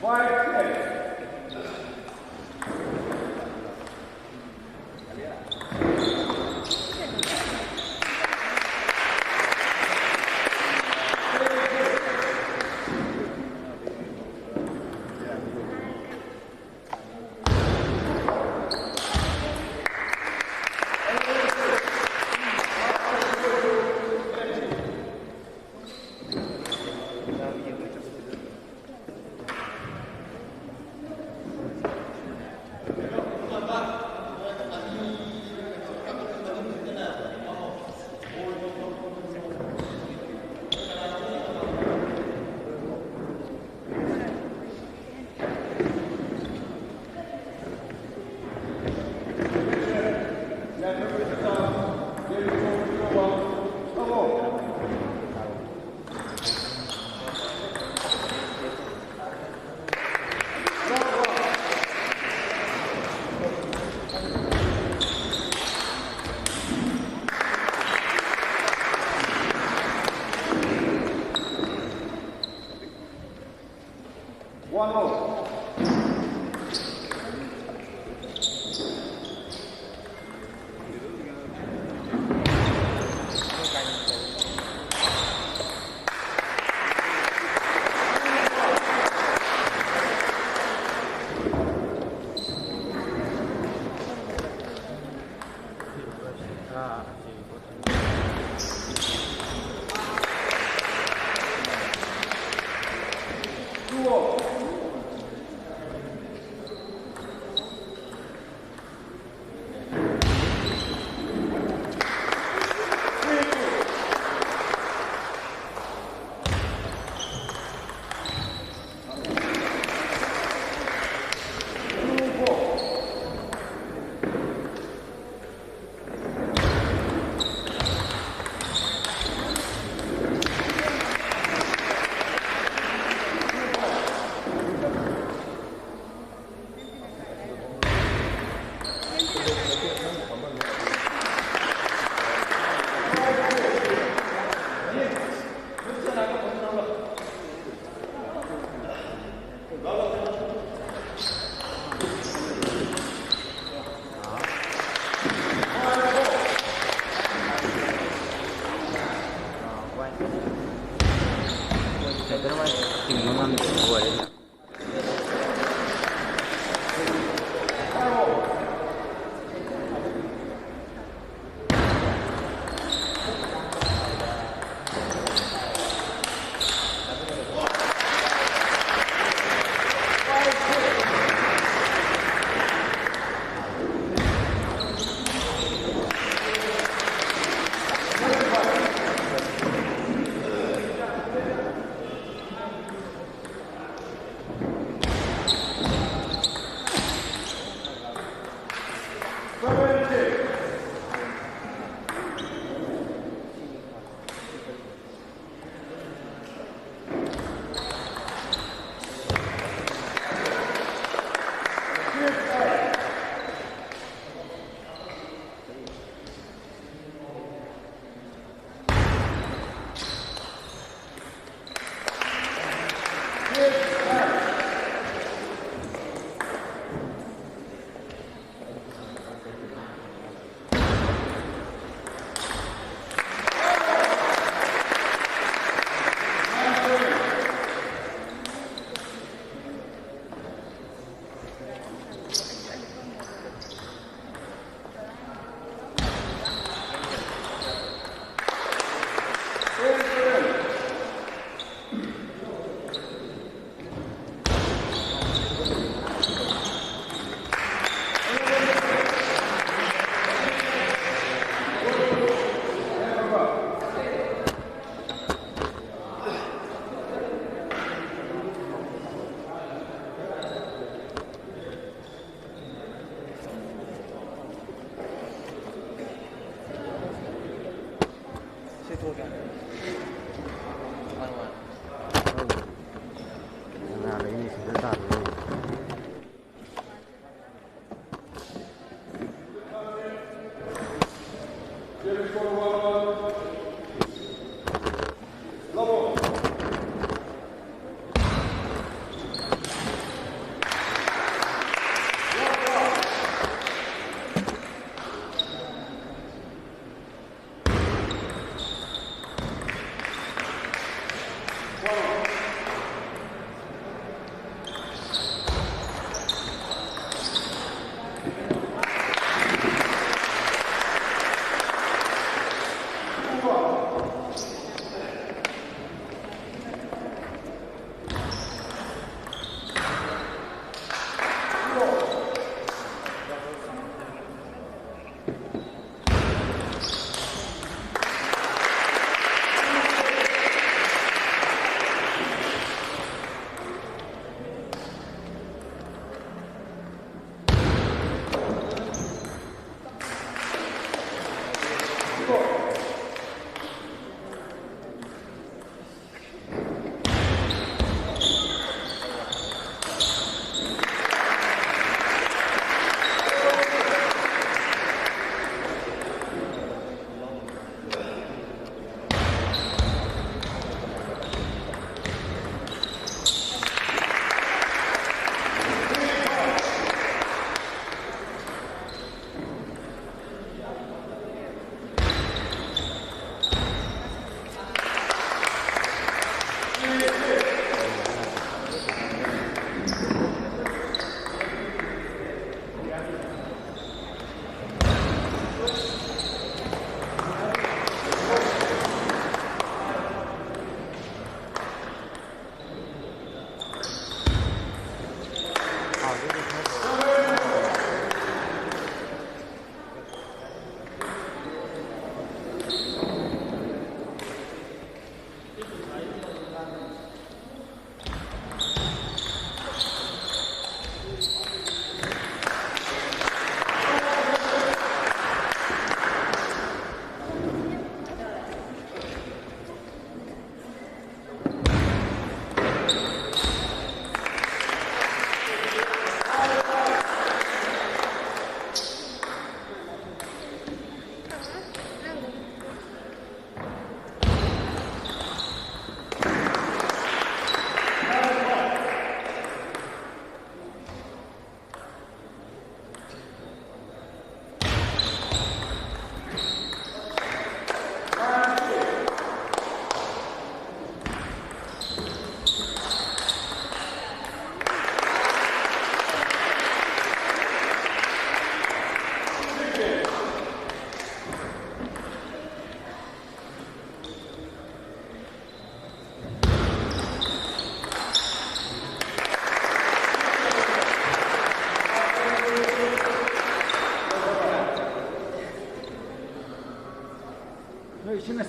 One more.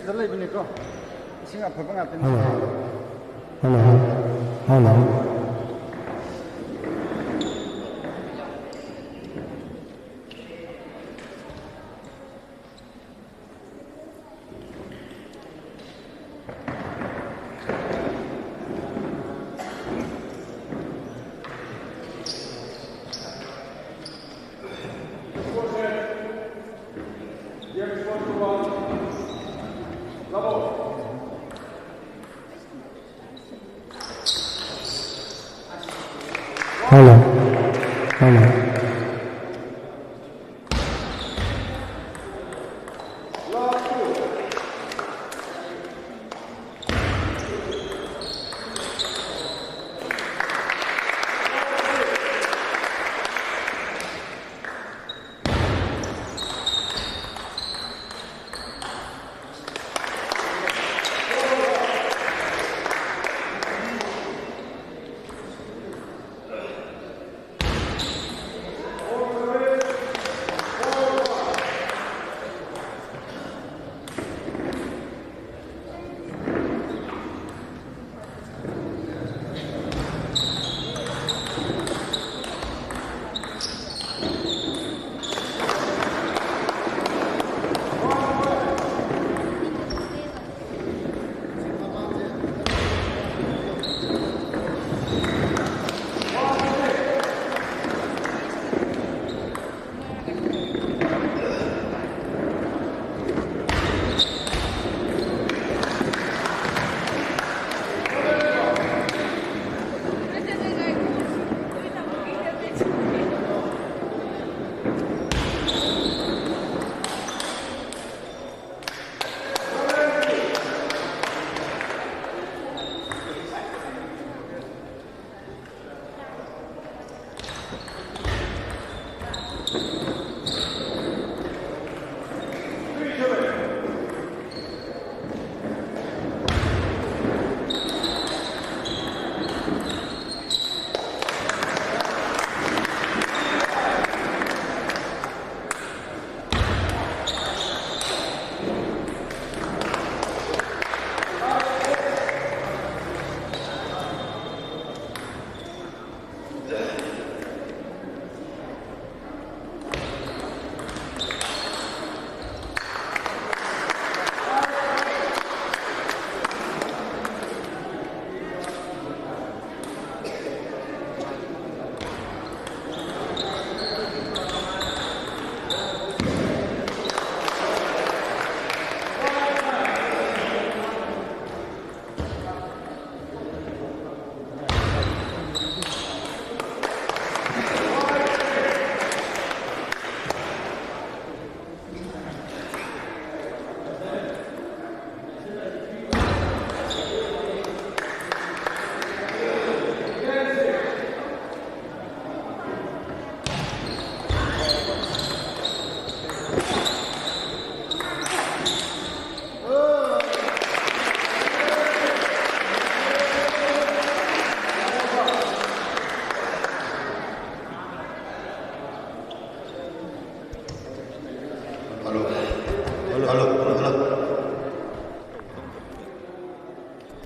ꯁꯤꯗ ꯂꯩꯕꯅꯤꯀꯣ ꯏꯁꯤꯡ ꯑꯐꯕ ꯉꯥꯛꯇꯅꯤ Hello. Hello. Hello. Hello.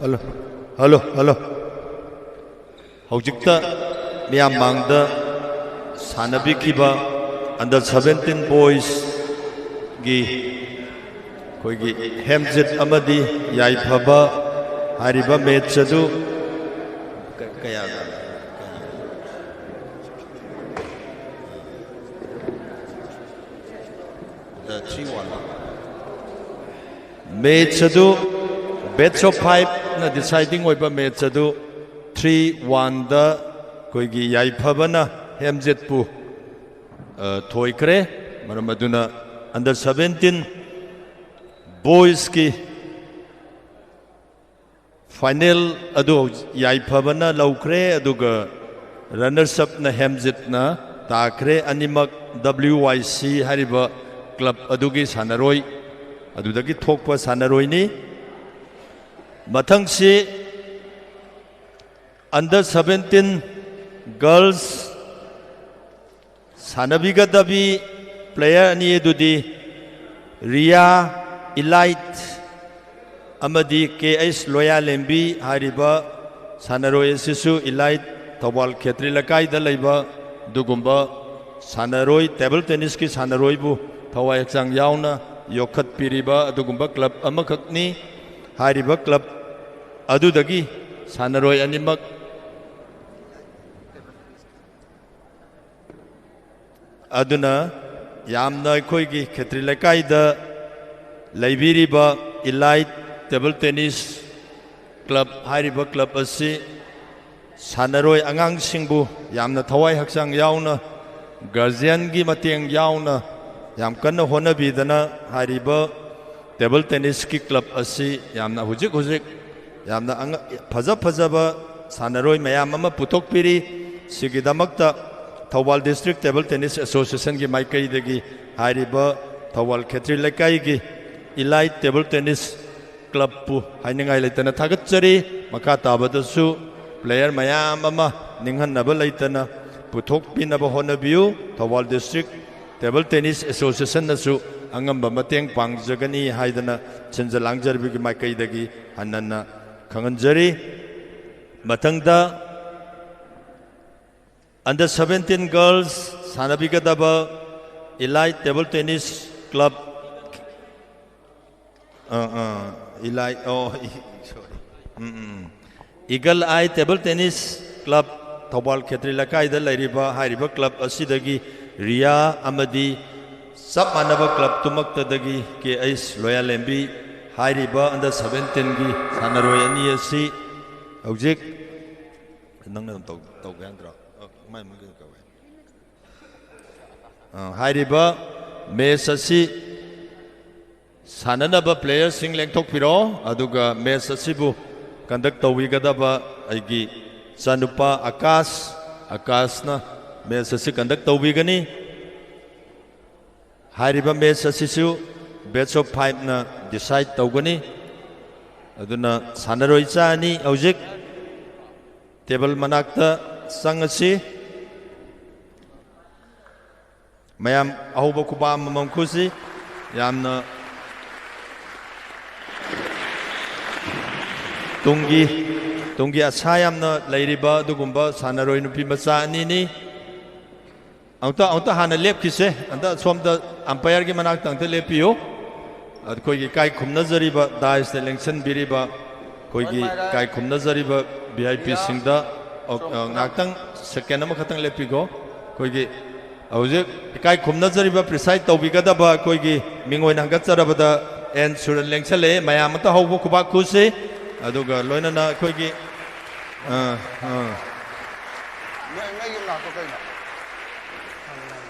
Hello. Hello. Hello. Hojikta miyam mangda sanabi kiba under 17 boys gi koigi hemjet amadi yai phaba hariba match adu kaya 3-1 match adu best of 5 na deciding oiba match adu 3-1 da koigi yai phabana hemjet pu thoikre maram aduna under 17 boys ki final adu yai phabana laukre aduga runners up na hemjet na takre animak WYC hariba club adugi sanaroi adudagi thokpa sanaroi ni mathangsi under 17 girls sanabiga dabi player ani edudi Ria Elite amadi KH Loya Lembi hariba sanaroi asisu Elite Thawal Khetri Lakai da leiba dugumba sanaroi table tennis ki sanaroi bu thawai haksang yauna yokhat piriba adugumba club amakakni hariba club adudagi sanaroi animak aduna yamna khoi gi Khetri Lakai da leibiriba Elite Table Tennis Club hariba club asi sanaroi angang singbu yamna thawai haksang yauna guardian gi mateng yauna yam kanna honabidana hariba table tennis ki club asi yamna hujik yamna phajaba sanaroi mayam ama putok piri sigidamakta Thawal District Table Tennis Association ki maikai dagi hariba Thawal Khetri Lakai gi Elite Table Tennis Club pu hainingai leitana thagachari makha tabadasu player mayam ama ninghanaba leitana puthok pinaba honabiu Thawal District Table Tennis Association nasu angamba mateng pangjagani haidana chenjalangjarbi gi maikai dagi hanana khanganjari mathangda Under 17 girls sanabigadaba Elite Table Tennis Club Elite sorry Eagle Eye Table Tennis Club Thawal Khetri Lakai da leiriba hariba club asidagi Ria amadi sab manaba club tumaktadagi KH Loya Lembi hariba under 17 gi sanaroi ani asi hojik nangna tawgandra hariba match asi sananaba players sing lengthok piro aduga match asibu conduct tawigadaba aigi sanupa akasna match asi conduct tawigani hariba match asisu best of 5 na decide tawgani aduna sanaroi chani hojik table manakta sangasi mayam ahuba kuba mamam khusi yamna tungi asa yamna leiriba dugumba sanaroi nupi macha ani ni auta hana lepkise anta somda umpire gi manak tangta lepiyo khoi gi kai khumna jariba dais selection biriba khoi gi kai khumna jariba VIP singda ngakhtang second ama khatang lepigo khoi gi hꯧꯖꯤꯛ ikai khumna jariba precise tawbigadaba koigi mingoina hangatjarabada en suran lengchale mayam ta hawbo kuba khusi aduga loinana koigi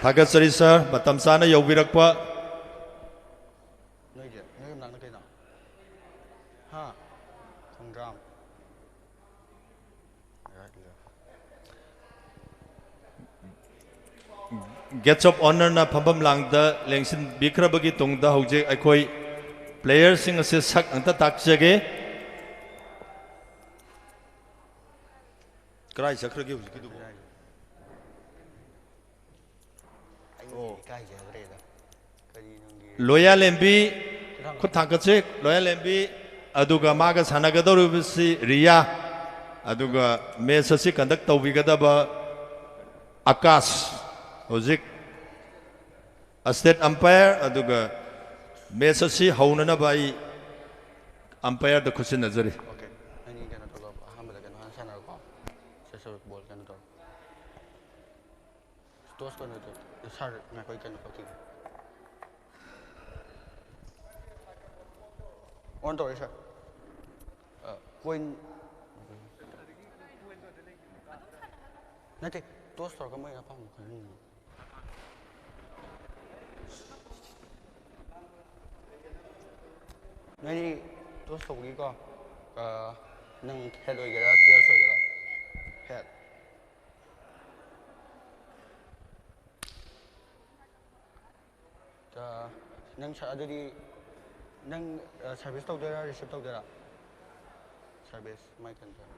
thagatsari sir matam sana yaubirakpa Guest of honor na phambam langda lengsin bikrabagi tungda hojik aikoi players sing ase sak anta takjage krai sakragi hojik du Loya Lembi khutangkache Loya Lembi aduga maga sanagadorubisi Ria aduga match asi conduct tawbigadaba Akash hojik state umpire aduga match asi haunana bai umpire da khusin nazari Okay. Ani kana to ahamada kana sana ko. Sesor ball kana to. Toss kana to. Sar na koi kana ko ti. On to sir. Coin Nate toss to ka mai na pam kana. Nani toss to gi ko nang head hoigera tails hoigera head ta nang sa adudi nang service tawdera receive tawdera service my center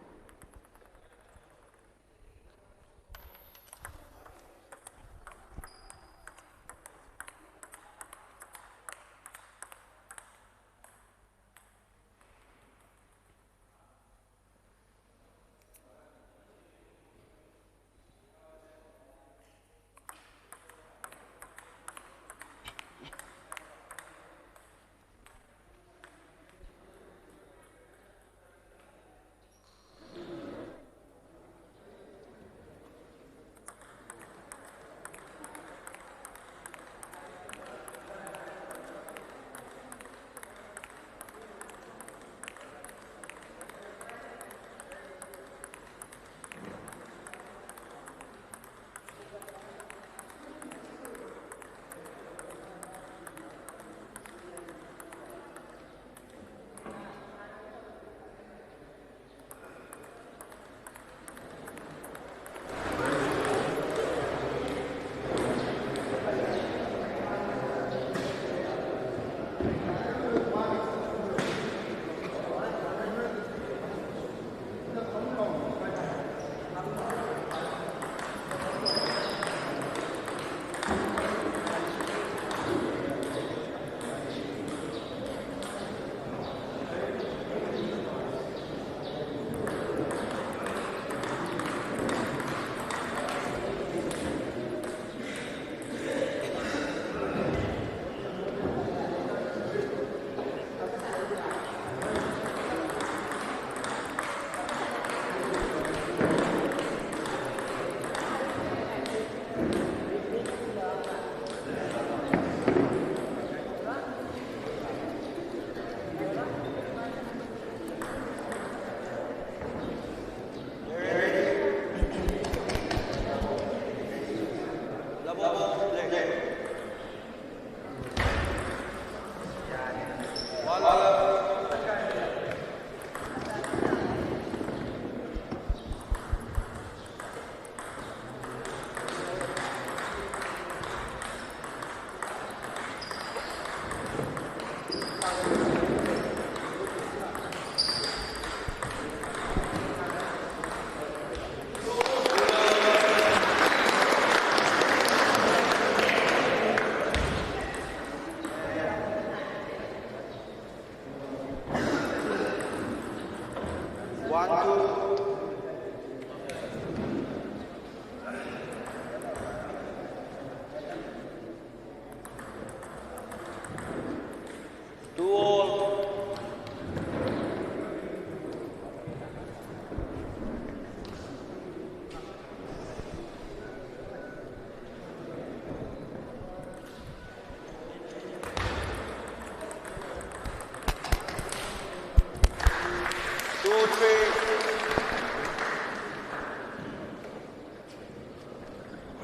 1-2.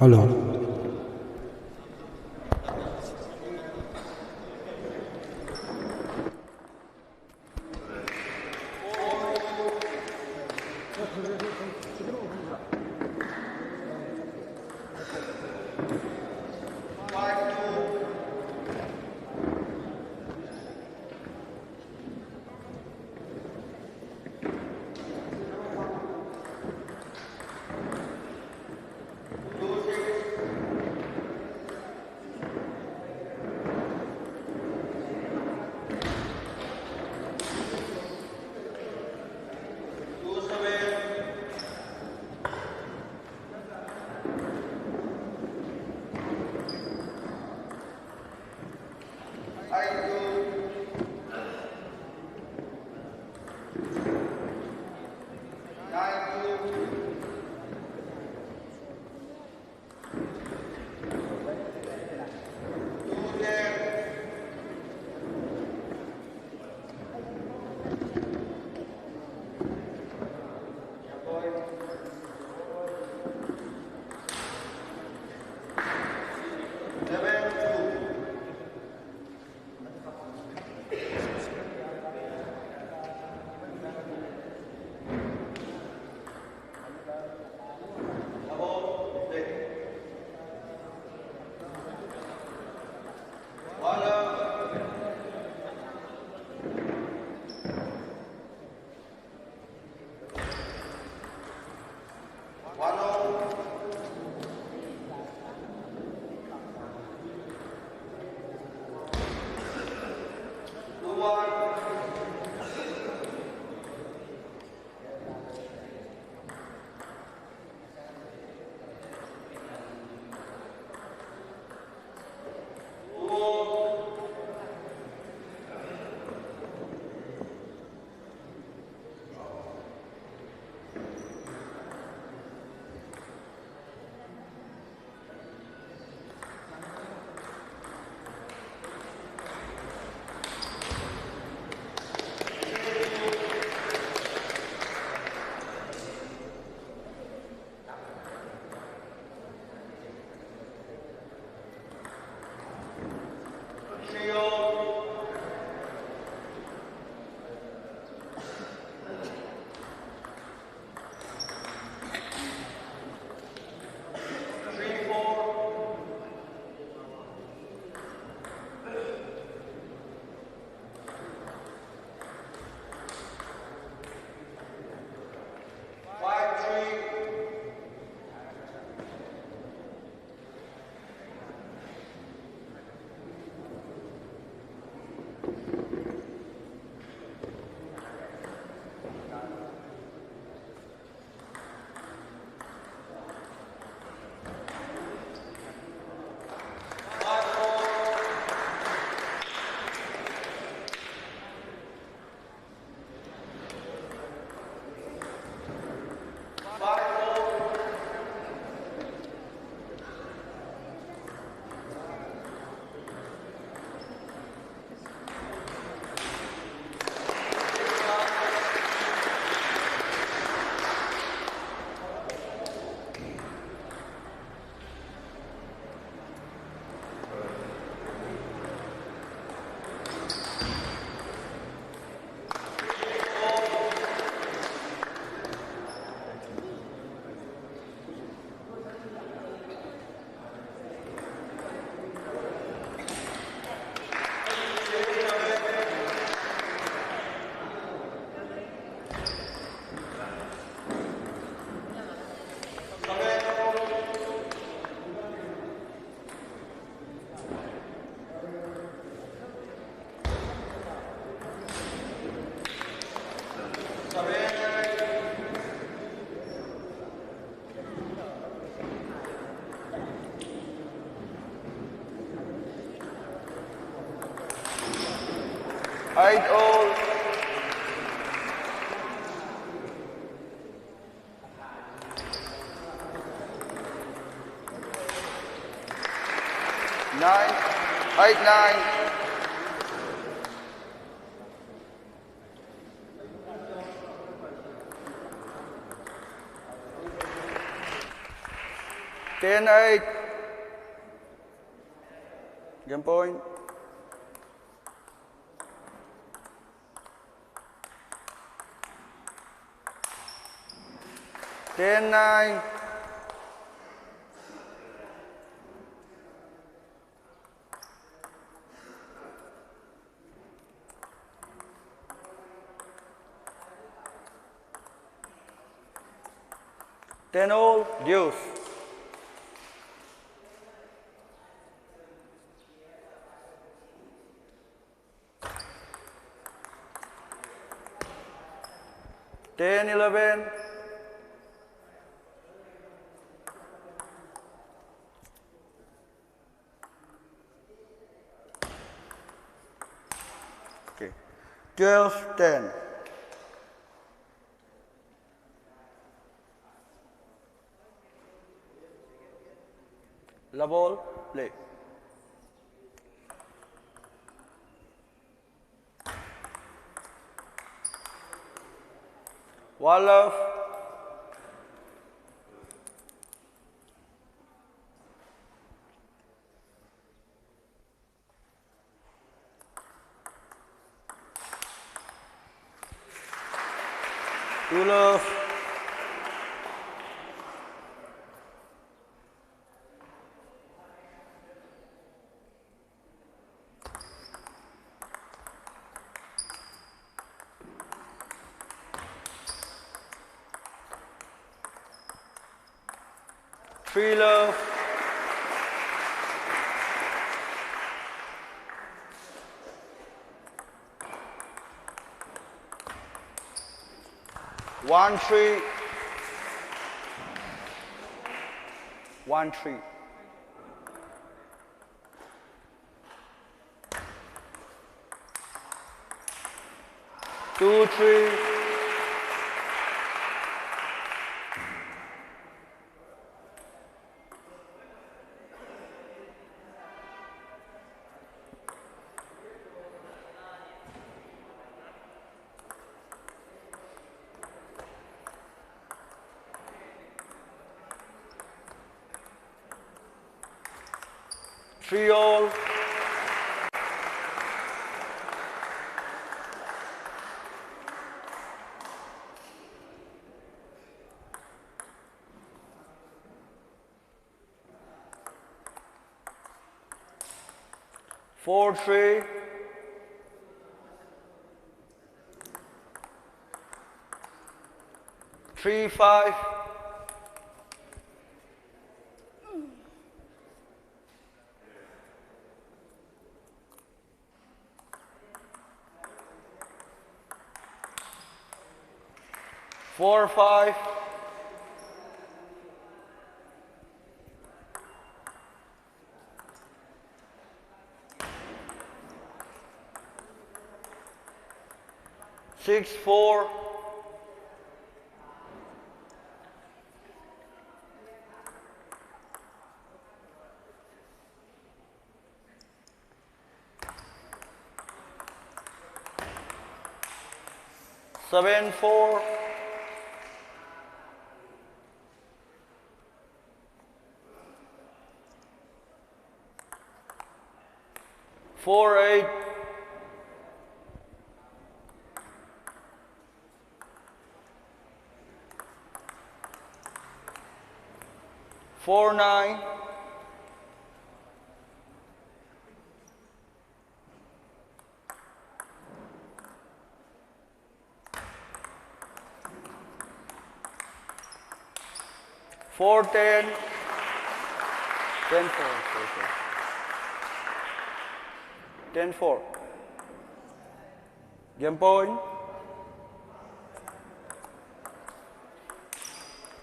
Hello. 8 all. Nine, 8-9. Ten, 8. Game point. Ten, 9. Ten all, deuce. Ten, 11. Okay. 12, 10. La ball, play. One love. Two love. Three love. One, 3. 1, 3. Two, 3. Three all. Four, 3. Three, 5. Four, 5. Six, 4. Seven, 4. Four, 8. Four, 9. Four, 10. 10, 4. 10, 4. Game point.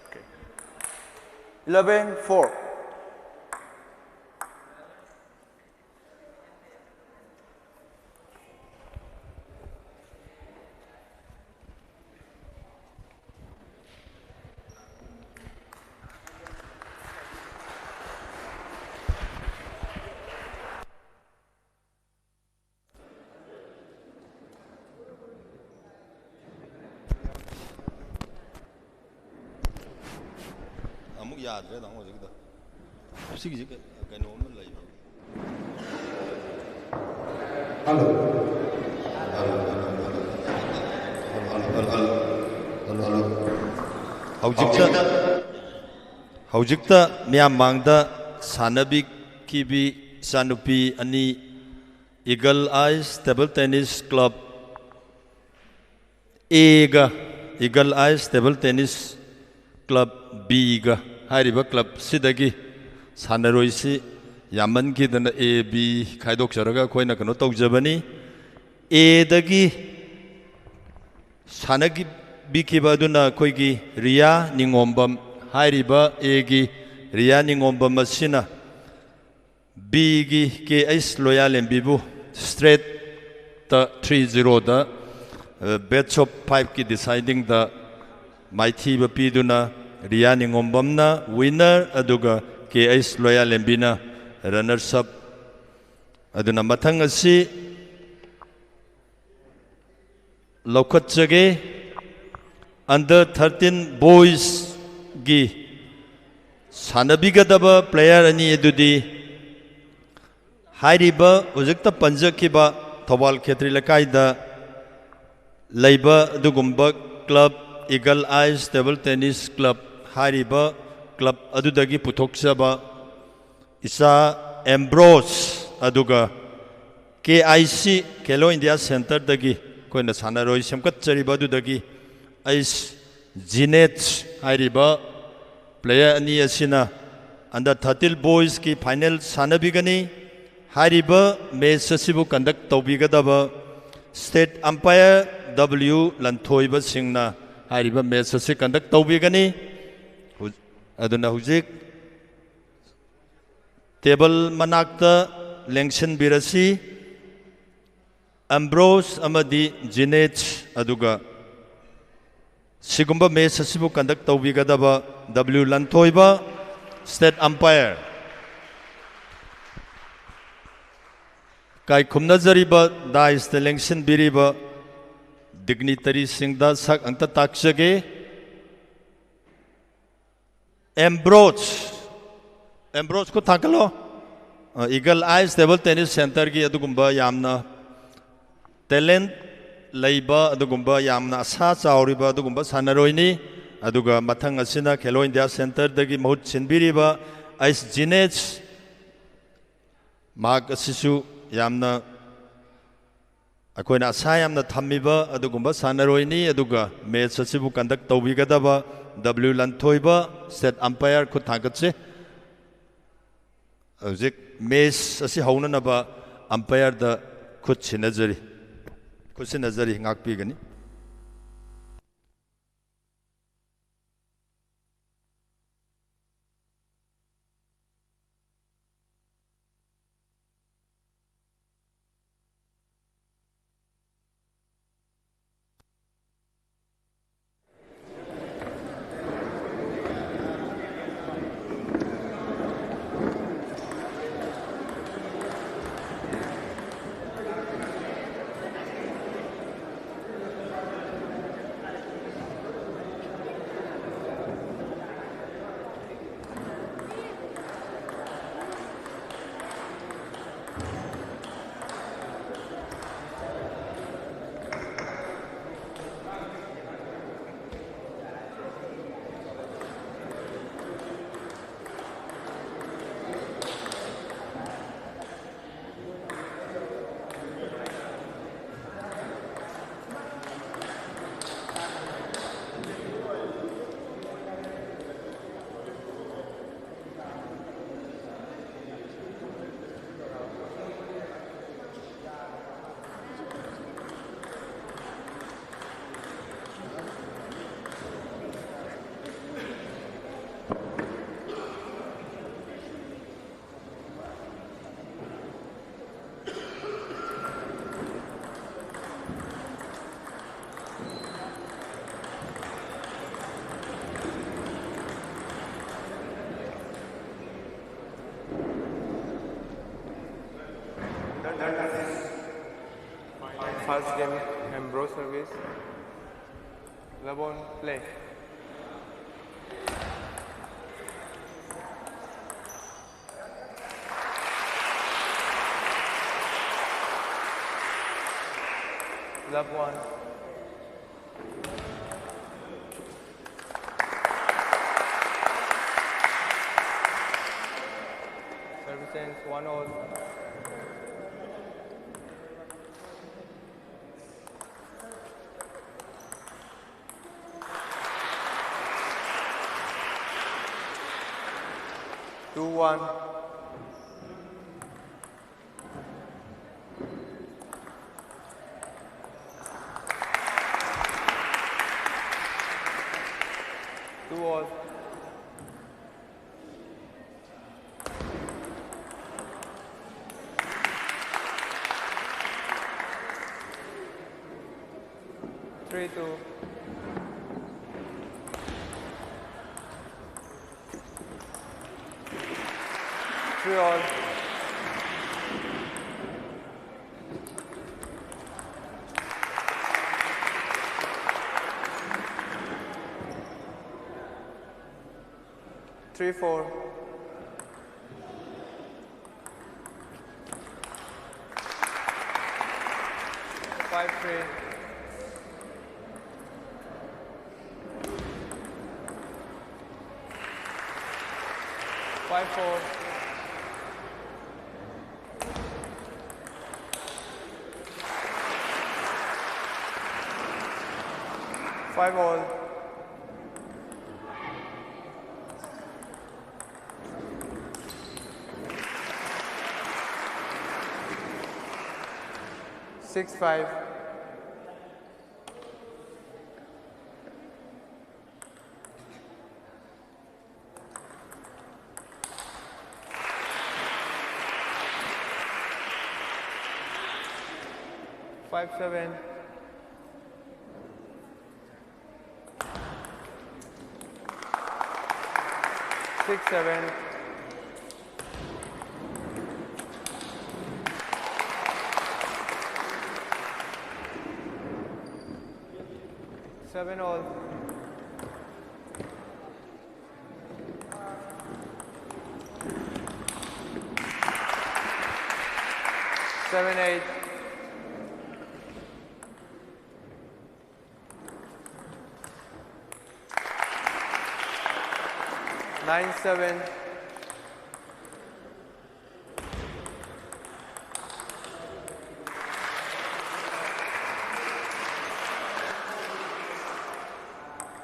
Okay. 11, 4. ꯌꯥꯗ꯭ꯔꯦ ꯅꯪ ꯍꯧꯖꯤꯛꯀꯤꯗꯣ ꯁꯤꯒꯤꯁꯤ ꯀꯩꯅꯣꯝꯃ ꯂꯩꯕ ꯍꯧꯖꯤꯛꯇ ꯃꯤꯌꯥꯝ ꯃꯥꯡꯗ ꯁꯥꯟꯅꯕꯤꯈꯤꯕꯤ ꯏꯆꯥꯅꯨꯄꯤ ꯑꯅꯤ eagle ice table tennis club Aꯒ eagle ice table tennis club Bꯒ ꯍꯥꯏꯔꯤꯕ ꯀ꯭ꯂꯕ ꯁꯤꯗꯒꯤ ꯁꯥꯟꯅꯔꯣꯏꯁꯤ ꯌꯥꯝꯃꯟꯈꯤꯗꯅ A B ꯈꯥꯏꯗꯣꯛꯆꯔꯒ ꯑꯩꯈꯣꯏꯅ ꯀꯩꯅꯣ ꯇꯧꯖꯕꯅꯤ Aꯗꯒꯤ ꯁꯥꯟꯅꯕꯤꯈꯤꯕ ꯑꯗꯨꯅ ꯑꯩꯈꯣꯏꯒꯤ ꯔꯤꯌꯥ ꯅꯤꯉꯣꯝꯕꯝ ꯍꯥꯏꯔꯤꯕ Aꯒꯤ ꯔꯤꯌꯥ ꯅꯤꯉꯣꯝꯕꯝ ꯑꯁꯤꯅ Bꯒꯤ KH ꯂꯣꯌꯥꯂꯦꯝꯕꯤꯕꯨ ꯁ꯭ꯇ꯭ꯔꯦꯠꯇ 3-0ꯗ ꯕꯦꯠꯁ ꯑꯣꯐ 5ꯀꯤ ꯗꯤꯁꯥꯏꯗꯤꯡꯗ ꯃꯥꯏꯊꯤꯕ ꯄꯤꯗꯨꯅ ꯔꯤꯌꯥ ꯅꯤꯉꯣꯝꯕꯝꯅ ꯋꯤꯟꯅꯔ ꯑꯗꯨꯒ KH ꯂꯣꯌꯥꯂꯦꯝꯕꯤꯅ ꯔꯟꯅꯔꯁ ꯑꯞ ꯑꯗꯨꯅ ꯃꯊꯪ ꯑꯁꯤ ꯂꯧꯈꯠꯆꯒꯦ ꯑꯟꯗꯔ 13 ꯕꯣꯏꯁꯒꯤ ꯁꯥꯟꯅꯕꯤꯒꯗꯕ ꯄ꯭ꯂꯦꯌꯔ ꯑꯅꯤ ꯑꯗꯨꯗꯤ ꯍꯥꯏꯔꯤꯕ ꯍꯧꯖꯤꯛꯇ ꯄꯟꯖꯈꯤꯕ ꯊꯧꯕꯥꯜ ꯈꯦꯇ꯭ꯔꯤ ꯂꯩꯀꯥꯏꯗ ꯂꯩꯕ ꯑꯗꯨꯒꯨꯝꯕ club eagle ice table tennis club ꯍꯥꯏꯔꯤꯕ ꯀ꯭ꯂꯕ ꯑꯗꯨꯗꯒꯤ ꯄꯨꯊꯣꯛꯆꯕ ꯏꯆꯥ ꯑꯦꯝꯕ꯭ꯔꯣꯁ ꯑꯗꯨꯒ KIC ꯈꯦꯂꯣ ꯏꯟꯗꯤꯌꯥ ꯁꯦꯟꯇꯔꯗꯒꯤ ꯑꯩꯈꯣꯏꯅ ꯁꯥꯟꯅꯔꯣꯏ ꯁꯦꯝꯒꯠꯆꯔꯤꯕ ꯑꯗꯨꯗꯒꯤ ꯑꯩꯁ ꯖꯤꯅꯦꯠꯁ ꯍꯥꯏꯔꯤꯕ ꯄ꯭ꯂꯦꯌꯔ ꯑꯅꯤ ꯑꯁꯤꯅ ꯑꯟꯗꯔ 13 ꯕꯣꯏꯁꯀꯤ ꯐꯥꯏꯅꯦꯜ ꯁꯥꯟꯅꯕꯤꯒꯅꯤ ꯍꯥꯏꯔꯤꯕ ꯃꯦꯆ ꯑꯁꯤꯕꯨ ꯀꯟꯗꯛ ꯇꯧꯕꯤꯒꯗꯕ ꯁ꯭ꯇꯦꯠ ꯑꯝꯄꯥꯌꯔ W ꯂꯟꯊꯣꯏꯕꯁꯤꯡꯅ ꯍꯥꯏꯔꯤꯕ ꯃꯦꯆ ꯑꯁꯤ ꯀꯟꯗꯛ ꯇꯧꯕꯤꯒꯅꯤ ꯑꯗꯨꯅ ꯍꯧꯖꯤꯛ ꯇꯦꯕꯜ ꯃꯅꯥꯛꯇ ꯂꯦꯡꯁꯤꯟꯕꯤꯔꯁꯤ ꯑꯝꯕ꯭ꯔꯣꯁ ꯑꯃꯗꯤ ꯖꯤꯅꯦꯠꯁ ꯑꯗꯨꯒ सिगुम्बा मैच असिबु कंडक्ट तौबिगदबा W लंथोइबा स्टेट अंपायर काई खुमनजरिबा दाइस लेंसन बिरिबा डिग्निटरी सिंगदा सक अंत ताक्सगे एम्ब्रोच को थाकलो Eagle ice table tennis centre की अदुगुम्बा यामना टैलेंट लैबा अदुगुम्बा यामना आशा चाउरिबा अदुगुम्बा सानरोइनी अदुगा मथंग असिना खेलो इंडिया सेंटर दगी बहुत सिनबिरिबा आइस जिनेज मार्क असिसु यामना अखोइना आशा यामना थम्मिबा अदुगुम्बा सानरोइनी अदुगा मैच असिबु कंडक्ट तौबिगदबा W लंथोइबा स्टेट अंपायर खु थागतसे हौजिक मैच असी हौननबा अंपायर द खुद सिनजरी खुद सिनजरी ngakpigani First game, Ambrose service. Labon, play. Love 1. Service ends 1-all. Two one. Two all. Three two. Three all. Three four. Five three. Five four. Five all. Six five. Five seven. Six seven. Seven all. Seven eight. Nine seven.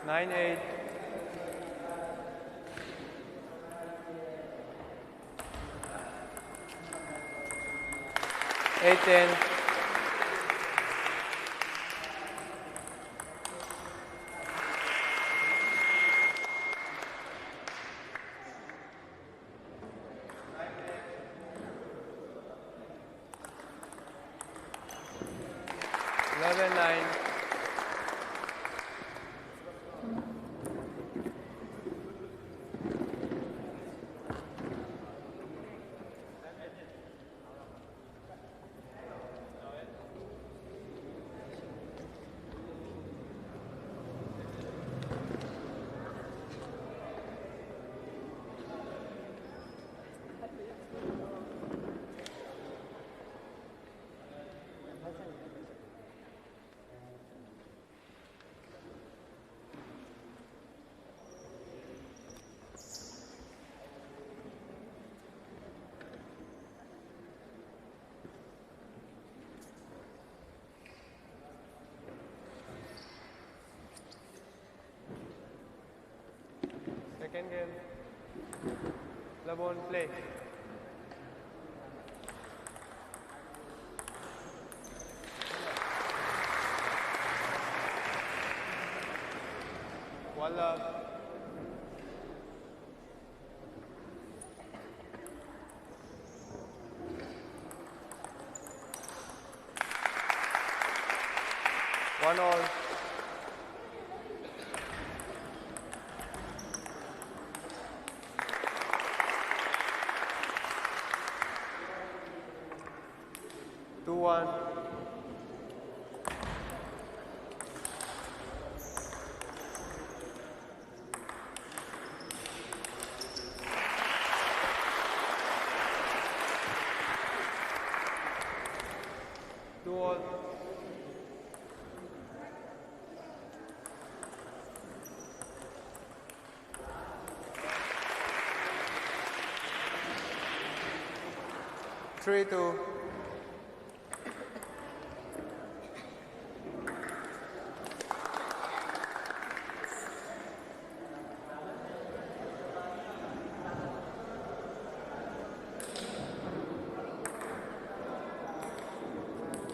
Nine eight. 8-10. Eleven nine. Second game. Labon, play. One love. One all. Two one. Two all. 3-2.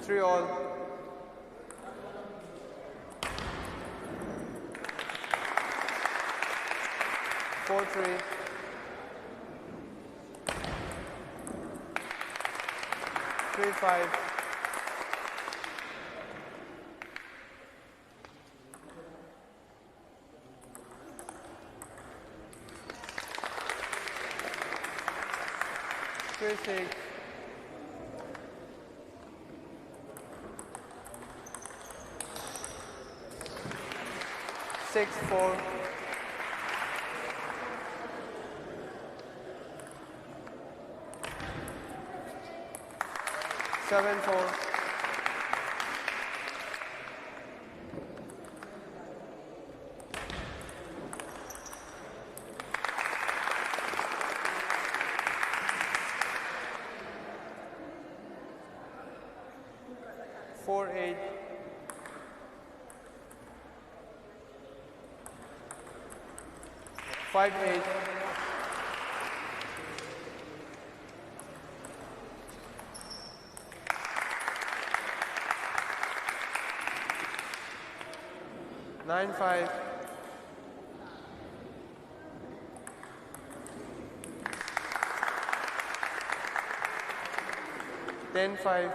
Three all. Four three. Three five. Three six. 6-4. 7-4. 4-8. 5-8. 9-5. 10-5.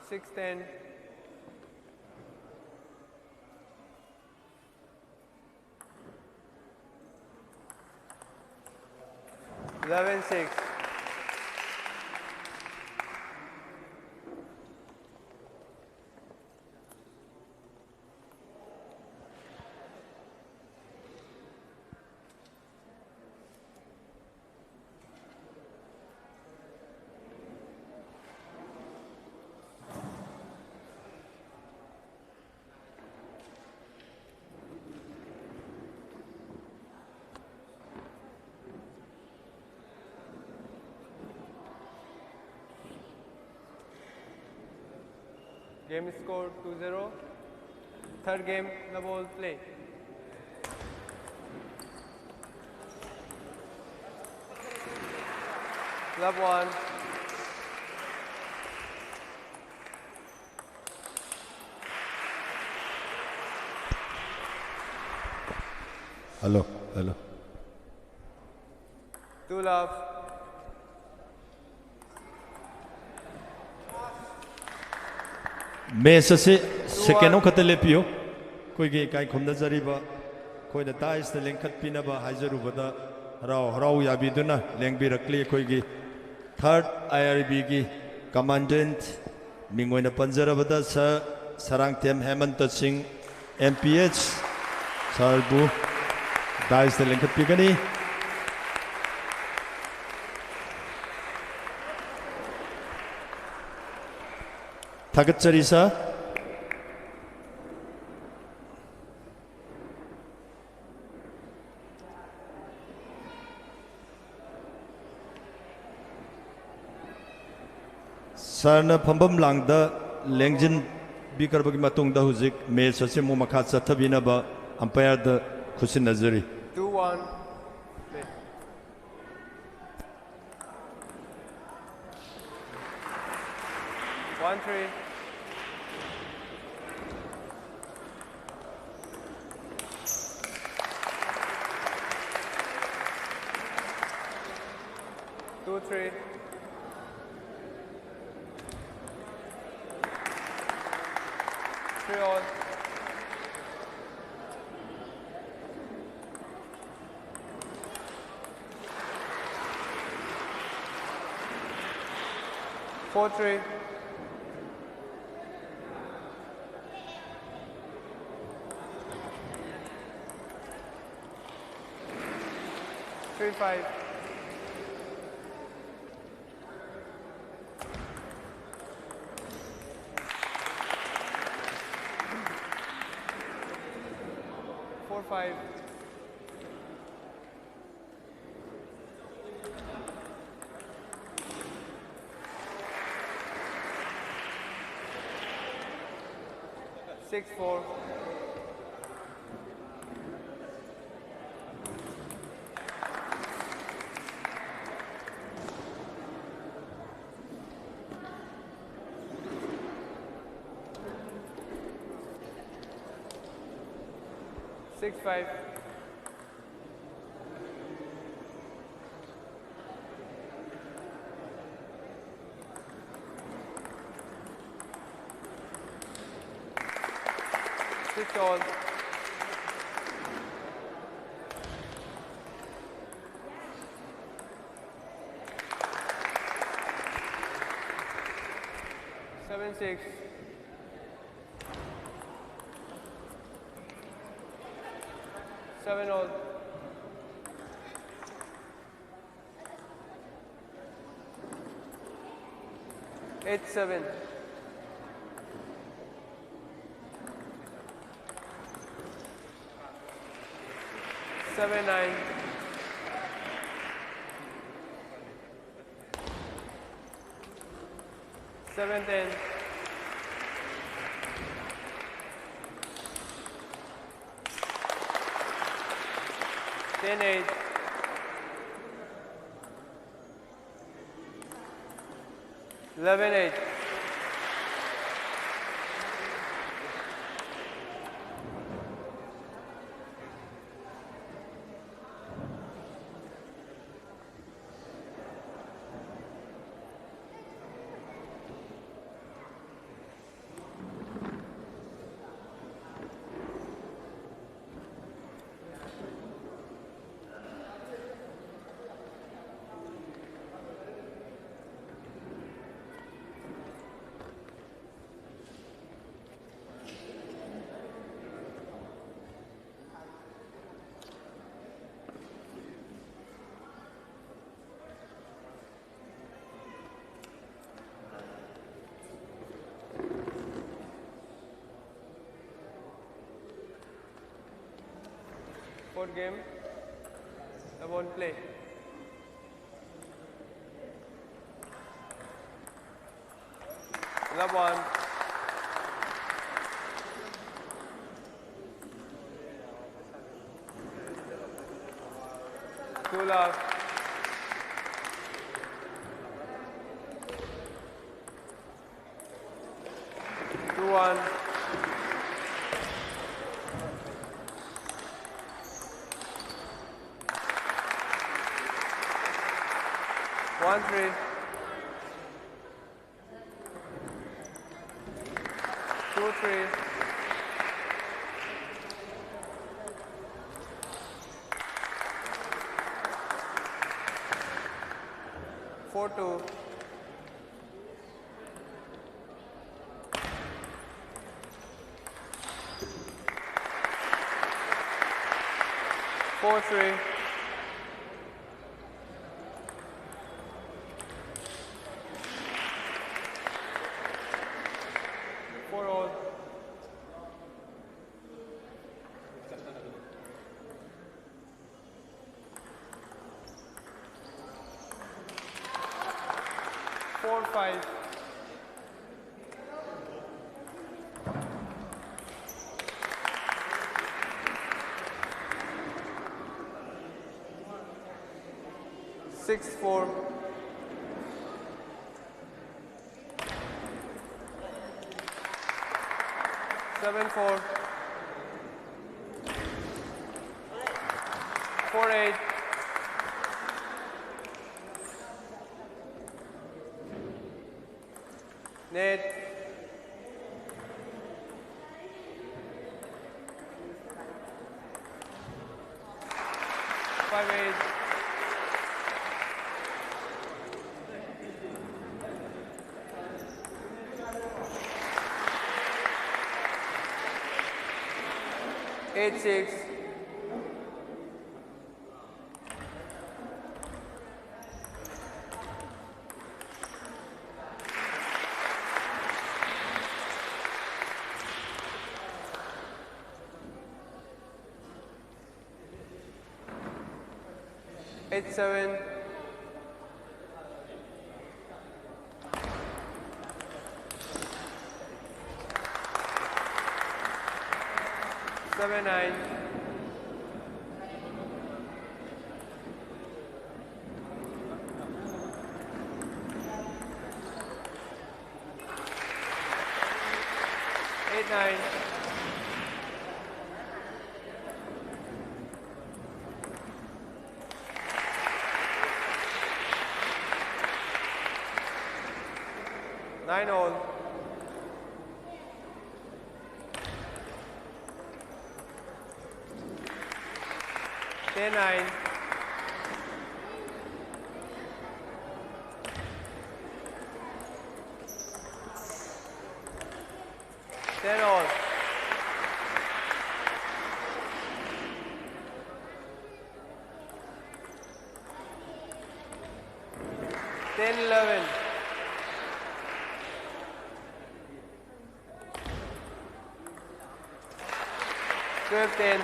6-10. 11-6. Game score 2-0. Third game, the ball play. Love one. Hello, hello. Two love. Match ase second o khata lepiyo koi ge kai khumna jariba koi na tais na lengkhat pinaba haijaru bada rau yabi duna lengbi rakli koi ge third IRB gi commandant mingoina panjara bada sa sarang tem Hemant Singh MPH sarbu tais na lengkhat pigani थागतचरी सा Sarna फंबम Langda लेंजिन बिकरबगी मतुंगदा हुजिक match असे मु मखा चथबिनबा umpire the खुशी नजरी 2-1. 1-3. 2-3. 3-all. 4-3. 3-5. 4-3. 4-5. Six, 4. Six, 5. Six all. Seven, 6. Seven all. 8-7. 7-9. 7-10. 10-8. 11-8. 4th game. The ball play. Love one. Two love. Two one. One three. Two three. Four two. Four three. Four all. Four five. Six four. Seven four. 4-8. Net. 5-8. 8-6. 8-7. 8-7. 7-9. 8-9. 9-all. 10-9. 10-all. 10-11. 12-10.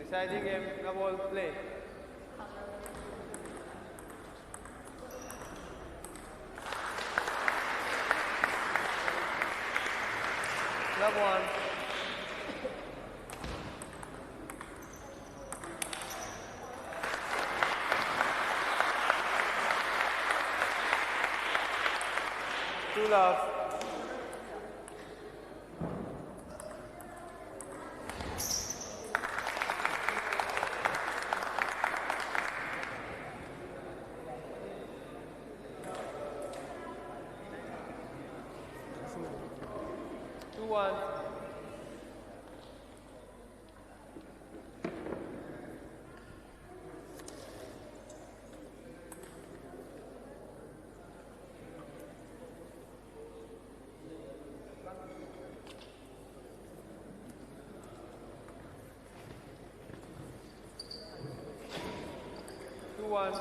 'Deciding game, the ball, play. Love 1. Two love. 2-1. 2-1.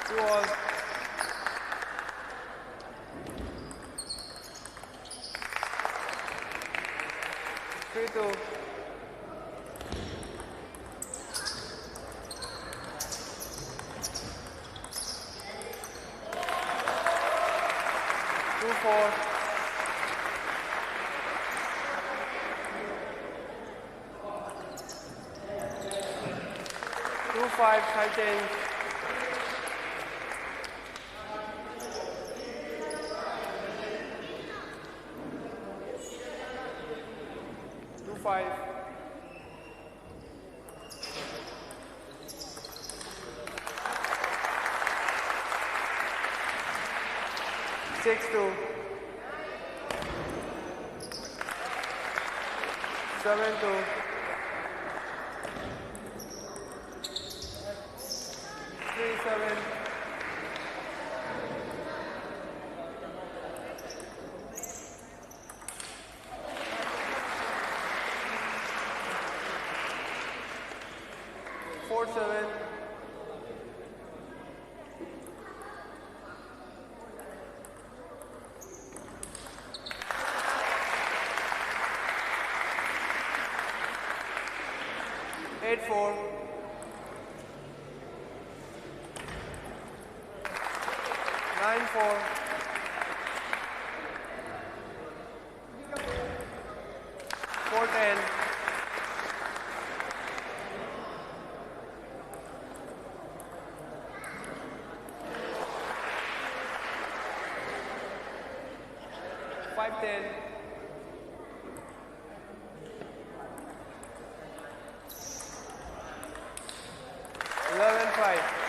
2-all. 3-2. 2-4. 2-5, high change. 2-5. 6-2. 7-2. 3-7. 4-7. 8-4. 9-4. 4-10. Five-10. 11-5.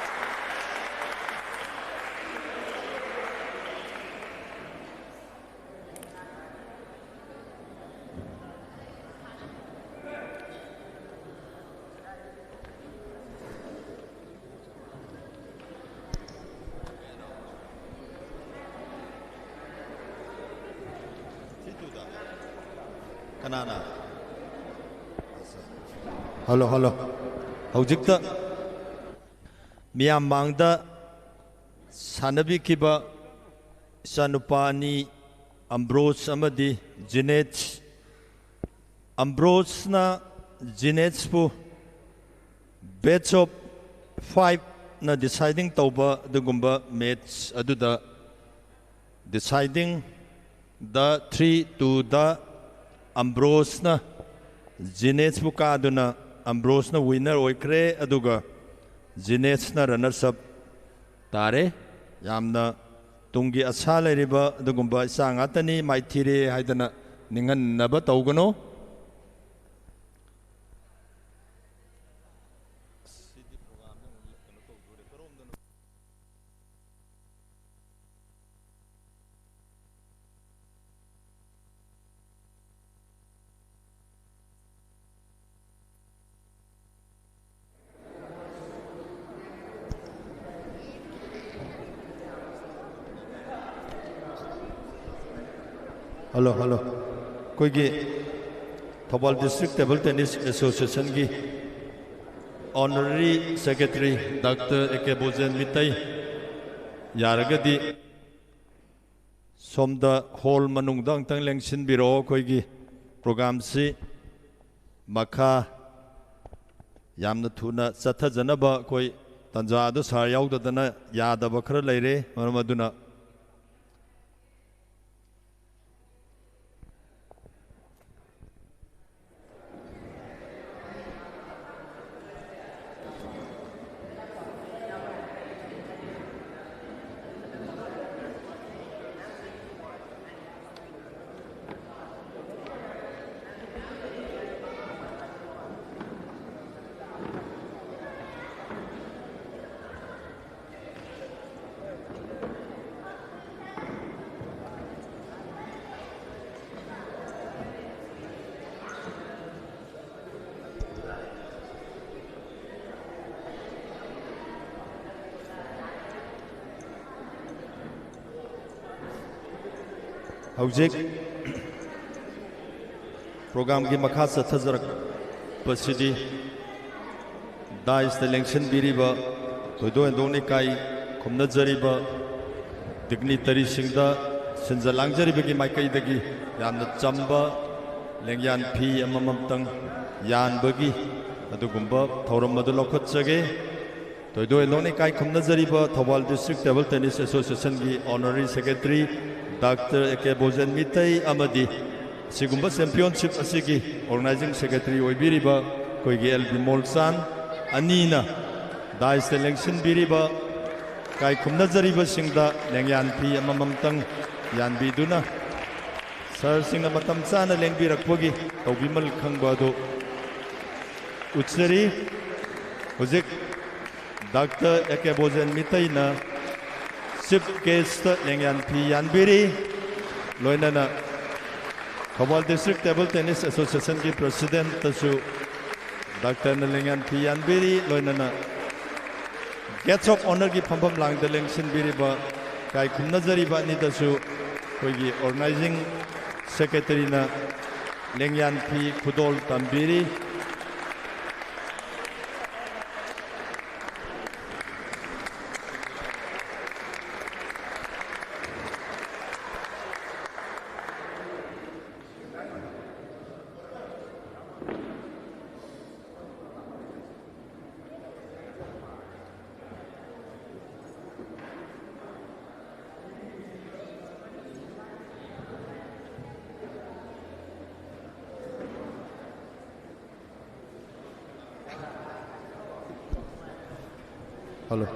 Kanana. Hello, hello. Hojikta Myanmar Sanabi Kiba Sanupani Ambrose Amadi Jinets Ambrose na Jinets pu Bets of 5 na deciding tauba the gumba match aduda deciding the 3 to the Ambrose na Jinets buka aduna Ambrose na winner oikre aduga Jinets na runners up tare yamna tungi asa leiriba adugumba isang atani maithire haidana ningan naba taugano Hello, hello. कोई की Thoubal district table tennis association की honorary secretary doctor A K Bojen मितई यारगदी सोमदा hall मनुंगदा अंतंग लेंगसिन बिरो कोई की programme से मखा यामना थुना चथजनबा कोई तंजादु सार याउददना यादब खर लेरे मरमदुना हौजिक प्रोग्राम की मखा चथजरक पसिदी दाइस लेंशन बिरिबा थोइदो एंदोनि काई खुमनजरिबा डिग्निटरी सिंगदा सिंजलांगजरिबगी माइकैदगी यामना चंबा लेंयान फी अममतंग यानबगी अदुगुंबा थौरम मदु लौखतजगे थोइदो एंदोनि काई खुमनजरिबा Thoubal district table tennis association की honorary secretary doctor A K Bojen Meitei अमदी सिगुंबा चैंपियनशिप असिगी ऑर्गेनाइजिंग सेक्रेटरी ओइबिरिबा कोइगी एल बिमोलसान अनीना दाइस लेंशन बिरिबा काई खुमनजरिबा सिंगदा लेंयान फी अममतंग यानबिदुना सर सिंग मतम चाना लेंबिरकपगी तौबिमल खंगबादो उचरी हुजिक डॉक्टर एके बोजेन मितईना चीफ गेस्ट लेंयान फी यानबिरी लोइनना Thoubal district table tennis association की प्रेसिडेंट तसु डॉक्टर लेंयान फी यानबिरी लोइनना गेट्स ऑफ ऑनर की फंफम लांगद लेंसिनबिरिबा काई खुमनजरिबा निदसु कोइगी ऑर्गेनाइजिंग सेक्रेटरी ना लेंयान फी खुदोल तंबिरी Hello.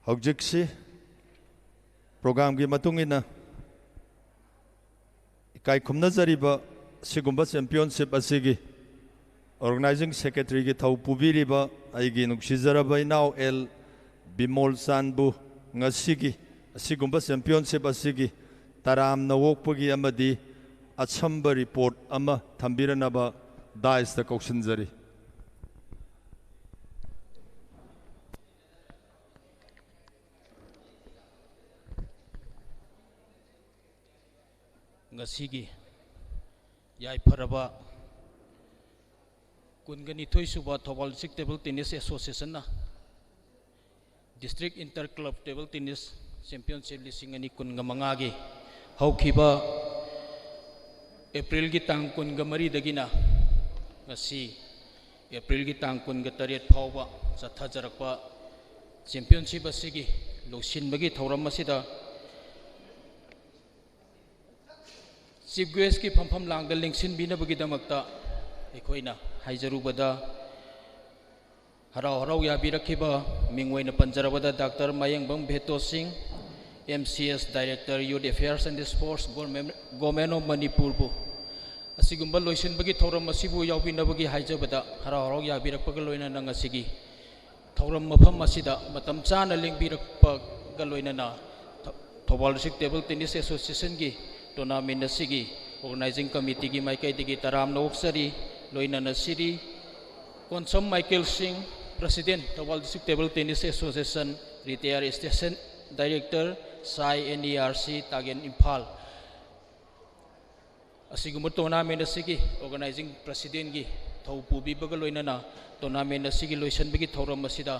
Hojiksi program ki matungina kai khumna jariba sigumba championship asigi organizing secretary ki thau pubiriba aigi nuksizaraba inau el bimol sanbu ngasigi asigumba championship asigi taram na wokpagi amadi achamba report ama thambiranaba dais ta kauksinjari ngasigi yai pharaba kungani thoisuba thobal district table tennis association na district inter club table tennis championship lisingani kunga mangagi haukiba april gi tang kunga mari dagina ngasi april gi tang kunga taret phawba chathajarakpa championship asigi losinbagi thoram asida Chief Guest ki phampham langda lengsin bina bagi damakta ekhoina haijarubada harau harau ya birakhiba mingwaina panjarabada Dr. Mayengbang Bheto Singh MCS Director Youth Affairs and Sports Government of Manipur bu asigumba loisin bagi thoram asibu yaubina bagi haijabada harau harau ya birakpa galoina nang asigi thoram mapham asida matam chana lengbirakpa galoina na Thobal District Table Tennis Association gi tournament asigi organizing committee gi maikai digi taram noksari loina nasiri Konsam Michael Singh President Thobal District Table Tennis Association Retired Station Director Sai NERC Tagen Imphal asigum tournament asigi organizing president gi thaupu bi baga loina na tournament asigi loisan bigi thoram asida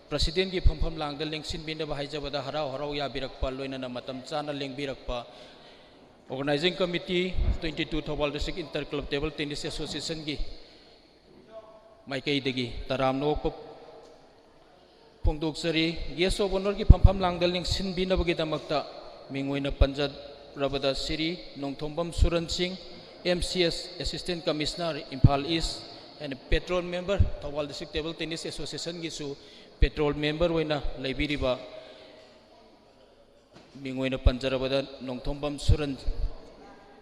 president gi phampham langda lengsin bina ba haijabada harau harau ya birakpa loina na matam chana lengbirakpa Organizing Committee 22 Thobal District Inter Club Table Tennis Association gi maikai degi taram nok pongdok sari guest of honor gi phampham langdal ning sinbina bagi damakta mingoina panjat rabada siri nongthombam Suran Singh MCS Assistant Commissioner Imphal East and Patrol Member Thobal District Table Tennis Association gi su Patrol Member oina leibiriba mingoina panjarabada nongthombam Suran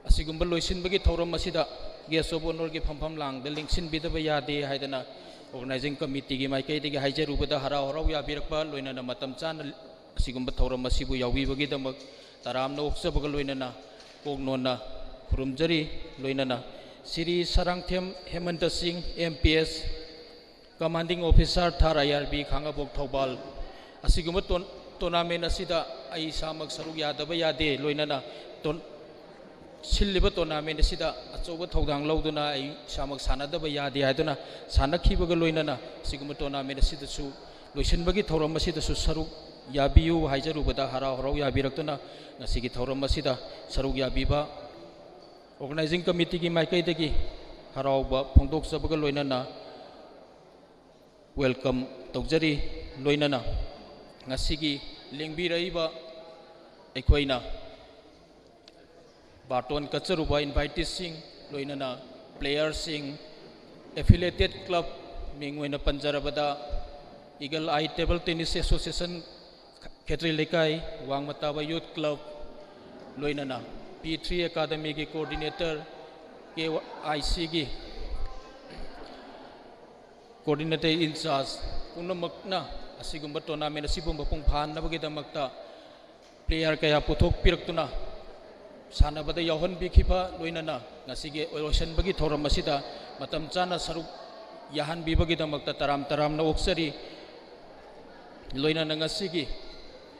asigumba loisin bagi thoram asida guest of honor gi phampham langda lingsin bidaba yade haidana organizing committee gi maikai degi haijarubada harau harau ya birakpa loina na matam chana asigumba thoram asibu yawi bagi damak taram na oksabaga loina na kognona khurumjari loina na Siri Sarangthem Hemanta Singh MPS Commanding Officer Thar IRB Khangabok Thobal asigumba tournament asida ai samak saruk yadaba yade loina na silliba tournament asida achoba thodang lauduna ai samak sanadaba yade haiduna sanakhibaga loina na siguma tournament asida su loisinbagi thoram asida su saruk yabiu haijarubada harau harau yabiraktuna ngasigi thoram asida saruk yabiba organizing committee gi maikai degi harau ba phongdok sabaga loina na welcome tawjari loina na ngasigi lengbiraiba ekhoina baton kacharuba invitees sing loina na players sing affiliated club mingwaina panjarabada Eagle Eye Table Tennis Association Khetri Lekai Wangmataba Youth Club loina na P3 Academy gi coordinator KIC gi coordinator in charge punamakna asigumba tournament asibumba pungphan nabagi damakta player kaya puthok piraktuna sanabada yauhan bikhipa loina na ngasige ocean bagi thoram asida matam chana saruk yahan bibagi damakta taram na oksari loina na ngasigi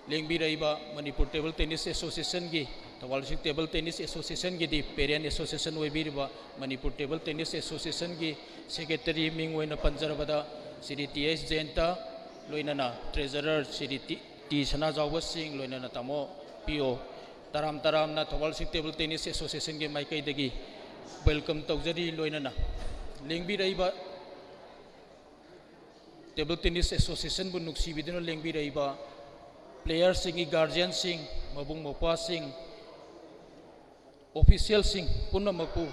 lengbiraiba Manipur Table Tennis Association gi Thobal District Table Tennis Association gi di parent association oibiriba Manipur Table Tennis Association gi secretary mingwaina panjarabada Sri TS Jenta loina na treasurer Sri T Sana Jawba Singh loina na tamo PO taram na Thobal District Table Tennis Association gi maikai degi welcome tawjari loina na lengbiraiba Table Tennis Association bu nuksi bidino lengbiraiba players sing guardian sing mabung mopa sing official sing punamaku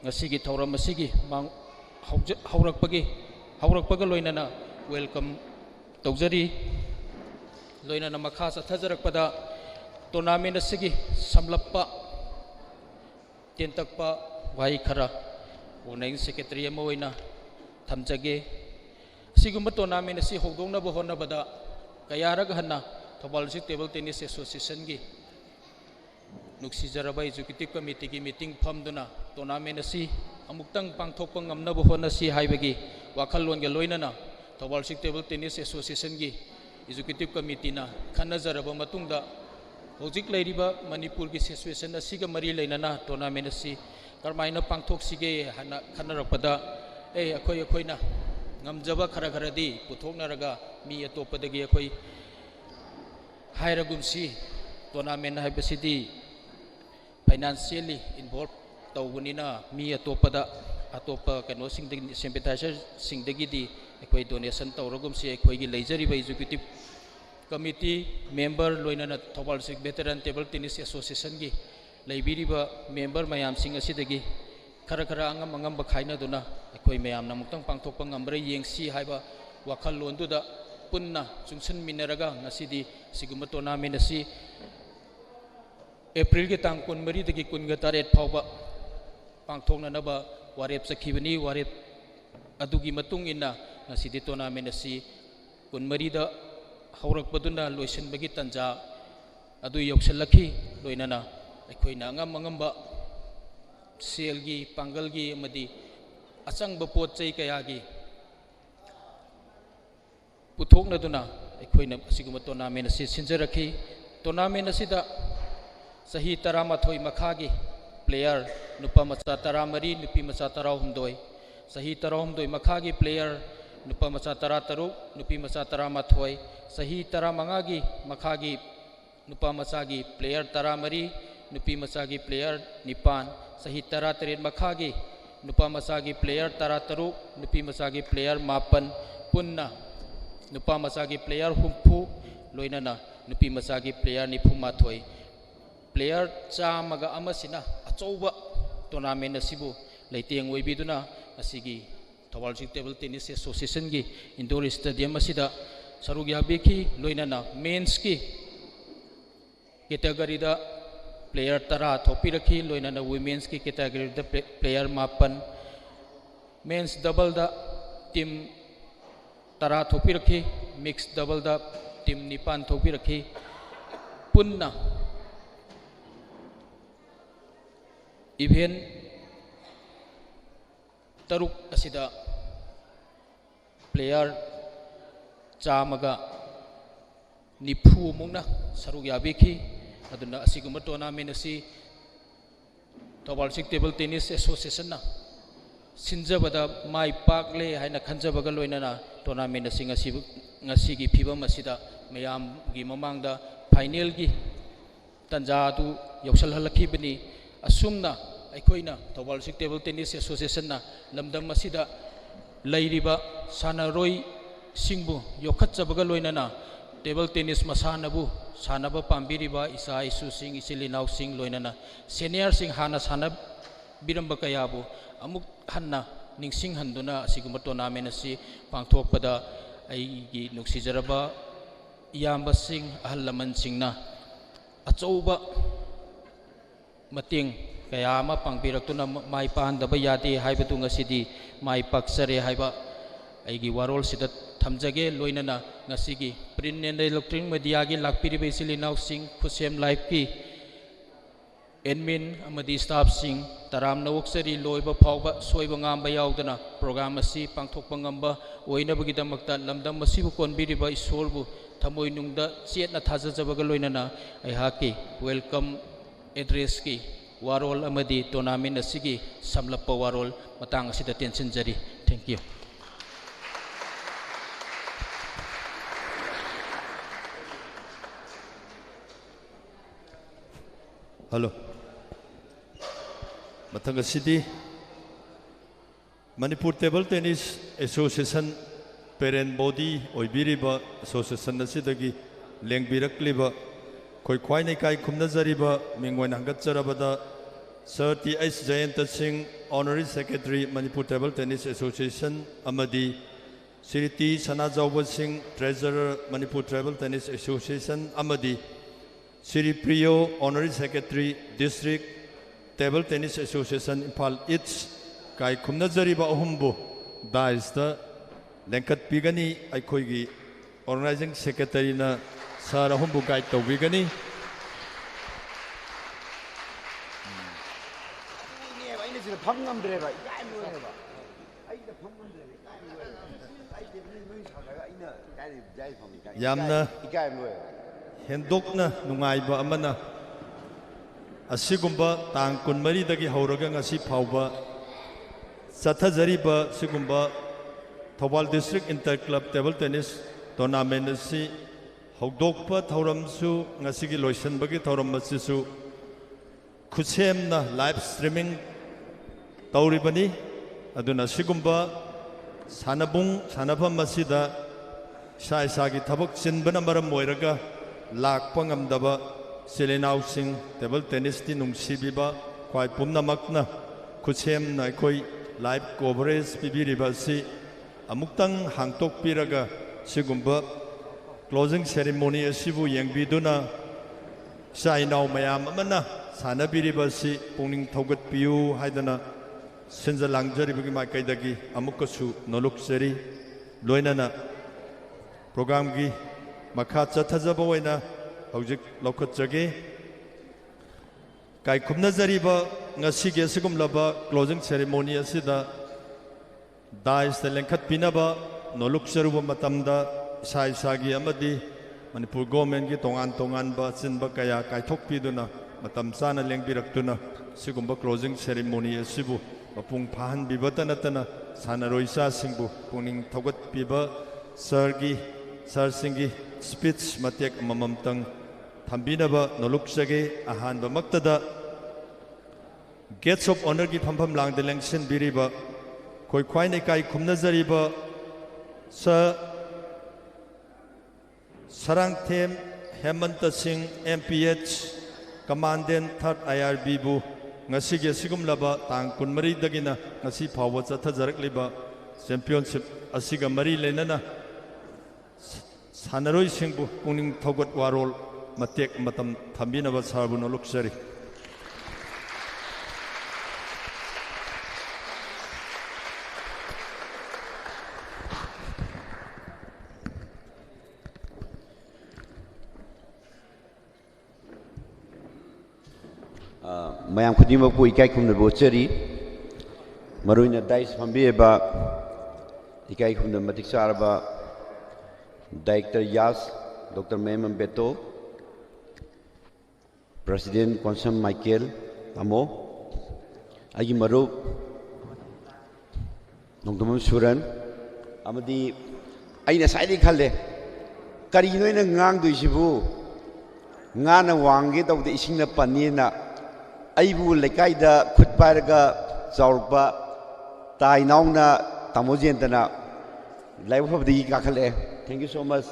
ngasigi thoram asigi mang haurakpagi haurakpaga loinana welcome tawjari loinana makha chathajarakpada tournament asigi samlappa tentakpa wai khara organizing secretary ama oina thamjage sigumba tournament asi hogdongna bo honabada kayarag hanna Thobal District Table Tennis Association gi nuksijarabai executive committee gi meeting phamduna tournament asi amuktang pangthokpa ngamnabo honasi haibagi wakhallon ge loinana Thobal District Table Tennis Association gi executive committee na khannajaraba matungda hojik leiriba Manipur gi situation asiga mari leinana tournament asi karmaina pangthok sige hana khannarakpada akhoi na ngamjaba khara khara di puthoknaraga mi atopadagi akhoi hairagumsi tournament haibasidi financially involved tawgunina mi atopada atopa kano singdagi sympathizer singdagi di akhoi donation tawragumsi akhoi gi leijariba executive committee member loinana Thobal District Veteran Table Tennis Association gi leibiriba member mayam sing asidagi khara khara angam angam ba khaina duna akhoi mayam namuktang pangthokpa ngambra yengsi haiba wakhal londuda punna chungsan minaraga ngasidi siguma tournament asi April ge tang 13 dagi 19 phawba pangthokna naba warep sakhibani warep adugi matung inna ngasidi tournament asi 13 da haurakpaduna loisinbagi tanja adu yoksalakhi loinana akhoi na angam angamba selgi pangalgi amadi achangba pot chai kayagi puthokna duna akhoi na asiguma tournament asi sinjarakhi tournament asida sahi 13 makhagi player nupa macha 13 nupi macha 16 sahi 16 makhagi player nupa macha 13 nupi macha 13 sahi 15 gi makhagi nupa machagi player 13 nupi machagi player 9 sahi 13 makhagi nupa machagi player 13 nupi machagi player 9 punna nupa machagi player 7 loinana nupi machagi player 9 player chamaga amasina achouba tournament asibu leiteng oibiduna asigi Thobal District Table Tennis Association gi indoor stadium asida sarug yabeki loinana men's ki category da player 10 thopi rakhi loinana women's ki category da player 9 men's double da team 10 thopi rakhi mixed double da team 9 thopi rakhi punna event taruk asida player chamaga nifu mungna sarug yabeki aduna asiguma tournament asi Thobal District Table Tennis Association na sinjabada mai pakle haina khanjabaga loinana tournament asi ngasi gi phibam asida mayam gi mamangda final gi tanja tu yoksal halakhi bani asumna aikoina Thobal District Table Tennis Association na lamdam asida leiriba sanaroi singbu yokhatjabaga loinana table tennis masanabu sanaba pambiriba isa isu sing isilinau sing loinana senior sing hana sanab biramba kayabu amuk hanna ningsing handuna asiguma tournament asi pangthokpada aigi nuksijaraba iyamba sing ahallaman singna achouba mating kaya ama pangpiraktuna mai pandaba yati haibatu ngasidi mai paksare haiba aigi warol sida thamjage loinana ngasigi print and electronic media gi lakpiriba isilinau sing khusem live ki admin amadi staff sing taramna woksari loiba phawba soiba ngamba yaudana program asi pangthokpa ngamba oinabagi damakta lamdam masibu konbiriba isorbu thamoi nungda chetna thajajabaga loinana aihaki welcome address ki warol amadi tournament asigi samlappa warol matang asida tension jari thank you Hello. Matanga City Manipur Table Tennis Association parent body oibiriba association asidagi lengbirakliba koi khwainai kai khumnajariba mingwan hangatjarabada Sir T.H. Jayanta Singh Honorary Secretary Manipur Table Tennis Association amadi Sri T Sanajawba Singh Treasurer Manipur Tribal Tennis Association Amadi Sri Priyo Honorary Secretary District Table Tennis Association Impal East Kai Kumnazariba Ohumbu Daista Lenkat Pigani Aikoigi Organizing Secretary na Sara Ohumbu Kai Tawigani Yamna Hendokna Nungaiba Amana Asigumba Tang Kunmari Dagi Hauraga Ngasi Pauba Sathazariba Sigumba Thawal District Interclub Table Tennis Tournament si Hogdokpa Thauramsu Ngasigi Loisan Bagi Thauramasisu Kusemna live streaming Tauribani Aduna Sigumba Sanabung Sanabam Masida Shai Sagi Tabuk Sinbana Moiraga Lak Pangam Daba Selenau Singh Table Tennis Tinung Sibiba Kwai Pumna Makna Kusem Naikoi live coverage Bibiribasi Amuktang Hangtok Piraga Sigumba closing ceremony Sibu Yang Biduna Shai Nau Mayam Amana Sanabiribasi Puning Togat Piu Haidana Sinza Langjari Bagi Makaidagi Amukasu Nolok Seri Loinana Program gi Makha Tazaboina Hojik Lokat Jagi Kai Kumnazariba Ngasigi Sigum Laba closing ceremony Asida Dais the Lenkat Pinaba Nolok Seruba Matamda Sai Sagi Amadi Manipur Government gi Tongan Tongan Ba Sinba Kaya Kai Tokpiduna Matam Sana Lengbirakuna Sigumba closing ceremony Sibu Mapung Pahan Bibatanatana Sana Roisa Singbu Puning Togat Piba Sargi Sar Singi speech Matek Mamamtang Tambinaba Noluksage Ahan Bamaktada Gates of Honor Gi Pampam Lang the Langshin Biriba Koi Kwaine Kai Kumnazariba Sarang Tem Hemanta Singh MPH Commandant 3rd IRB Bu Ngasigi Sigum Laba Tang Kunmari Dagina Ngasi Pawa Zathazarak Liba Championship Asiga Mari Lenana Sanaroi Singbu Puning Togot Warol Matek Matam Tambinaba Sarbu Noluksari Mayam Kudima Pui Kaikum the Bocheri Maruna Dice Pambieba Ikaikum the Matiksaraba Director Yas Dr. Mehman Beto President Konsam Michael Amo Agi Maru Nongdamam Suran Amadi Aina Saidi Kale Karino in a Ngang do Shibu Ngana Wangi of the Isina Panina Aibu Lekaida Kutparaga Zaurba Tai Nauna Tamojentana Life of the Kakale. Thank you so much.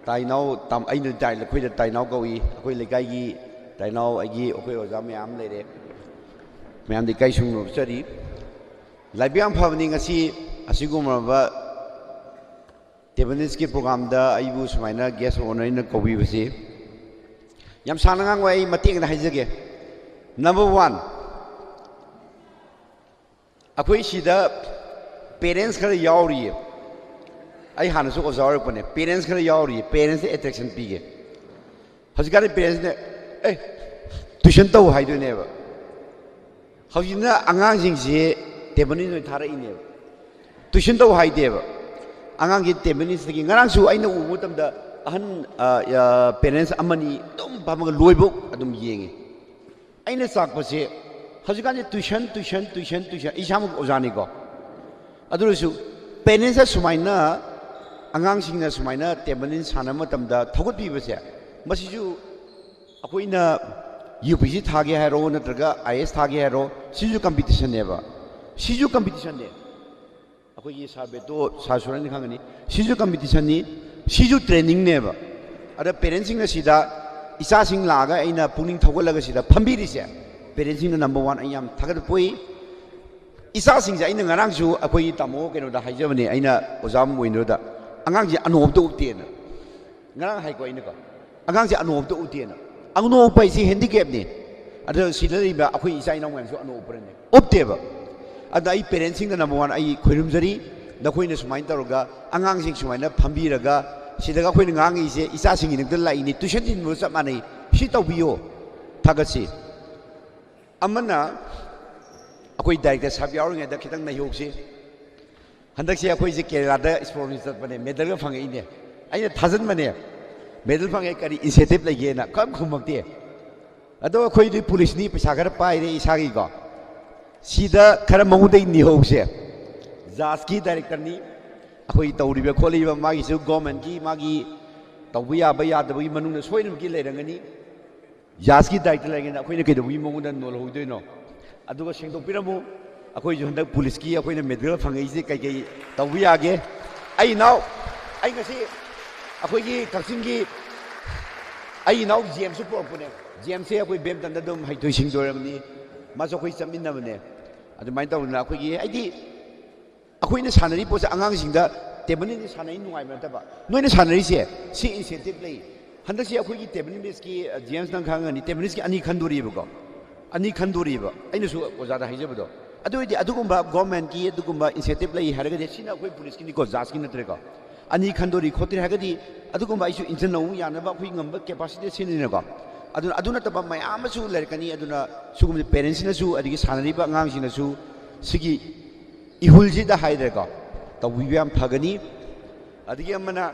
Tai now Tam Aina Tai Laquid Tai now go e, Aquilagagi, Tai now Agi, Okay Ozamiam lady. Mam the Kaishum of study. Labiam Pavning a sea, a Sigumava Tebaniski program da Ibus Minor guest owner in the Kobi. Yam Sanang way Mating Hizage. Number 1, Akui Shida parents can yauri. I had so was our parents can yauri, parents attraction pig. Has got a parents Tushanto Haidu never. How you know Angang Zing Tebani Tara in you? Tushanto Hai Deva Angang Tebani thinking Aransu, I know what of the parents Amani, don't Pama Louisbook, Adam Ying. Aina Sakpase, Hazukan tuition, Isham Ozanigo. Adurusu, Penisa Sumaina, Angang Singna Sumaina, Temanin Sanamatam, the Togopi was here. Masisu Aquina, you visit Hagi Hero, Natraga, IS Hagi Hero, Siju competition never. Siju competition there. Aqui Sabeto, Sasuran Hangani, Siju competition, Siju training never. Other parents in the Sida. Isa Sing Laga in a Puning Togolagasida, Pambiris, parenting the number 1. I am Tagatapui इसासिंग अगर ngarangsु अखोई तामो केनोदा हाइजबने अइना ओजाम मोइनोदा अंगांग अनोबतो उतेना ngarang hai ko ina ko angang se anop to utiena angno pai si handicap ni ada silari ba akhui isai nong ngan so anop pre ne opte ba ada ai parenting na number 1 ai khoirum jari da khoina sumain taroga angang sing sumaina phambi raga sidaga khoina ngang ise isa sing ni dal lai ni tuition din mo sa mani si taw biyo thagasi amana akoi director sab yaw nge da khitang na yok si handak se akoi je kerala da sponsor bane medal ga phangai ne ai thazan mane medal phangai kari incentive lai ge na kam khumakte ado khoi di police ni paisa gar pai re isa gi go sida khara mangu dei ni ho se jas ki director ni akoi tawri be kholi ba magi su government ki magi tawbiya ba ya da bi manung na soinum ki le rangani jas ki director lai ge na akoi ne ke do bi mangu da nol ho doi no ado ga sing do piramu akoi ju handak police ki akoi ne medal phangai se kai kai tawbiya ge ai now ai ngasi akoi gi kaksin gi ai now gm su pro pune gm se akoi bem tan da dum hai toi sing do ramni ma so khoi chamin na bane adu mai taw na akoi gi ai di akoi ne sanari po sa angang sing da tebani ni sanai nungai ma ta ba noi ne sanari se si incentive lei handak si akoi gi tebani mis ki gm nang khang ani tebani ki ani khandori ba ko ani khandori ba ai ne su oja da haije ba do adu di adu gumba government ki adu gumba incentive lei haraga de sina akoi police ki ni ko jas ki na tre ko ani khandori khotir hagadi adugumba isu injinau yana ba khui ngamba capacity sinina ko aduna taba mayam su lerkani aduna sugum parents na su adigi sanari ba ngang sina su sigi ihulji da haidre ko tawiam phagani adigi amana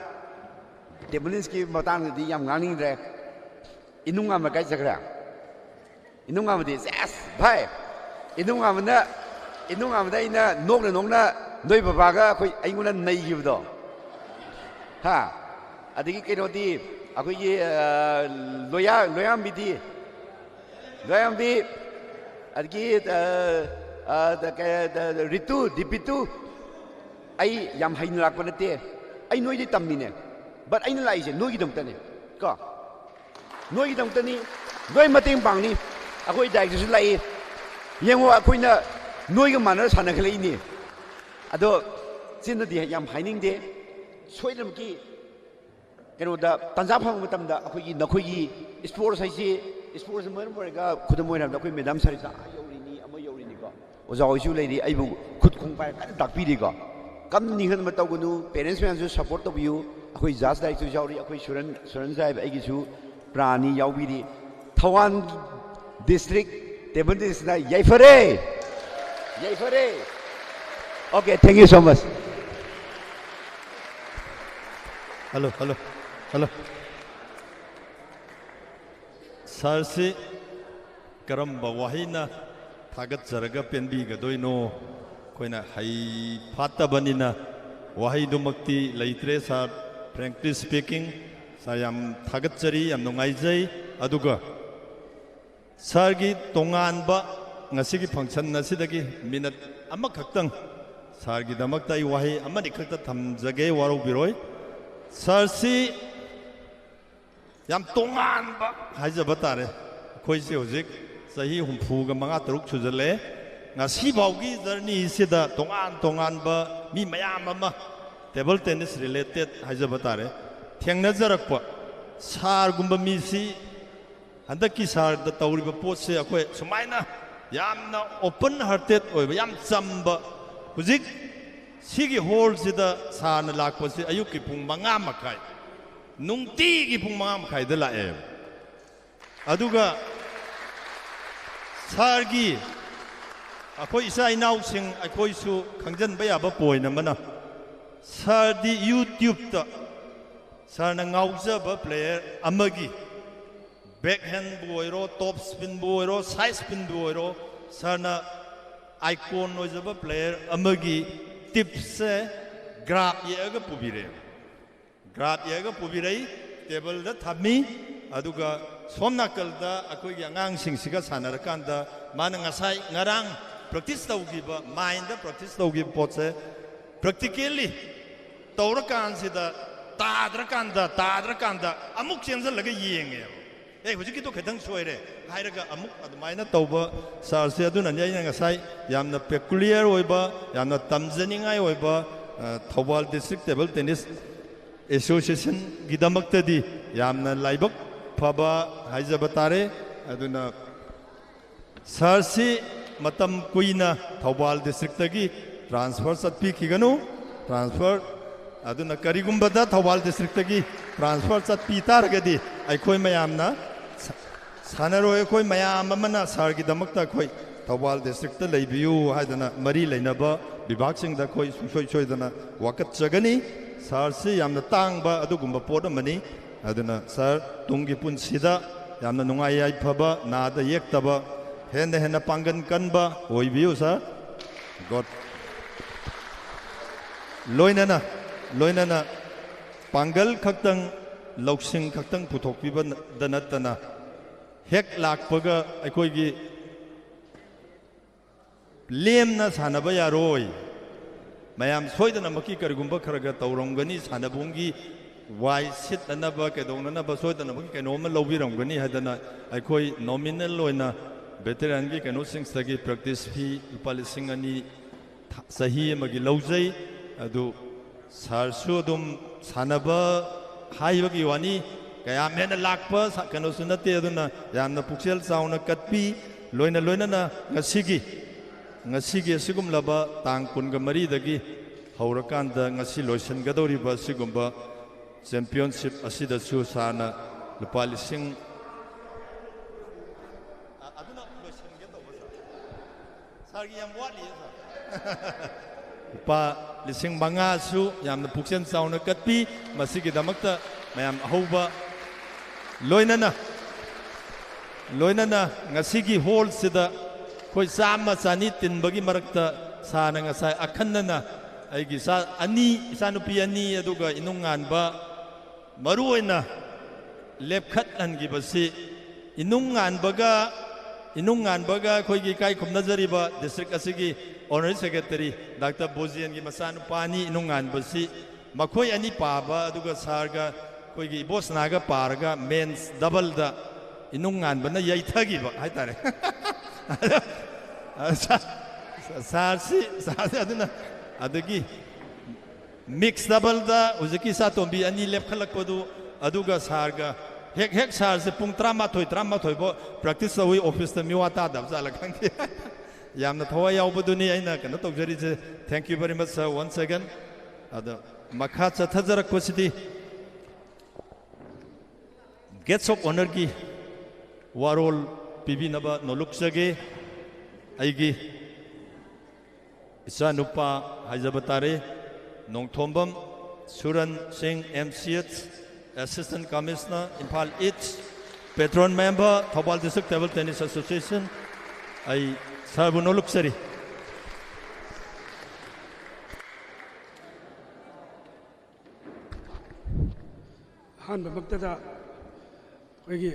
tebulins ki matang di yam ngani re inunga ma kai sakra inunga ma di yes bhai inunga ma ina nokna noi baba ga khoi ainguna nei gibdo ha adigi keno di akoi ye loyam bi adigi ritu dipitu ai yam hain lak panate ai noi di tamni ne but ai na lai je noi gi dam tane ko noi gi dam tani noi mateng bang ni akoi dai ju lai yengo akoi na noi ga manar sana khlei ni ado sin di yam haining de soidam ki keno da tanjab phang matam da akoi gi nakoi gi sports hai si sports mer mer ga khudam moi ram da akoi madam sari sa yori ni ama yori ni ko oja oisu lei ri aibu khud khung pai ka dak pi ri ko kam ni han ma taw gunu parents man su support to biu akoi jas dai su jauri akoi suran sai ai gi su prani yaw bi ri Thawan district tebun dis na yaifare okay thank you so much hello sarsi karamba wahina thagat jaraga penbi ga doino koina hai phata banina wahi dumakti leitre sa frankly speaking sayam thagat jari am nongai jai aduga sargi tongan ba ngasigi function nasidagi minute amma khaktang sargi damakta I wahi amma ni khakta thamjage waro biroi sarsi yam tongan ba haijaba tare khoi se hozik sahi humfu ga manga taruk chujale ngasi baugi journey sida tongan ba mi mayam ama table tennis related haijaba tare thengna jarakpa sar gumba mi si handaki sar da tawriba pot se akhoi sumaina yamna open hearted oiba yam chamba huzik sigi hall sida sana lakpa se ayuki pung manga makai nungti gi pung manga makai da la e aduga sargi akhoi isa inau sing akhoi su khangjan ba ya ba poina mana sardi YouTube ta sarna ngauja ba player amagi backhand boiro top spin boiro side spin boiro sarna icon noizaba player amagi tips graph yaga pubirei table da thami aduga somnakal da akoi gi angang sing siga sanarakanda mana ngasai ngarang practice tawgiba mind da practice tawgi potse practically tawrakan sida tadrakanda amuk chenjal laga yenge ꯍꯧꯖꯤꯛꯀꯤꯗꯣ ꯈꯤꯇꯪ ꯁꯣꯏꯔꯦ ꯍꯥꯏꯔꯒ ꯑꯃꯨꯛ ꯑꯗꯨꯃꯥꯏꯅ ꯇꯧꯕ ꯁꯥꯔꯁꯦ ꯑꯗꯨꯅꯅꯤ ꯑꯩꯅ ꯉꯁꯥꯏ ꯌꯥꯝꯅ ꯄꯦꯀꯨꯂꯤꯌꯔ ꯑꯣꯏꯕ ꯌꯥꯝꯅ ꯇꯝꯖꯅꯤꯡꯉꯥꯏ ꯑꯣꯏꯕ ꯊꯧꯕꯥꯜ ꯗꯤꯁꯇ꯭ꯔꯤꯛ ꯇꯦꯕꯜ ꯇꯦꯅꯤꯁ ꯑꯦꯁꯣꯁꯤꯌꯦꯁꯟꯒꯤꯗꯃꯛꯇꯗꯤ ꯌꯥꯝꯅ ꯂꯥꯏꯕꯛ ꯐꯕ ꯍꯥꯏꯖꯕ ꯇꯥꯔꯦ ꯑꯗꯨꯅ ꯁꯥꯔꯁꯤ matam kuina Thawbal district tagi transfer chatpikiganu transfer aduna karigumbada Thawbal district tagi transfer chatpi targadi aikoi mayamna sanaroi aikoi mayam amana sargi damakta khoi Thawbal district ta leibiu haidana mari leinaba bibhag sing da khoi soi dana wakat jagani sar si yamna tangba adugumba pot amani aduna sar tungi punsida yamna nungai ai phaba nada yektaba Hena hena pangan kanba oi biu sa God loinana pangal khaktang loksing khaktang puthok piba danatana hek lakpaga aikoi gi lemna sanaba yaroi mayam soidana maki karigumba kharaga tawrongani sanabungi wai sit anaba kedonana ba soidana maki kenoma lobirongani hadana aikoi nominal loina veteran ki kano sing sagi practice fee palising ani sahi magi laujai adu sarsu dum sanaba haiba gi wani kaya mena lakpa kano sunate aduna yamna puksel sauna katpi loina na ngasigi sigum laba tang kunga mari dagi haurakanda ngasi loisan gadori ba sigumba championship asida su sana lupalising pa lising manga su yamna puksen sauna katpi masigi damakta mayam ahoba loinana ngasigi hall sida koi sama sani tinbagi marakta sana ngasai akhanna aigi sa ani isanupi ani aduga inunganba maruoina lepkhat angi basi inunganbaga khoi gi kai khumnajariba district asigi honorary secretary Dr. Bozian gi masanu pani inungan basi makhoi ani paba aduga sarga khoi gi bosnaga parga men's double da inungan bana yaithagi ba haitare sarsi aduna adagi mix double da uziki satombi ani lepkhalakpodu aduga sarga hek sar se pung tramathoi bo practice awi office ta miwata dab jala khangti yamna thawa yaubaduni aina kana tawjari je thank you very much sir once again ada makha chathajarak posidi gates of honor ki warol pibinaba noluksage aigi isanupa hajabatare nongthombam Suran Singh MCH Assistant Commissioner, Impal East, Patron Member, Thawbal District Table Tennis Association, I serve no luxury. Han Baktada, Wagi,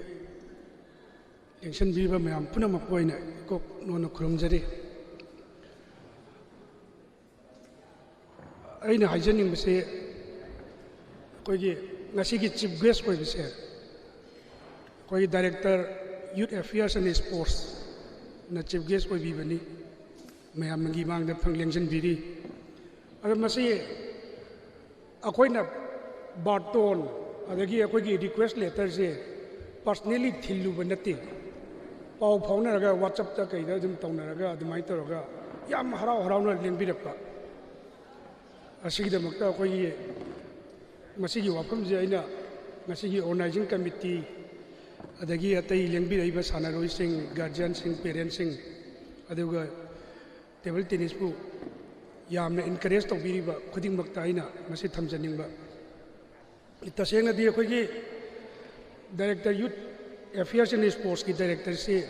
Action Viva Mam Punamapoina, Cook Nono Krumjari. I know Hygienic say, Wagi. Ngasigi chief guest ko bise ko director youth affairs and sports na chief guest ko bibani mayam ngi mang da phanglengjan biri aga masi akoina barton adagi akoi request letter se personally thilu banati pau phawna raga whatsapp ta kai da dum tawna raga adumai to raga yam harau na lengbirakpa asigi da makta akoi masigi wafam je aina masigi organizing committee adagi atai lengbi raiba sanaroi sing guardian sing parents sing aduga table tennis bu yamna encourage to biriba khuding makta aina masi thamjaningba itasena di khoi gi director youth affairs and sports ki director se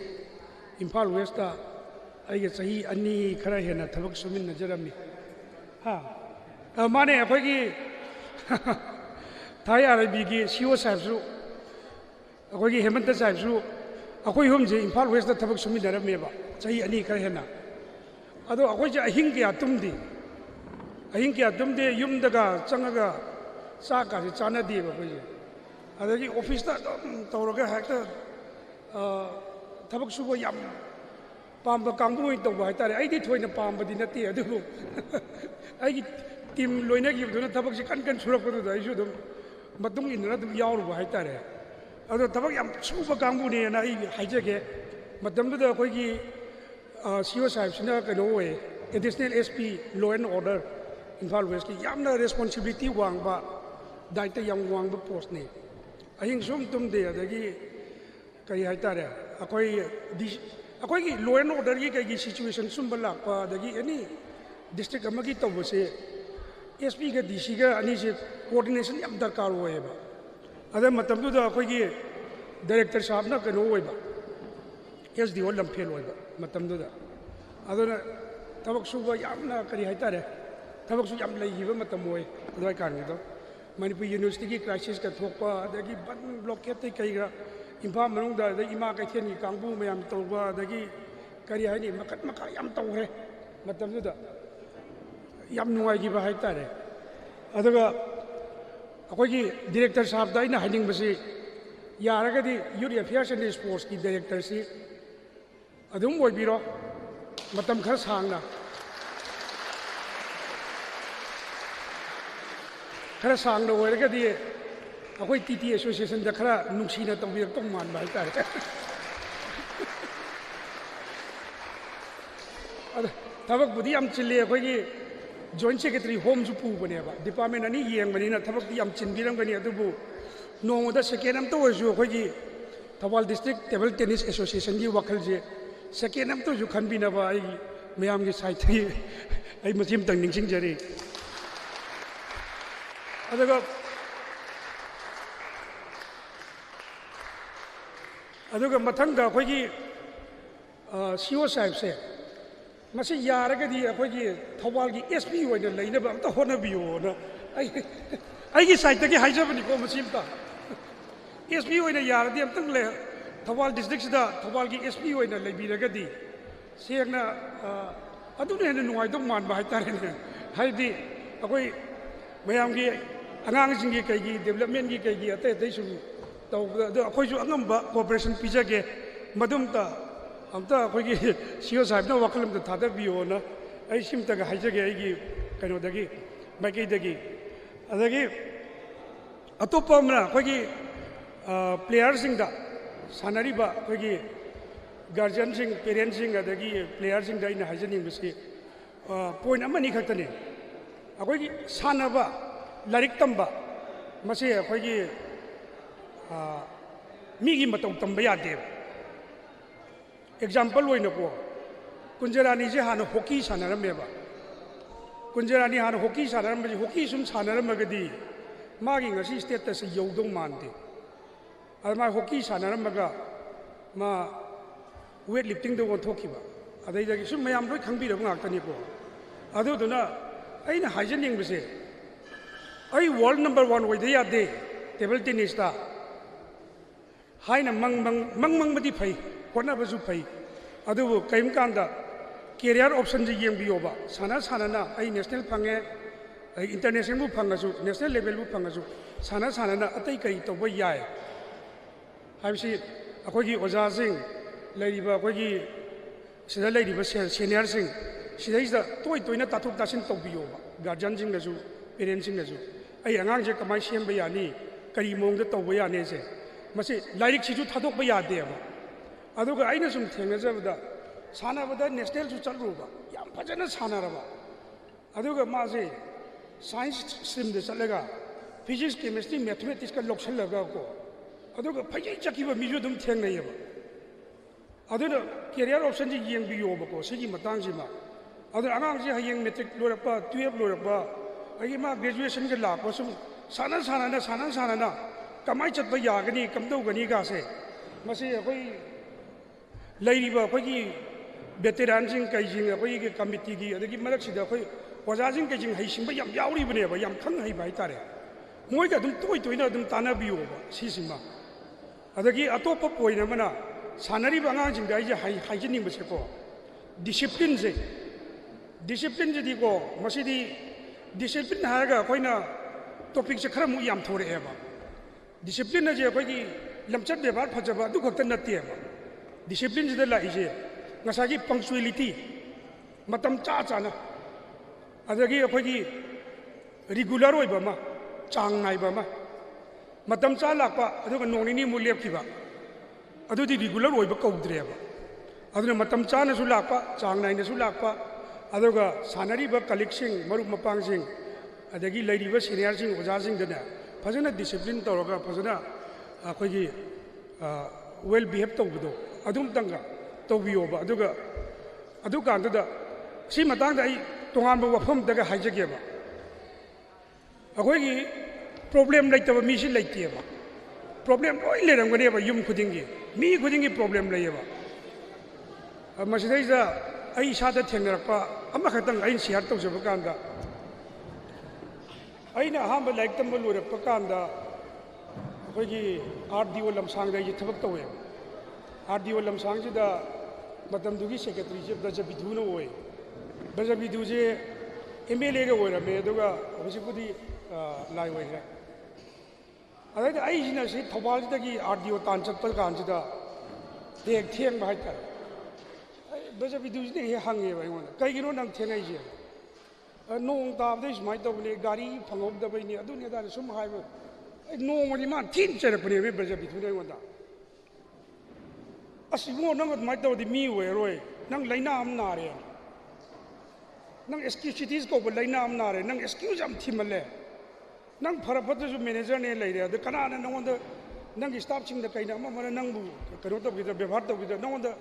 Imphal West ta aige sahi ani khara hena thabak sumin najarami ha mane khoi gi Thai Arabic CEO Sabsu, Akogi Hemanta Sabsu, Akoi Humji, Imphal West the Tabak Sumidara Meba, Sahi Ani Karhena. Although Akoja Ahinki Atumdi, Yumdaga, Changaga, Saka, Chana Diva, Adagi office Toroga Hector, थबक सुबह याम palm Kangu तब हाइतारे आई थोन पाबदी नाते अदुबु आई team लोइनगिबदुना थबक से कन सुरकपदुदा आइसु दुम मतुंग इनना दुम यावरुबा हाइतारे अदो थबक याम सुबह कांगूनेना आई हाइजगे मतमदुदा अखोइगी सीओ साहिबसिना कनो वे additional SP law and order Imphal west की यामना रेस्पॉन्सिबिलिटी वांगबा दायित्व याम वांगबा पोस्ट ने अहिंग सुम तुमदे अदगी कई हाइतारे अखोई लॉ एंड ऑर्डर की कई सिचुएशन सुम लापा एनी डिस्ट्रिक्ट अमगी तबसे एस पी का डी सी का अनी से कोऑर्डिनेशन याम दरकार होएबा अदे मतमदुदा अखोई डायरेक्टर साहब ना कनो होएबा एस डी ओ लमफेल होएबा मतमदुदा अदुना थबक सुबा यामना करी हाइतारे थबक सु याम लैगिबा मतम होय अदवाई कानगिदो मणिपुर यूनिवर्सिटी की क्राइसिस का थोपा अदगी बन ब्लॉकेट कईगा इम्फा मनुंगदा इमा कैथेन की कांगू मैम तौबा अदगी करी हाइनी मकत मका याम तौरे मतमदुदा याम नुंगाइगिबा हाइतारे अदुगा अखोइगी डायरेक्टर साहब दा इना हाइनिंगबसी यारगदी यूथ अफेयर्स एंड स्पोर्ट्स की डायरेक्टर सी अदुम ओइबिरो मतम खर सांगना खरा सांगना ओइरगदी अखोई टीटी एसोसिएशन दा खरा नुंसीना तौबिरक्तौ मानबा हाइतारे थबक बुदी याम चिल्ले अखोइगी जॉइंट सेक्रेटरी होम जो पुबनेबा डिपार्टमेंट अनी येंगबनिना थबक याम चिनबिरंगनी अदुबु नोंगदा सेकेंड अम तो ओइसु अखोइगी Thoubal district table tennis association की वखल जे सेकेंड अम तो जो खनबिनबा आई मयाम की साइड आई मचिम तंग निंगसिंगजरी अदुगा मथंगदा अखोइगी सीओ साहिब से मसी यारगदी अखोइगी थौबाल की एसपी होइना लैनबा अमता होनबियोना आई साइड की हाइजबनी को मसिमता एसपी होइना यारदी अमतंग ले थौबाल डिस्ट्रिक्ट सिदा थौबाल की एसपी होइना लैबिरगदी सेगना अदुने हेन नुंगाइदो मानबा हाइतारेने हाइदी अखोइ मयाम की अगांगसिंग की कईगी डेवलपमेंट की कईगी अतै अतै सुम तौबदा अखोइसु अंगंबा कोऑपरेशन पिजगे मदुमता अमता अखोइगी सीओ साहिबना वखलमदा थादबियोना आई सिमतगा हाइजगे आइगी कनोदगी माइकैदगी अदगी अतोप्पा अमना अखोइगी प्लेयरसिंगदा सानरिबा अखोइगी गार्जियनसिंग पेरेंट्सिंग अदगी प्लेयरसिंगदा इना हाइजनिंगबसी पॉइंट अमनी खक्तने अखोइगी सानबा लारिक तंबा मसे अखोइगी मीगी मतौ तंबा यादे एग्जाम्पल को कुंजरानी से हाँ हॉकी सानरमेबा कुंजरानी हाँ हॉकी सानरमे हॉकी सूम सानरमगदी मागी ngasi स्टेट से यौदों मानते अदमा हॉकी सानरमगा मा वेट लिफ्टिंग दो थोखिबा अदैदगी सूम मयाम लोई खंगबिरब ngaktaniko अदुदुना अइना हाइजनिंगबसे आई वर्ल्ड नंबर 1 ओइदे यादे टेबल टेनिस ता हाइना मंगमंगबदी फै होनबसु फै अदुबु कयम कांदा कैरियर ऑप्शन जे येंबियोबा साना साना आई नेशनल फंगे आई इंटरनेशनल बु फंगसु नेशनल लेवल बु फंगसु साना साना अतै कई तौबा याय हाइबसि अखोगी ओजासिंग लैरिबा अखोगी सिदा लैरिबा सीनियर सिंग सिदैदा तोय तोयना ताथुक तासिन तौबियोबा गार्जियन सिंगसु पेरेंट्स सिंगसु आई आंगांग जे कमाई सेमबा यानी करी मोंगदा तौबा याने से मसे लाइरिक सिजु थादोकबा यादेबा अदुगा आइना सुम थेंगजबदा सानाबदा नेशनल सु चलरुबा याम फजना सानारबा अदुगा माजे साइंस स्ट्रीम दे चलेगा फिजिक्स केमिस्ट्री मैथमेटिक्स का लोक्सलगा को अदुगा फजै चकिबा मिजु दुम थेंगनैबा अदुना कैरियर ऑप्शन जी येंबियोबा को सिगी मतंग जिमा अदु आंगांग जे हयेंग मैट्रिक लोरपा 12 लोरपा अगी मा ग्रेजुएशन के लापा सुम साना कमाई चतबा यागनी कमदौगनी गासे मसे अखोई लैरिबा अखोई वेटेरान सिंग कईजिंग अखोई कमिटी की अदगी मरक्सिदा अखोई ओजाजिंग कईजिंग हैसिंबा याम याउरिबनेबा याम खंग हैबा हाइतारे मोइगा दुम तोइना दुम तानाबियोबा सिसिमा अदगी अतोप पॉइंट अमना सानरिबा आंगांजिंग दा आइजे हाइजिनिंगबसेको डिसिप्लिन जे दिको मसिदी डिसिप्लिन हारगा अखोइना टॉपिक से खरा मु याम थोरेबा डिसिप्लिन जे अखोई lamchat bebar phajaba du khakta natte ba discipline jida la ije ngasagi punctuality matam cha cha na adagi akhoi regular oi ba ma chang nai ba ma matam cha lakpa aduga nongni ni mulep ki ba adu di regular oi ba kaudre ba aduna matam cha na su lakpa chang nai na su lakpa aduga sanari ba collection marup mapang sing adagi lairi ba senior sing oja sing dana fazana discipline tawraga fazana akhoi well behave tawbudo adum tanga tawbiyo ba aduga adu kan da si matang da ai tongan ba wafam daga haijage ba akhoi problem laitaba mi si laite ba problem oi le rang gane ba yum khudingi mi khudingi problem lai ba masidai da ai sa da thengrak ama khatang ai share tawjaba kan da aina ahamba laik tamba lorak kan da akhoi RDO lamsang da yi thabak tawe RDO lamsang ji da matam dugi secretary je baja bidhu no oi baja bidhu je MLA ga oi rame aduga hosipudi lai oi ha adai ai jina se thobal ji da gi RDO tan chat pa kan ji da dek theng ba ha baja bidhu ji ne hange ba ngon kai gi no nang theng ai je nong tab dai smai to ne gari phangop da bai ne adu ne da sum hai ba nong ma ni man thin chere pne me baja bidhu ne ngon da asigo nang mai to di mi we roi nang laina am na re nang excuses ko ba laina am na re nang excuse am thimale nang phara phat ju manager ne lai re da kana na nang da nang staff sing da kaina ma ma nang bu karo to bi da ବ୍ୟବହାର to bi da nang da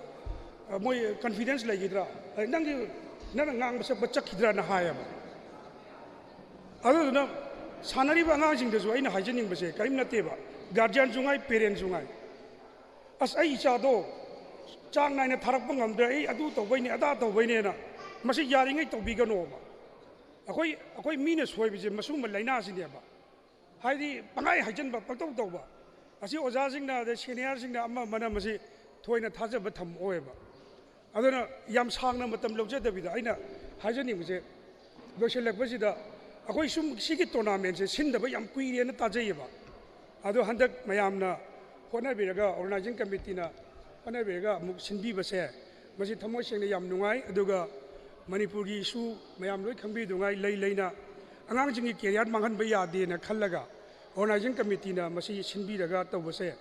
moi confidence lai gidra nang gi nang ngang ba se ba chak gidra na ha ya ba adu na sanari ba ngang sing da ju ai na haijening ba se kaim na te ba guardian jungai parent jungai as ai cha do chang nai na tharak pa ngam da ai adu to bai ne ada to bai ne na masi yari ngai to bi ga no ba akoi mi ne soi bi je masu ma laina sin ne ba haidi pangai haijen ba pak to ba asi oja sing na de senior sing na amma mana masi thoina thaja ba tham oi ba aduna yam sang na matam lojja da bi da aina haijening bi je loselak ba ji da akoi sum sigi tournament se sin da ba yam kui re na ta jai ba adu handak mayam na khona bi ga organizing committee na khona bi ga muk sinbi ba se masi thamoi seng na yam nungai aduga manipur gi issue mayam loi khangbi dungai lei leina angang jing gi career manghan ba ya de na khallaga organizing committee na masi sinbi daga tawba se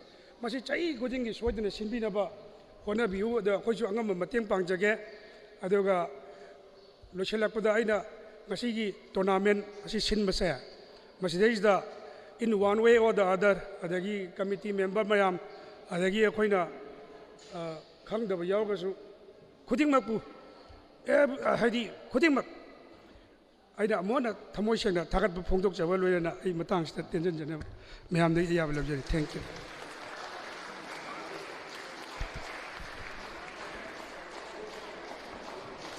masi chai goding gi soidna sinbi na ba khona bi u da khoi chu angam mateng pangjage aduga loselak pada aina masi gi tournament asi sin ba se masi dei da in one way or the other adagi committee member mayam adagi khoina khang da ba yaw ga su khuding ma pu haidi khuding ma aina amona thamoi sena thagat bu phongdok chawa loina ai matang sta tension jana mayam dei ya ba jari thank you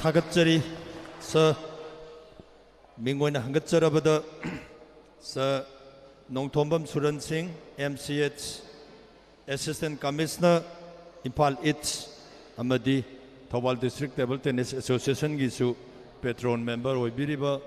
타gatjari sa mingoi na hangatjarabada sa Nongthombam Suran Singh, MCH Assistant Commissioner, Impal East, Amadi, Thawal District Table Tennis Association Gisu, Patron Member, Oibiriba.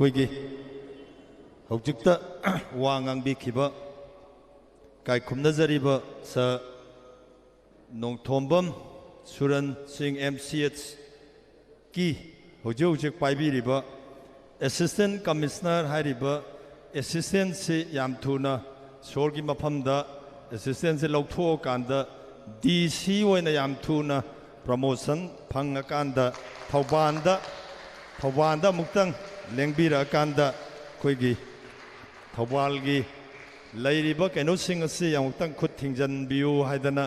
ꯑꯩꯈꯣꯏꯒꯤ ꯍꯧꯖꯤꯛꯇ ꯋꯥ ꯉꯥꯡꯕꯤꯈꯤꯕ ꯀꯥꯏ ꯈꯨꯝꯅꯖꯔꯤꯕ ꯁ ꯅꯣꯡꯊꯣꯝꯕꯝ ꯁꯨꯔꯟ ꯁꯤꯡ MCH ꯀꯤ ꯍꯧꯖꯤꯛ ꯍꯧꯖꯤꯛ ꯄꯥꯏꯕꯤꯔꯤꯕ assistant commissioner ꯍꯥꯏꯔꯤꯕ ꯑꯦꯁꯤꯁꯇꯦꯟꯁꯤ ꯌꯥꯝ ꯊꯨꯅ ꯁꯣꯔꯒꯤ ꯃꯐꯝꯗ ꯑꯦꯁꯤꯁꯇꯦꯟꯁꯤ ꯂꯧꯊꯣꯛꯑꯀꯥꯟꯗ DC ꯑꯣꯏꯅ ꯌꯥꯝ ꯊꯨꯅ ꯄ꯭ꯔꯃꯣꯁꯟ ꯐꯪꯉꯀꯥꯟꯗ ꯊꯧꯕꯥꯜꯗ ꯑꯃꯨꯛꯇꯪ ꯂꯦꯡꯕꯤꯔꯛꯑꯀꯥꯟꯗ ꯑꯩꯈꯣꯏꯒꯤ ꯊꯧꯕꯥꯜꯒꯤ ꯂꯩꯔꯤꯕ ꯀꯩꯅꯣꯁꯤꯡ ꯑꯁꯤ ꯑꯃꯨꯛꯇꯪ ꯈꯨꯠ ꯊꯤꯡꯖꯤꯟꯕꯤꯌꯨ ꯍꯥꯏꯗꯅ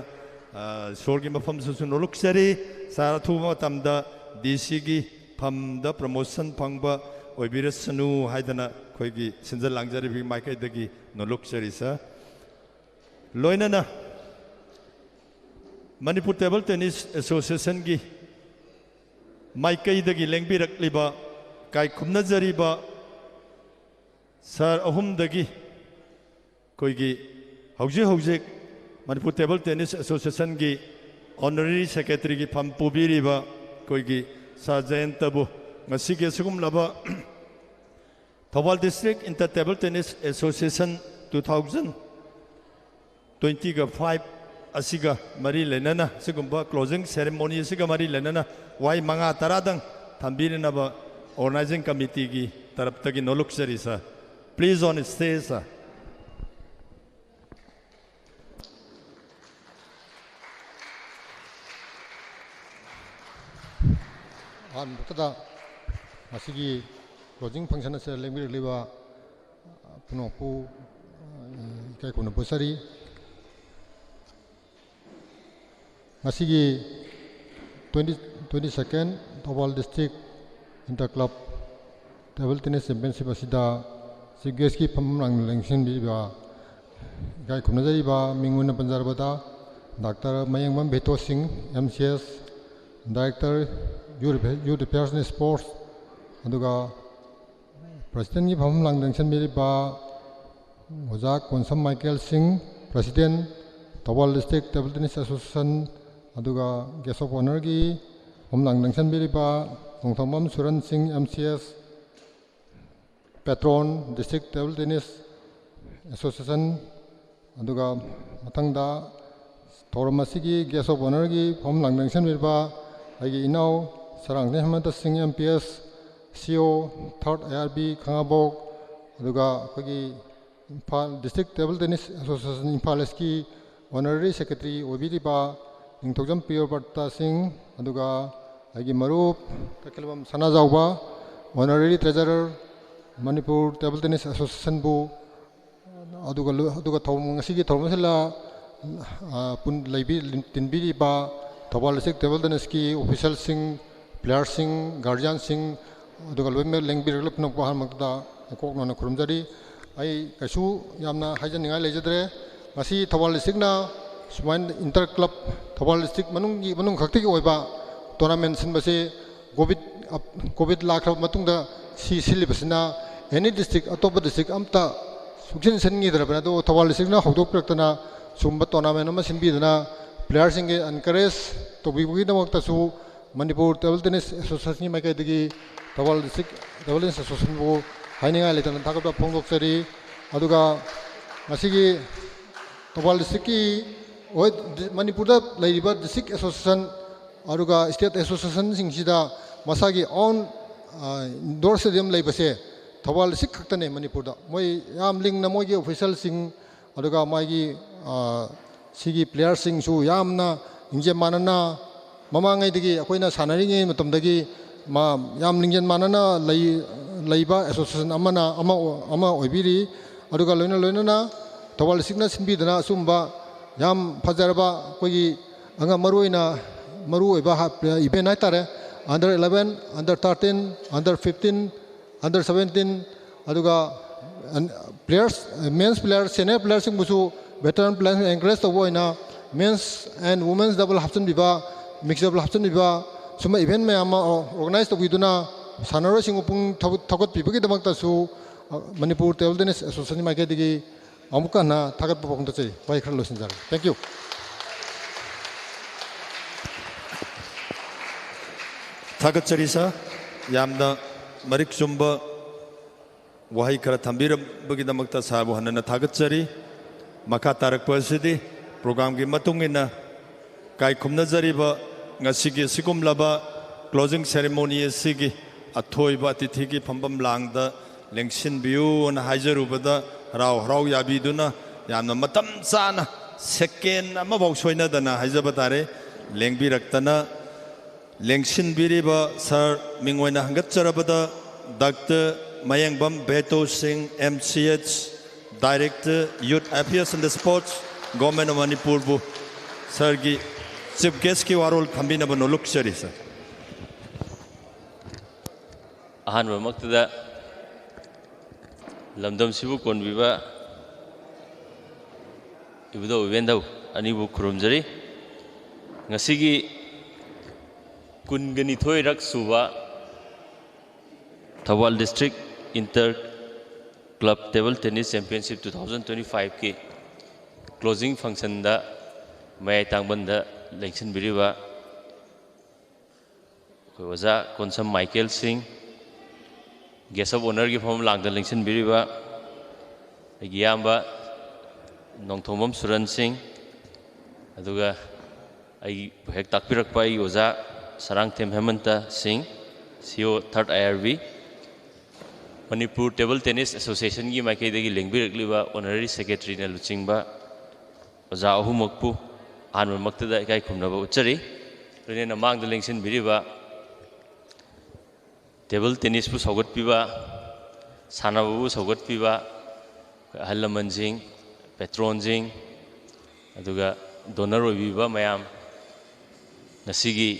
ꯁꯣꯔꯒꯤ ꯃꯐꯝꯁꯤꯁꯨ ꯅꯣꯛꯆꯔꯤ ꯁꯥꯔ ꯑꯊꯨꯕ ꯃꯇꯝꯗ DCꯒꯤ ꯐꯝꯗ ꯄ꯭ꯔꯃꯣꯁꯟ ꯐꯪꯕ ꯑꯣꯏꯕꯤꯔꯁꯅꯨ ꯍꯥꯏꯗꯅ ꯑꯩꯈꯣꯏꯒꯤ ꯁꯤꯟꯖ ꯂꯥꯡꯖꯔꯤꯕ ꯃꯥꯏꯀꯩꯗꯒꯤ ꯅꯣꯛꯆꯔꯤ ꯁꯥꯔ ꯂꯣꯏꯅꯅ ꯃꯅꯤꯄꯨꯔ ꯇꯦꯕꯜ ꯇꯦꯅꯤꯁ ꯑꯦꯁꯣꯁꯤꯌꯦꯁꯟꯒꯤ ꯃꯥꯏꯀꯩꯗꯒꯤ ꯂꯦꯡꯕꯤꯔꯛꯂꯤꯕ ꯀꯥꯏ ꯈꯨꯝꯅꯖꯔꯤꯕ ꯁꯥꯔ ꯑꯍꯨꯝꯗꯒꯤ ꯑꯩꯈꯣꯏꯒꯤ ꯍꯧꯖꯤꯛ ꯍꯧꯖꯤꯛ ꯃꯅꯤꯄꯨꯔ ꯇꯦꯕꯜ ꯇꯦꯅꯤꯁ ꯑꯦꯁꯣꯁꯤꯌꯦꯁꯟꯒꯤ ꯑꯣꯅꯔꯔꯤ ꯁꯦꯀ꯭ꯔꯦꯇꯔꯤꯒꯤ ꯐꯝ ꯄꯨꯕꯤꯔꯤꯕ ꯑꯩꯈꯣꯏꯒꯤ ꯁꯥꯔ ꯖꯌꯟꯇꯕꯨ ꯉꯁꯤꯒꯤ ꯑꯁꯤꯒꯨꯝꯂꯕ ꯊꯧꯕꯥꯜ district inter table tennis association 2025 asiga mari lenana sigumba closing ceremony asiga mari lenana wai manga taradang thambirinaba organizing committee gi taraptagi noluksari sa please on stage sir. tada masigi closing function se lengir liba punopu kai kono posari masigi 22nd Thobal District Inter Club Table Tennis Championship asida Sigges ki phamrang lengsin bi ba gai khunajari ba minguna panjarbada Dr. Mayangman Beto Singh MCS Director Youth Affairs and Sports aduga President ki phamrang lengsin bi ba Oja Konsam Michael Singh President Thobal District Table Tennis Association aduga guest of honor gi homlang nangsan biriba Nongthambam Suran Singh MCS Patron District Table Tennis Association aduga matangda thoramasigi guest of honor gi homlang nangsan biriba agi inau Sarang Hemanta Singh MPS CO 3rd ARB Khangabok aduga kagi Imphal District Table Tennis Association Imphal SK Honorary Secretary Obiriba Ningthokjam Priyo Barta Singh aduga agi marup Takelbam Sanajauba Honorary Treasurer Manipur Table Tennis Association bu aduga ngasi thormasela pun leibi tinbiriba Thobal District Table Tennis ki official sing player sing guardian sing aduga loime lengbirlap no bahar makda kokna na khurumjari ai kasu yamna haijaninga lejadre ngasi Thobal District na Sumain Inter Club Thobal District manung khakti ki oiba tournament sinbase covid lakhra matungda silibasina any district atopa district amta suksin sengi darabana do Thobal District na hodok praktana sumba tournament ama sinbidana players inge encourage to bibugi namakta su Manipur Table Tennis Association mai digi Thobal District Table Tennis Association bu haininga letana thakaba phongdoksari aduga masigi Thobal District ki Manipur da laiba district association aruga state association singsida masagi own indoor stadium laibase Thobal District khaktane Manipur da moi yam ling na moi gi official sing aruga mai gi sigi player sing su yamna ingje manana mamangai digi akoina sanari nge matamdagi ma yam lingjen manana laiba association ama oibiri aruga loina na Thobal District na sinbidana sumba yam fajarba kogi anga maru oiba event haitare under 11 under 13 under 15 under 17 aduga players men's players senior players sing busu veteran players encourage to boina men's and women's double option biba mixed double option biba suma event me ama organize to biduna sanaro sing upung thagot bibagi damakta su Manipur Table Tennis Association mai digi amukana thagat popong tachei bai khar losin jar thank you thagat charisa yamna marik sumba वही खरा थम्बीरबगीदमक्ता साबु हनना थागतचरी मखा तारकपा असिदि programme की मतुंगिना काय खुमनजरिबा ngasiगी sigumlaba closing ceremony asigi athoiba atithi ki phambam langda lengsin biu na haijarubada rau rau yabiduna yamna matam chana second ama bau soina dana haijaba tare lengbiraktana lengsin biriba sir mingwaina hangatcharabada Dr. Mayangbam Beto Singh MCH Director Youth Affairs and Sports Government of Manipur bu sir gi Chief guest ki warol thambina bano luxury sir. Ahan maktada lamdam sibu konbiba ibudo wendau anibu kurumjari ngasigi kungani thoi rak suba Thawal District Inter Club Table Tennis Championship 2025 ki closing function da Mayai Tangbanda Lengsin Biriba Waza Konsam Michael Singh Guest of Honor ki phom langda Lengsin Biriba Agiyamba Nongthomam Suran Singh aduga ai hek takpirakpa ai Waza Sarang Them Hemanta Singh CEO 3rd IRB Manipur Table Tennis Association ki maikaidagi lengbirakliba Honorary Secretary na luchingba Waza Ahumakpu Anwar Maktada Ikai Kumnaba Uchari, Rena Mang the Lengsin Biriba, Table Tennis Pu Sogot Piba, Sanabu Sogot Piba, Halamanjing, Petronjing, Aduga Donor Viva Mayam, Nasigi,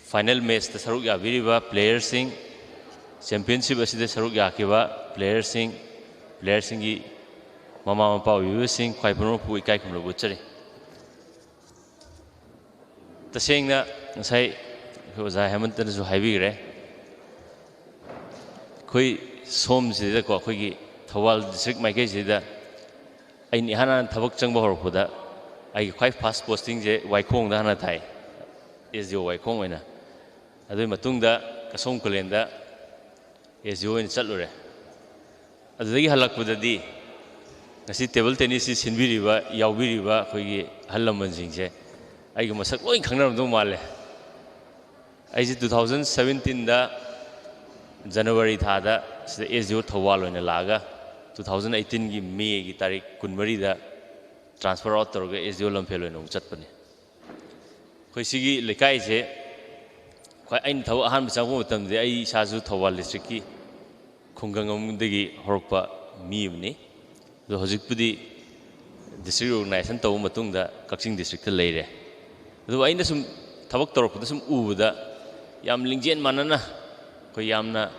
Final Match the Saruga Biriba, Player Sing, Championship as the Saruga Kiva, Player Singi, Mama Pau Sing, Quaipuno Pu Ikai Kumnaba Uchari. Tasengna sai Waza Hemantan su haibigre koi som sida ko khoi Thawal district maike sida ai ni hana thabak changba horphuda ai khoi fast posting je Waikhong da hana thai SDO Waikhong oina adui matungda Kasong Kulenda SDO in chalure adudagi halakpudadi ngasi table tennis sinbiriba yaubiriba khoi halamanjing je I go masak loin khangna do male I 2017 da January tha da sida SDO Thawal oina laga 2018 gi May gi tarik kunmari da transfer out torga SDO lamphel oina chatpani khoi sigi lekai je khoi ain thaw ahan changbo matam de ai saju Thawal district ki khungangam degi horokpa mi bni do hojik pudi district organization taw matung da Kakching district ta leire do aina sum thabak torok da sum ubuda yam lingjen manana ko yamna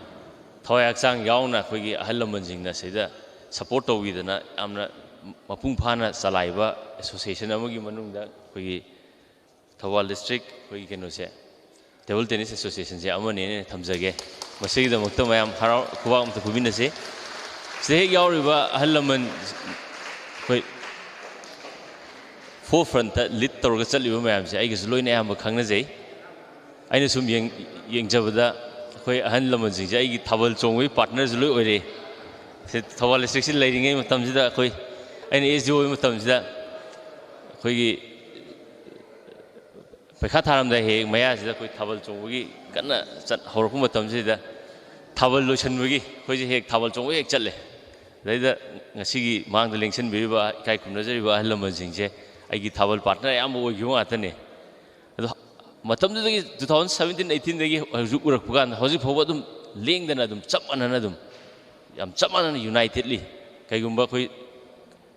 thoyak chang yauna khoi gi ahalamanjing na seda support tawidana yamna mapung phana chalaiba association amagi manungda khoi gi Thawal district khoi gi keno se Table Tennis Association se amane ne thamjage masigi da mukta mayam harau kuwa amta kubina se se yauriba ahalaman khoi forefront lead torga chaliba mayam se ai gi loina am khangna jai aina sum yeng jabada khoi ahan lamanjing je ai gi Thawal chongwi partners loi oire se Thawal district leiringai matam jida khoi aina SDO matam jida khoi gi Pekha tharam da he maya sida khoi Thawal chongwi kana chat horku matam jida Thawal loichanbagi khoi je he Thawal chongwi ek chatle daida ngasigi mangda lengchen biriba kai kumnajariba ahan lamanjing je ai gi Thawal partner am oi gyu atane matam da 2017-18 dagi haju urak pugan hoji phoba dum lengdana dum chamanana dum yam chamanana unitedly kai gumba khoi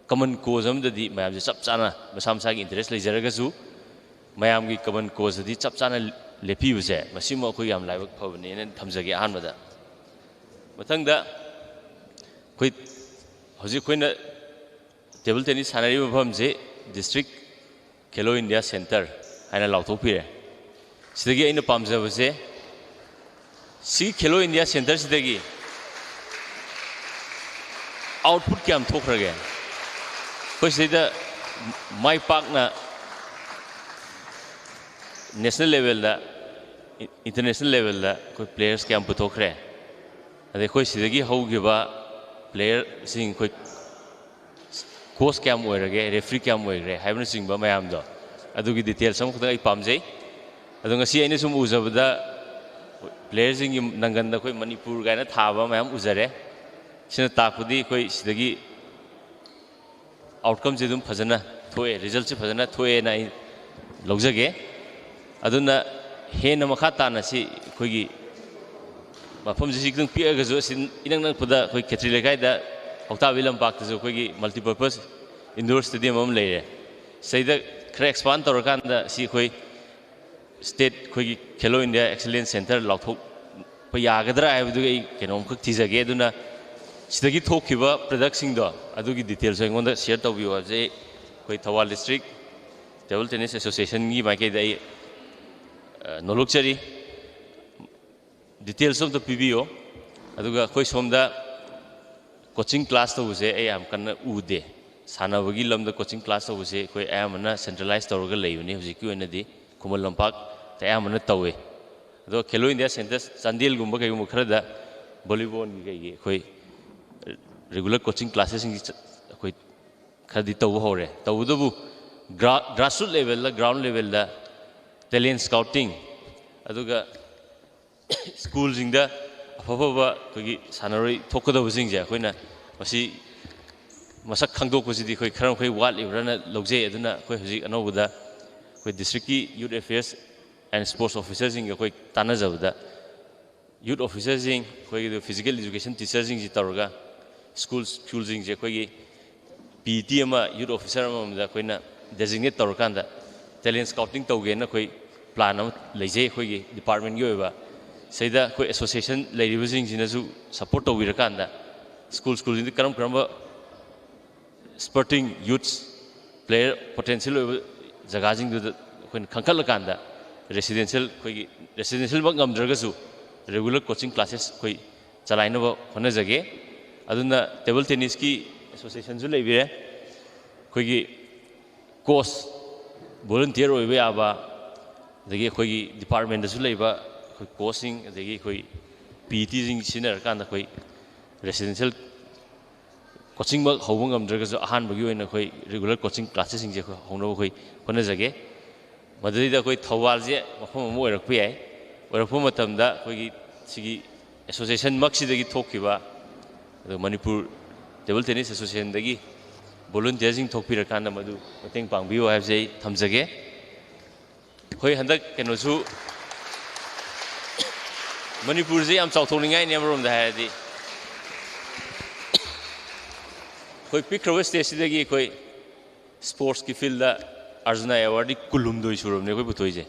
common cause am da di mayam je chap chana masam sa gi interest le jaraga su mayam gi common cause di chap chana lepi buse masimo khoi yam laibak phobani ne thamjage ahanbada mathangda khoi hoji khoina table tennis sanari bham je district Khelo India Center aina lauthopire sidagi aina pamjabase si Khelo India Center sidagi output kyam thokrage khoi sida mai pak na national level da international level da khoi players kyam puthokre ꯑꯗꯩ ꯑꯩꯈꯣꯏ ꯁꯤꯗꯒꯤ ꯍꯧꯈꯤꯕ ꯄ꯭ꯂꯦꯌꯔꯁꯤꯡ ꯑꯩꯈꯣꯏ coach ꯀꯌꯥꯝ ꯑꯣꯏꯔꯒꯦ referee ꯀꯌꯥꯝ ꯑꯣꯏꯈ꯭ꯔꯦ ꯍꯥꯏꯕꯅꯆꯤꯡꯕ ꯃꯌꯥꯝꯗꯣ ꯑꯗꯨꯒꯤ ꯗꯤꯇꯦꯜꯁ ꯑꯃꯈꯛꯇꯪ ꯑꯩ ꯄꯥꯝꯖꯩ ꯑꯗꯣ ꯉꯁꯤ ꯑꯩꯅ ꯁꯨꯝ ꯎꯖꯕꯗ ꯄ꯭ꯂꯦꯌꯔꯁꯤꯡꯒꯤ ꯅꯪꯒꯟꯗ ꯑꯩꯈꯣꯏ ꯃꯅꯤꯄꯨꯔ ꯀꯥꯏꯅ ꯊꯥꯕ ꯃꯌꯥꯝ ꯎꯖꯔꯦ ꯁꯤꯅ ꯇꯥꯛꯄꯗꯤ ꯑꯩꯈꯣꯏ ꯁꯤꯗꯒꯤ आउटकम से फजना थोए रिजल्ट से फजना थोए ना लौजगे अदुना हेन मखा ताना सी अखोगी मफम से सिखदं पियगजो सिन इनंग नंगपुदा अखोई खेत्री लेखाइदा औताबी लंपाक्तसु अखोगी मल्टीपर्पस इंडोर स्टेडियम अम लेरे सैदा खरा एक्सपांड तौरकांदा सी अखोई स्टेट अखोगी खेलो इंडिया एक्सीलेंस सेंटर लाउथोक यागदरा हाइबदुगे केनोम खक थिजगे अदुना सिदगी थोखिबा प्रोडक्टसिंगदो अदुगी डिटेल्स अइंगोंदा शेयर तौबियो हाबजे अखोई Thoubal district table tennis association की माइकेदा आई नोलुकचरी डिटेल्स ऑफ द पीबीओ अदुगा अखोई सोमदा कोचिंग क्लास तौबसे ए याम कन्ना उदे सानाबगी लमदा कोचिंग क्लास तौबसे अखोई आयामना सेंट्रलाइज तौरगा लेयुनी हुजिकी ओइनदी खुमल लंपाक तयामना तौवे अदो खेलो इंडिया सेंटर चांदेल गुंबा कयगुम खरदा वॉलीबॉल की कई अखोई रेगुलर कोचिंग क्लासेस अखोई खरदी तौब होरे तौबदबु grassroot level ground level talent scouting अदुगा स्कूल जिंगदा अफबा अखोई सानरोई थोकदबसिंगजे अखोइना मसी मसक खंगदोकपसिदि अखोई खरम अखोई वाटलिब्राना लौजे अदुना अखोई हुजिक अनौबदा अखोई डिस्ट्रिक्ट की youth affairs and sports officer जिंग अखोई तानाजबदा यूथ ऑफिसर जिंग अखोई फिजिकल एजुकेशन टीचर जिंग जी तौरगा स्कूल जिंग जे अखोई पीटी अमा यूथ ऑफिसर अमदा अखोइना डेजिग्नेट तौरकांदा टैलेंट स्काउटिंग तौगेना अखोई प्लान अमा लेजे अखोई डिपार्टमेंट की ओइबा सैदा अखोई एसोसिएशन लेरिबजिंगसिनसु सपोर्ट तौबिरकांदा स्कूल जिंग करम स्पोर्टिंग यूथ्स प्लेयर पोटेंशियल ओइबा जगाजिंग दु अखोइन खंखलकांदा रेसिडेंशियल बक ngамद्रगसु रेगुलर कोचिंग क्लासेस अखोई चलाइनबो होनजगे अदुना टेबल टेनिस की एसोसिएशन जो लेबिरे अखोई कोच वॉलंटियर ओइबा याबा अदगी अखोई डिपार्टमेंट दसु लेबा अखोई कोचिंग अदगी अखोई पीटी जिंग सिनर कांदा अखोई रेसिडेंशियल कोचिंग बक हौबो ngамद्रगसु अहानबगी ओइना अखोई रेगुलर कोचिंग क्लासेस सिंग जे हौनबो अखोई होनजगे मदुदा अखोई थौबाल जे मफम अमो ओइरकपा याय ओइरकपा मतमदा अखोई सिगी एसोसिएशन मक्सिदगी थोखिबा मणिपुर टेबल टेनिस एसोसिएशन दगी वॉलंटियर्सिंग थोपीरकांदा मदु मतेंग पांगबियो हाइबजे थमजगे होय हंदक केनोसु मणिपुर जे याम चाउथोनिंगाय नेमरोमदा हायदि होय पिक्रव स्टेजदगी होय स्पोर्ट्स की फील्ड अर्जुन अवार्ड कुलुमदोय सुरमने होय बुथोयजे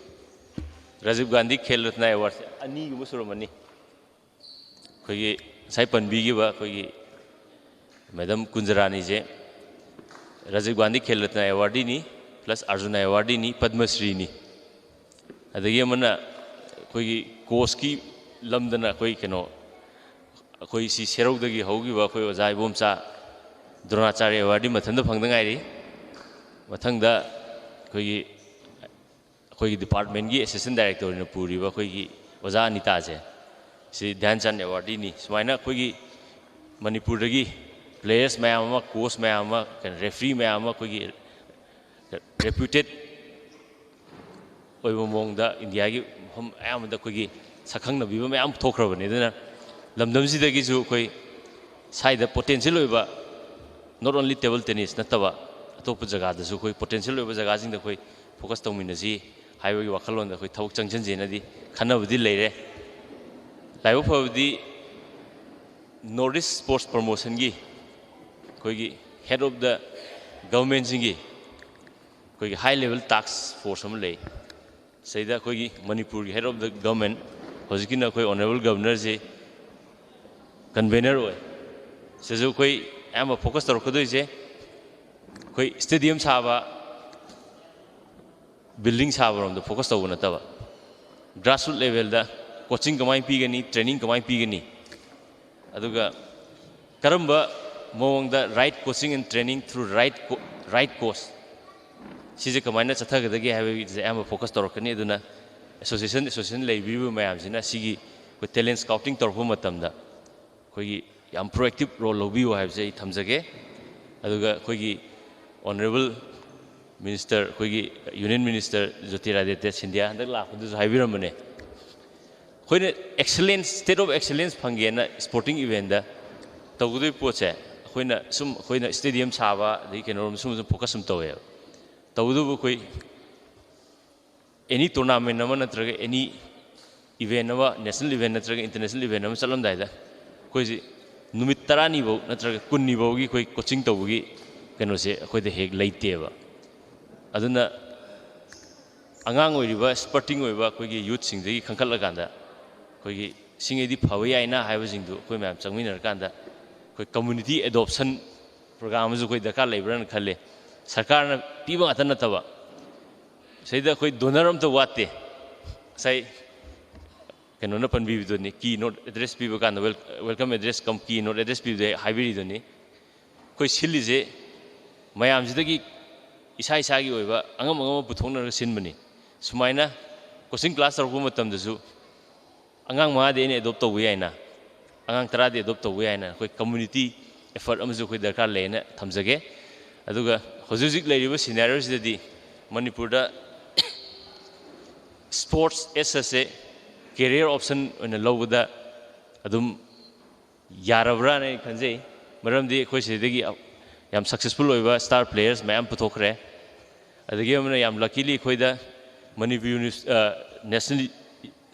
राजीव गांधी खेल रत्न अवार्ड अनी गुम सुरमनी होय साइ पनबीगिबा होय मैडम कुंजरानी जे राजीव गांधी खेल रत्न अवार्डी नी प्लस अर्जुन अवार्डी नी पद्मश्री नी अदगी मना अखोई कोच की लमदना अखोई केनो अखोई सी सेरौदगी हौगिबा अखोई ओजा इबोमचा द्रोणाचार्य अवार्डी मथंद फंगदंगाइरी मथंगदा अखोई डिपार्टमेंट की असिस्टेंट डायरेक्टर ने पूरीबा अखोई ओजा अनिता जे सी ध्यानचंद अवार्डी नी सुमाइना अखोई मणिपुरदगी players ma'am coach ma'am referee ma'am अखोई रेप्यूटेड मोंगदा इंडिया की हम अयामदा अखोई सखंगनबीबा मैम थोखरबने अदुना लमदमसिदगिसु अखोई साइड पोटेंशियल ओइबा नॉट ओनली टेबल टेनिस नतबा अतोप जगह अखोई पोटेंशियल ओइबा जगहसिंग अखोई फोकस तौमिनसी हाइबगी वाखलोंदा अखोई थबक चंगजनजेनदी खनबदी लेरे लाइव फबदी नॉर्थ ईस्ट स्पोर्ट्स प्रमोशन की अखोई हेड ऑफ द गवर्नमेंट सिंगी अखोई हाई लेवल टास्क फोर्स हम ले सैदा अखोई मणिपुर की हेड ऑफ द गवर्नमेंट हजिकिन अखोई ऑनरेबल गवर्नर से कन्वेनर ओय सेजु अखोई याम फोकस तौरकदोइसे अखोई स्टेडियम साबा बिल्डिंग साबरोम फोकस तौब नतबा ग्रासरूट लेवल कोचिंग कमाई पीगनी ट्रेनिंग कमाई पीगनी अदुगा करम्बा मोंगदा right coaching and training through right course सिजे कमाइना चथगदगे हाइबे याम फोकस तौरकनी अदुना एसोसिएशन लेबिबु मयामसिना सिगी को टैलेंट स्काउटिंग तौरप मतमदा ꯑꯩꯈꯣꯏꯒꯤ ꯌꯥꯝ ꯄ꯭ꯔꯣꯑꯦꯛꯇꯤꯞ ꯔꯣꯜ ꯂꯧꯕꯤꯌꯨ ꯍꯥꯏꯕꯁꯦ ꯑꯩ ꯊꯝꯖꯒꯦ ꯑꯗꯨꯒ ꯑꯩꯈꯣꯏꯒꯤ ꯑꯣꯅꯔꯦꯕꯜ ꯃꯤꯅꯤꯁꯇꯔ ꯑꯩꯈꯣꯏꯒꯤ ꯌꯨꯅꯤꯌꯟ ꯃꯤꯅꯤꯁꯇꯔ ꯖꯣꯇꯤꯔꯥꯗꯤꯇ꯭ꯌ ꯁꯤꯟꯙꯤꯌꯥ ꯍꯟꯗꯛ ꯂꯥꯛꯄꯗꯁꯨ ꯍꯥꯏꯕꯤꯔꯝꯕꯅꯦ ꯑꯩꯈꯣꯏꯅ ꯑꯦꯛꯁꯂꯦꯟꯁ ꯁ꯭ꯇꯦꯠ ꯑꯣꯐ ꯑꯦꯛꯁꯂꯦꯟꯁ ꯐꯪꯒꯦꯅ ꯁ꯭ꯄꯣꯔꯇꯤꯡ ꯏꯚꯦꯟꯗ ꯇꯧꯒꯗꯣꯏ ꯄꯣꯠꯁꯦ ꯑꯩꯈꯣꯏꯅ ꯁ꯭ꯇꯦꯗꯤꯌꯝ ꯁꯥꯕ ꯑꯗꯒꯤ ꯀꯩꯅꯣꯔꯣꯝ ꯁꯨꯝ ꯐꯣꯀꯁ ꯁꯨꯝ ꯇꯧꯋꯦꯕ ꯇꯧꯕꯗꯨꯕꯨ ꯑꯩꯈꯣꯏ ꯑꯦꯅꯤ ꯇꯣꯔꯅꯥꯃꯦꯟ ꯑꯃ ꯅꯠꯇ꯭ꯔꯒ ꯑꯦꯅꯤ ꯏꯚꯦꯟ ꯑꯃ ꯅꯦꯁꯅꯦꯜ ꯏꯚꯦꯟ ꯅꯠꯇ꯭ꯔꯒ ꯏꯟꯇꯔꯅꯦꯁꯅꯦल ꯏꯚꯦꯟ ꯑꯃ ꯆꯠꯂꯝꯗꯥꯏꯗ ꯑꯩꯈꯣꯏꯁꯤ ꯅꯨꯃꯤꯠ 10ꯅꯤꯐꯥꯎ ꯅꯠꯇ꯭ꯔꯒ 10ꯅꯤꯐꯥꯎꯒꯤ ꯑꯩꯈꯣꯏ ꯀꯣꯆꯤꯡ ꯇꯧꯕꯒꯤ ꯀꯩꯅꯣꯁꯦ ꯑꯩꯈꯣꯏꯗ ꯍꯦꯛ ꯂꯩꯇꯦꯕ ꯑꯗꯨꯅ ꯑꯉꯥꯡ ꯑꯣꯏꯔꯤꯕ ꯁ꯭ꯄꯔꯇꯤꯡ ꯑꯣꯏꯕ ꯑꯩꯈꯣꯏꯒꯤ ꯌꯨꯠꯁꯤꯡꯗꯒꯤ ꯈꯟꯈꯠꯂꯀꯥꯟꯗ ꯑꯩꯈꯣꯏꯒꯤ ꯁꯤꯡꯉꯩꯗꯤ ꯐꯕ ꯌꯥꯏꯅ ꯍꯥꯏꯕꯁꯤꯡꯗꯨ ꯑꯩꯈꯣꯏ ꯃꯌꯥꯝ ꯆꯪꯃꯤꯟꯅꯔꯀꯥꯟꯗ ꯑꯩꯈꯣꯏ ꯀꯝꯃꯨꯅꯤꯇꯤ ꯑꯦꯗꯣꯞꯁꯟ ꯄ꯭ꯔꯣꯒ꯭ꯔꯥꯝ ꯑꯃꯁꯨ ꯑꯩꯈꯣꯏ ꯗꯔꯀꯥꯔ ꯂꯩꯕ꯭ꯔꯥꯅ ꯈꯜꯂꯦ ꯁꯔꯀꯥꯔꯅ ꯄꯤꯕ ꯉꯥꯛꯇ ꯅꯠꯇꯕ ꯁꯤꯗ ꯑꯩꯈꯣꯏ ꯗꯣꯅꯔ ꯑꯝꯇ ꯋꯥꯠꯇꯦ ꯉꯁꯥꯏ ꯀꯩꯅꯣꯅ ꯄꯟꯕꯤꯕꯗꯨꯅꯤ ꯀꯤ ꯅꯣꯠ ꯑꯦꯗ꯭ꯔꯦꯁ ꯄꯤꯕ ꯀꯥꯟꯗ ꯋꯦꯜꯀꯝ ꯑꯦꯗ꯭ꯔꯦꯁ ꯀꯝ ꯀꯤ ꯅꯣꯠ ꯑꯦꯗ꯭ꯔꯦꯁ ꯄꯤꯕꯗ ꯍꯥꯏꯕꯤꯔꯤꯗꯨꯅꯤ ꯑꯩꯈꯣꯏ ꯁꯤꯜꯂꯤꯁꯦ ꯃꯌꯥꯝꯁꯤꯗꯒꯤ ꯏꯁꯥ ꯏꯁꯥꯒꯤ ꯑꯣꯏꯕ ꯑꯉꯝ ꯑꯉꯝꯕ ꯄꯨꯊꯣꯛꯅꯔꯒ ꯁꯤꯟꯕꯅꯤ ꯁꯨꯃꯥꯏꯅ ꯀꯣꯆꯤꯡ ꯀ꯭ꯂꯥꯁ ꯇꯧꯔꯛꯄ ꯃꯇꯝꯗꯁꯨ ꯑꯉꯥꯡ 5ꯗꯤ ꯑꯩꯅ ꯑꯦꯗꯣꯞ ꯇꯧꯕ ꯌꯥꯏꯅ ꯑꯉꯥꯡ 10ꯗꯤ ꯑꯦꯗꯣꯞ ꯇꯧꯕ ꯌꯥꯏꯅ ꯑꯩꯈꯣꯏ ꯀꯝꯃꯨꯅꯤꯇꯤ ꯑꯦꯐꯔꯠ ꯑꯃꯁꯨ ꯑꯩꯈꯣꯏ ꯗꯔꯀꯥꯔ ꯂꯩꯌꯦꯅ ꯊꯝꯖꯒꯦ ꯑꯗꯨꯒ ꯍꯧꯖꯤꯛ ꯍꯧꯖꯤꯛ ꯂꯩꯔꯤꯕ ꯁꯤꯅꯥꯔꯤꯑꯣꯁꯤꯗꯗꯤ ꯃꯅꯤꯄꯨꯔꯗ ꯁ꯭ꯄꯣꯔꯠꯁ ꯑꯦꯁꯦ ꯀꯦꯔꯤꯌꯔ ꯑꯣꯞꯁꯟ ꯑꯣꯏꯅ ꯂꯧꯕꯗ ꯑꯗꯨꯝ ꯌꯥꯔꯕ꯭ꯔꯥꯅ ꯑꯩ ꯈꯟꯖꯩ ꯃꯔꯝꯗꯤ ꯑꯩꯈꯣꯏ ꯁꯤꯗꯒꯤ ꯌꯥꯝ ꯁꯛꯁꯦꯁꯐꯨꯜ ꯑꯣꯏꯕ ꯁ꯭ꯇꯥꯔ ꯄ꯭ꯂꯦꯌꯔꯁ ꯃꯌꯥꯝ ꯄꯨꯊꯣꯛꯈ꯭ꯔꯦ ꯑꯗꯒꯤ ꯑꯃꯅ ꯌꯥꯝ ꯂꯛꯀꯤꯂꯤ ꯑꯩꯈꯣꯏꯗ ꯃꯅꯤꯄꯨꯔ ꯅꯦꯁꯅꯦꯜ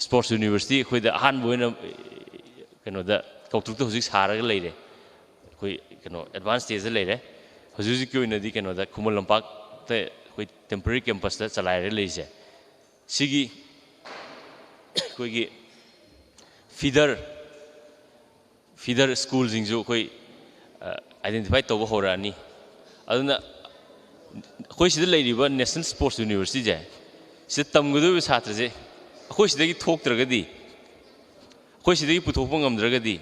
ꯁ꯭ꯄꯣꯔꯠꯁ ꯌꯨꯅꯤꯚꯔꯁꯤꯇꯤ ꯑꯩꯈꯣꯏꯗ ꯑꯍꯥꯟꯕ ꯑꯣꯏꯅ ꯀꯩꯅꯣꯗ ꯀꯧꯇ꯭ꯔꯨꯛꯇ ꯍꯧꯖꯤꯛ ꯁꯥꯔꯒ ꯂꯩꯔꯦ ꯑꯩꯈꯣꯏ ꯀꯩꯅꯣ ꯑꯦꯗꯚꯥꯟꯁ ꯁ꯭ꯇꯦꯖꯇ ꯂꯩꯔꯦ ꯍꯧꯖꯤꯛ ꯍꯧꯖꯤꯛꯀꯤ ꯑꯣꯏꯅꯗꯤ ꯀꯩꯅꯣꯗ ꯈꯨꯃꯟ ꯂꯝꯄꯥꯛꯇ ꯑꯩꯈꯣꯏ ꯇꯦꯝꯄꯔꯔꯤ ꯀꯦꯝꯄꯁꯇ ꯆꯂꯥꯏꯔꯒ ꯂꯩꯔꯤꯁꯦ ꯁꯤꯒꯤ ꯑꯩꯈꯣꯏꯒꯤ ꯐꯤꯗꯔ ꯁ꯭ꯀꯨꯜꯁꯤꯡꯁꯨ ꯑꯩꯈꯣꯏ ꯑꯥꯏꯗꯦꯟꯇꯤꯐꯥꯏ ꯇꯧꯕ ꯍꯧꯔꯛꯑꯅꯤ ꯑꯗꯨꯅ ꯑꯩꯈꯣꯏ ꯁꯤꯗ ꯂꯩꯔꯤꯕ ꯅꯦꯁꯅꯦꯜ ꯁ꯭ꯄꯣꯔꯠꯁ ꯌꯨꯅꯤꯚꯔꯁꯤꯇꯤꯁꯦ ꯁꯤꯗ ꯇꯝꯒꯗꯧꯔꯤꯕ ꯁꯥꯇ꯭ꯔꯁꯦ ꯑꯩꯈꯣꯏ ꯁꯤꯗꯒꯤ ꯊꯣꯛꯇ꯭ꯔꯒꯗꯤ ꯑꯩꯈꯣꯏ ꯁꯤꯗꯒꯤ ꯄꯨꯊꯣꯛꯄ ꯉꯝꯗ꯭ꯔꯒꯗꯤ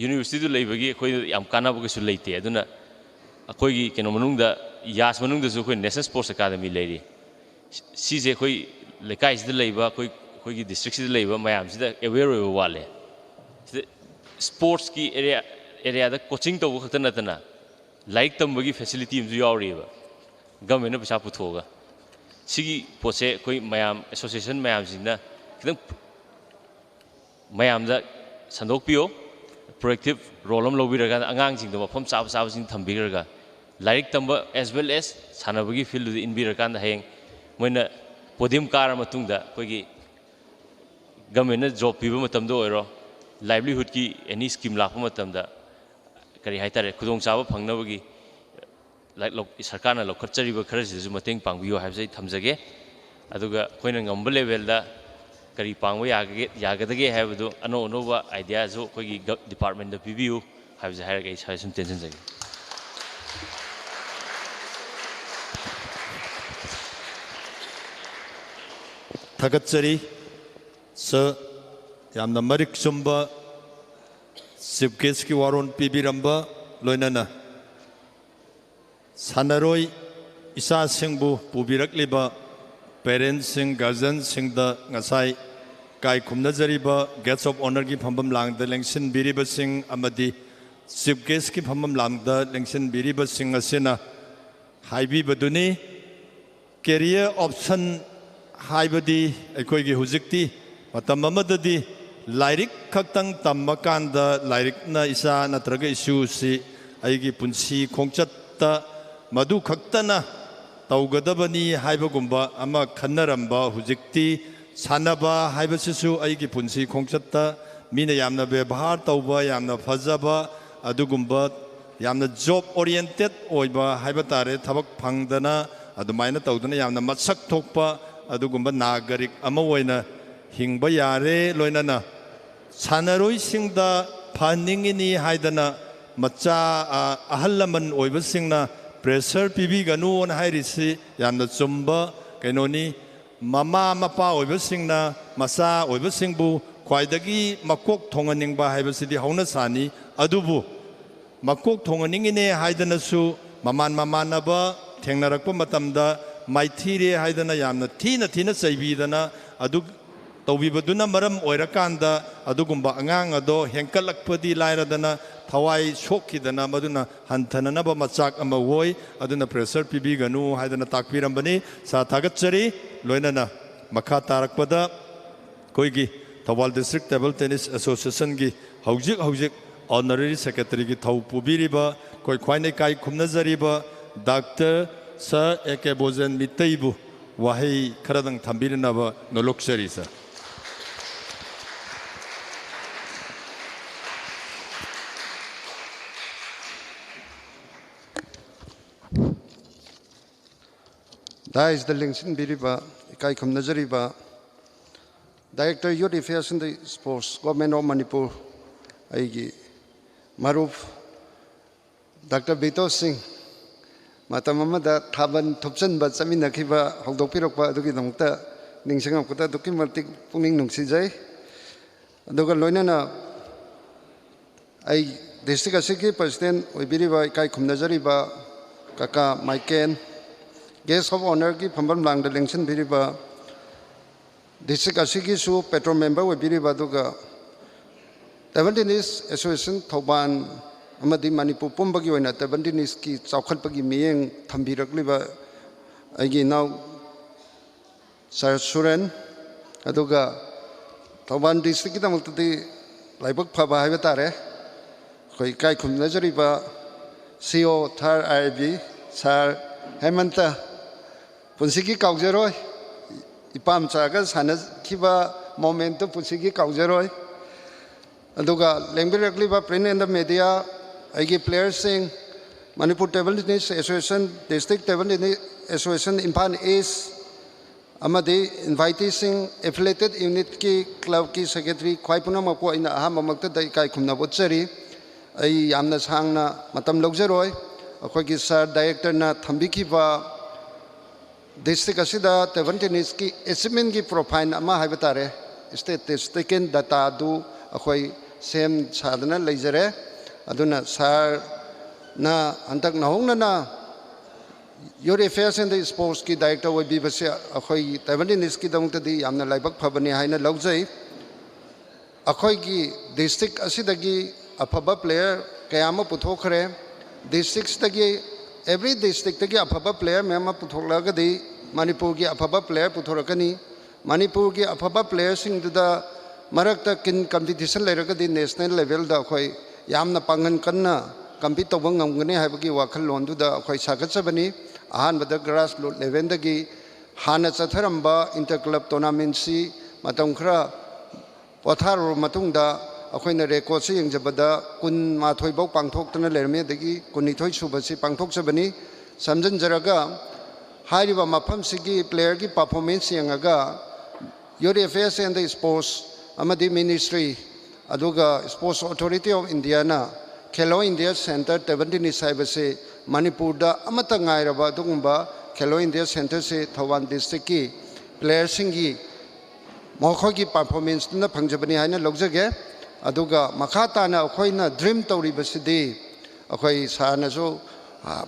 ꯌꯨꯅꯤꯚꯔꯁꯤꯇꯤꯗꯨ ꯂꯩꯕꯒꯤ ꯑꯩꯈꯣꯏꯗ ꯌꯥꯝ ꯀꯥꯟꯅꯕ ꯀꯩꯁꯨ ꯂꯩꯇꯦ ꯑꯗꯨꯅ ꯑꯩꯈꯣꯏꯒꯤ ꯀꯩꯅꯣ ꯃꯅꯨꯡꯗ ꯌꯥꯁ ꯃꯅꯨꯡꯗꯁꯨ ꯑꯩꯈꯣꯏ ꯅꯦꯁꯅꯦꯜ ꯁ꯭ꯄꯣꯔꯠꯁ ꯑꯦꯀꯥꯗꯃꯤ ꯂꯩꯔꯤ ꯁꯤꯁꯦ ꯑꯩꯈꯣꯏ ꯂꯩꯀꯥꯏꯁꯤꯗ ꯂꯩꯕ ꯑꯩꯈꯣꯏꯒꯤ ꯗꯤꯁꯇ꯭ꯔꯤꯛꯁꯤꯗ ꯂꯩꯕ ꯃꯌꯥꯝꯁꯤꯗ ꯑꯦꯋꯦꯌꯔ ꯑꯣꯏꯕ ꯋꯥꯠꯂꯦ ꯁꯤꯗ ꯁ꯭ꯄꯣꯔꯠꯁꯀꯤ ꯑꯦꯔꯤꯌꯥꯗ ꯀꯣꯆꯤꯡ ꯇꯧꯕ ꯈꯛꯇ ꯅꯠꯇꯅ ꯂꯥꯏꯔꯤꯛ ꯇꯝꯕꯒꯤ ꯐꯦꯁꯤꯂꯤꯇꯤ ꯑꯃꯁꯨ ꯌꯥꯎꯔꯤꯑꯕ ꯒꯃꯦꯟꯅ ꯄꯩꯁꯥ ꯄꯨꯊꯣꯛꯑꯒ ꯁꯤꯒꯤ ꯄꯣꯠꯁꯦ ꯑꯩꯈꯣꯏ ꯃꯌꯥꯝ ꯑꯦꯁꯣꯁꯤꯌꯦꯁꯟ ꯃꯌꯥꯝꯁꯤꯡꯅ ꯈꯤꯇꯪ ꯃꯌꯥꯝꯗ ꯁꯟꯗꯣꯛꯄꯤꯌꯣ ꯄ꯭ꯔꯣꯑꯦꯛꯇꯤꯞ ꯔꯣꯜ ꯑꯃ ꯂꯧꯕꯤꯔꯀꯥꯟꯗ ꯑꯉꯥꯡꯁꯤꯡꯗꯣ ꯃꯐꯝ ꯆꯥꯕꯁꯤꯡ ꯊꯝꯕꯤꯈ꯭ꯔꯒ ꯂꯥꯏꯔꯤꯛ ꯇꯝꯕ ꯑꯦꯁ ꯋꯦꯜ ꯑꯦꯁ ꯁꯥꯟꯅꯕꯒꯤ ꯐꯤꯜꯗꯨꯗ ꯏꯟꯕꯤꯔꯀꯥꯟꯗ ꯍꯌꯦꯡ ꯃꯣꯏꯅ ꯄꯣꯗꯤꯌꯝ ꯀꯥꯔ ꯃꯇꯨꯡꯗ ꯑꯩꯈꯣꯏꯒꯤ ꯒꯃꯦꯟꯅ ꯖꯣꯕ ꯄꯤꯕ ꯃꯇꯝꯗ ꯑꯣꯏꯔꯣ ꯂꯥꯏꯚꯂꯤꯍꯨꯗꯀꯤ ꯑꯦꯅꯤ ꯁ꯭ꯀꯤꯝ ꯂꯥꯛꯄ ꯃꯇꯝꯗ ꯀꯔꯤ ꯍꯥꯏꯇꯥꯔꯦ ꯈꯨꯗꯣꯡꯆꯥꯕ ꯐꯪꯅꯕꯒꯤ ꯁꯔꯀꯥꯔꯅ ꯂꯧꯈꯠꯆꯔꯤꯕ ꯈꯔꯁꯤꯗꯁꯨ ꯃꯇꯦꯡ ꯄꯥꯡꯕꯤꯌꯨ ꯍꯥꯏꯕꯁꯦ ꯑꯩ ꯊꯝꯖꯒꯦ ꯑꯗꯨꯒ ꯑꯩꯈꯣꯏꯅ ꯉꯝꯕ ꯂꯦꯚꯦꯜꯗ ꯀꯔꯤ ꯄꯥꯡꯕ ꯌꯥꯒꯗꯒꯦ ꯍꯥꯏꯕꯗꯨ ꯑꯅꯧ ꯑꯅꯧꯕ ꯑꯥꯏꯗꯤꯌꯥꯁꯨ ꯑꯩꯈꯣꯏꯒꯤ ꯗꯤꯄꯥꯔꯠꯃꯦꯟꯗ ꯄꯤꯕꯤꯌꯨ ꯍꯥꯏꯕꯁꯦ ꯍꯥꯏꯔꯒ ꯑꯩ ꯁꯨꯝ ꯇꯦꯟꯁꯤꯟꯖꯒꯦ ꯊꯥꯒꯠꯆꯔꯤ ꯁꯔ ꯌꯥꯝꯅ ꯃꯔꯤꯛ ꯆꯨꯝꯕ ꯆꯤꯐ ꯒꯦꯁꯀꯤ ꯋꯥꯔꯣꯜ ꯄꯤꯕꯤꯔꯝꯕ ꯂꯣꯏꯅꯅ ꯁꯥꯟꯅꯔꯣꯏ ꯏꯆꯥꯁꯤꯡꯕꯨ ꯄꯨꯕꯤꯔꯛꯂꯤꯕ ꯄꯦꯔꯦꯟꯁꯁꯤꯡ ꯒꯥꯔꯖꯤꯌꯟꯁꯤꯡꯗ ꯉꯁꯥꯏ ꯀꯥꯏ ꯈꯨꯝꯅꯖꯔꯤꯕ ꯒꯦꯁ ꯑꯣꯐ ꯑꯣꯅꯔꯒꯤ ꯐꯝꯐꯝ ꯂꯥꯡꯗ ꯂꯦꯡꯁꯤꯟꯕꯤꯔꯤꯕꯁꯤꯡ ꯑꯃꯗꯤ ꯆꯤꯐ ꯒꯦꯁꯀꯤ ꯐꯝꯐꯝ ꯂꯥꯡꯗ ꯂꯦꯡꯁꯤꯟꯕꯤꯔꯤꯕꯁꯤꯡ ꯑꯁꯤꯅ ꯍꯥꯏꯕꯤꯕꯗꯨꯅꯤ ꯀꯦꯔꯤꯌꯔ ꯑꯣꯞꯁꯟ ꯍꯥꯏꯕꯗꯤ ꯑꯩꯈꯣꯏꯒꯤ ꯍꯧꯖꯤꯛꯇꯤ ꯃꯇꯝ ꯑꯃꯗꯗꯤ ꯂꯥꯏꯔꯤꯛ ꯈꯛꯇꯪ ꯇꯝꯃꯀꯥꯟꯗ ꯂꯥꯏꯔꯤꯛꯅ ꯏꯆꯥ ꯅꯠꯇ꯭ꯔꯒ ꯏꯁꯨꯁꯤ ꯑꯩꯒꯤ ꯄꯨꯟꯁꯤ ꯈꯣꯡꯆꯠꯇ ꯃꯗꯨ ꯈꯛꯇꯅ ꯇꯧꯒꯗꯕꯅꯤ ꯍꯥꯏꯕꯒꯨꯝꯕ ꯑꯃ ꯈꯟꯅꯔꯝꯕ ꯍꯧꯖꯤꯛꯇꯤ ꯁꯥꯟꯅꯕ ꯍꯥꯏꯕꯁꯤꯁꯨ ꯑꯩꯒꯤ ꯄꯨꯟꯁꯤ ꯈꯣꯡꯆꯠꯇ ꯃꯤꯅ ꯌꯥꯝꯅ ꯕꯦꯕꯥꯔ ꯇꯧꯕ ꯌꯥꯝꯅ ꯐꯖꯕ ꯑꯗꯨꯒꯨꯝꯕ ꯌꯥꯝꯅ ꯖꯣꯕ ꯑꯣꯔꯤꯌꯦꯟꯇꯦꯠ ꯑꯣꯏꯕ ꯍꯥꯏꯕ ꯇꯥꯔꯦ ꯊꯕꯛ ꯐꯪꯗꯅ ꯑꯗꯨꯃꯥꯏꯅ ꯇꯧꯗꯅ ꯌꯥꯝꯅ ꯃꯁꯛ ꯊꯣꯛꯄ ꯑꯗꯨꯒꯨꯝꯕ ꯅꯥꯒꯔꯤꯛ ꯑꯃ ꯑꯣꯏꯅ ꯍꯤꯡꯕ ꯌꯥꯔꯦ ꯂꯣꯏꯅꯅ ꯁꯥꯟꯅꯔꯣꯏꯁꯤꯡꯗ ꯐꯍꯟꯅꯤꯡꯉꯤꯅꯤ ꯍꯥꯏꯗꯅ ꯃꯆꯥ ꯑꯍꯜ ꯂꯃꯟ ꯑꯣꯏꯕꯁꯤꯡꯅ ꯄ꯭ꯔꯦꯁꯔ ꯄꯤꯕꯤꯒꯅꯨꯅ ꯍꯥꯏꯔꯤꯁꯤ ꯌꯥꯝꯅ ꯆꯨꯝꯕ ꯀꯩꯅꯣꯅꯤ ꯃꯃꯥ ꯃꯄꯥ ꯑꯣꯏꯕꯁꯤꯡꯅ ꯃꯆꯥ ꯑꯣꯏꯕꯁꯤꯡꯕꯨ ꯈ꯭ꯋꯥꯏꯗꯒꯤ ꯃꯀꯣꯛ ꯊꯣꯡꯍꯟꯅꯤꯡꯕ ꯍꯥꯏꯕꯁꯤꯗꯤ ꯍꯧꯅꯁꯥꯅꯤ ꯑꯗꯨꯕꯨ ꯃꯀꯣꯛ ꯊꯣꯡꯍꯟꯅꯤꯡꯉꯤꯅꯦ ꯍꯥꯏꯗꯅꯁꯨ ꯃꯃꯥꯟꯅꯕ ꯊꯦꯡꯅꯔꯛꯄ ꯃꯇꯝꯗ ꯃꯥꯏꯊꯤꯔꯦ ꯍꯥꯏꯗꯅ ꯌꯥꯝꯅ ꯊꯤꯅ ꯆꯩꯕꯤꯗꯅ तौबीबदुना मरम ओइरकांदा अदुगुंबा अंगांग अदो हेंकलक्पदि लाइरदना थवाई सोखिदना मदुना हंथननब मचाक अमा वोई अदुना प्रेशर पिबिगनु हाइदना ताकपिरंबनी सा थागतचरी लोइनना मखा तारकपदा कोइगी Thoubal district table tennis association की हौजिक हौजिक ऑनररी सेक्रेटरी की थौ पुबिरिबा कोई ख्वाइने काई खुमनजरिबा डॉक्टर सर एके बोजन मितैबु वही खरदंग थंबिरनब नोलोक्सरी sir Dies the Lingshin Biriba, Kai Kum Nazariba, Director Youth Affairs in the Sports, Government of Manipur, Aigi, Maruf, Dr. Bito Singh, Matamamada, Taban, Topsan, but Samina Kiva, Hodopiropa, Dukinamta, Ningsang Kota, Dokimatic, Puning Nungsijay, Doga Loinana, I District Asiki, President, Ubiriba, Kai Kum Nazariba, Kaka, Maiken, Guest of Honor की फंबम लांग election बिरिबा district असिकी सु petrol member वे बिरिबा दुगा table tennis association Thoubal अमदि मणिपुर पुंबगी ओइना table tennis की चौखटपगी मियेंग थंबिरकलिबा आइगी नाउ सर सुरेन अदुगा थौबान डिस्ट्रिक्ट की तमक्तदि लाइबक फबा हाइबा तारे कोई काई खुमनजरिबा सीओ थार आईबी सर हेमंत पुंसिकी काउजरोय इपाम चागा सानखिबा मोमेंट तो पुंसिकी काउजरोय अदुगा लेंबिरकलिबा प्रिंट एंड द मीडिया आइगी प्लेयर्स सिंग Manipur table tennis association district table tennis association Imphal east अमदि इनवाइटी सिंग एफिलेटेड यूनिट की क्लब की सेक्रेटरी ख्वाइपुना मको इन अहममक्ता दै काई खुमना बोचरी आई यामना सांगना मतम लौजरोय अखोगी सर डायरेक्टर ना थंबिखिबा डिस्ट्रिक्ट असिदा टेबल टेनिस की अचीवमेंट की प्रोफाइल अमा हाइबा तारे स्टैटिस्टिकल डाटा दु अखोई सेम सादना लेजरे अदुना सर ना अंतक नहोंगना youth affairs and the sports की डायरेक्टर वे बिबसे अखोई टेबल टेनिस की दमुतदी यामना लाइबक फबनी हाइना लौजै अखोई की डिस्ट्रिक्ट असिदगी अफबा प्लेयर कयाम पुथोखरे डिस्ट्रिक्ट एवरी डिस्ट्रिक्ट की अफब प्लेयर मैम पुथोलगदी मणिपुर की अफब प्लेयर पुथोरकनी मणिपुर की अफब प्लेयर सिंगदुदा मरक्ता किन कंपटीशन लेरगदी नेशनल लेवल दा अखोई यामना पांगन कन्ना कंपीट तौब ngमगनी हाइबगी वाखललोंदुदा अखोई सागतसबनी अहानबदा ग्रास रूट लेवल दगी हाना चथरंबा इंटर क्लब टूर्नामेंट सी मतम खरा पथारो मतुंगदा अखोइना रेकॉर्ड से यंगजबदा कुन माथोइबौ पांगथोक्तना लेरमे दगी कुनिथोइ सुबसी पांगथोक्सबनी समझनजरगा हारिबा मफम सिगी प्लेयर की परफॉर्मेंस यंगगा youth affairs and the sports अमदि मिनिस्ट्री अदुगा स्पोर्ट्स अथॉरिटी ऑफ इंडिया ना Khelo India centre table tennis हाइबसे मणिपुर दा अमता ngairaba दुगुंबा खेलो इंडिया सेंटर से थवान डिस्ट्रिक्ट की प्लेयर सिंगी मखो की परफॉर्मेंस ना फंगजबनी हाइना लौजगे अदुगा मखा ताना अखोइना ड्रीम तौरिबसिदी अखोइ सानसो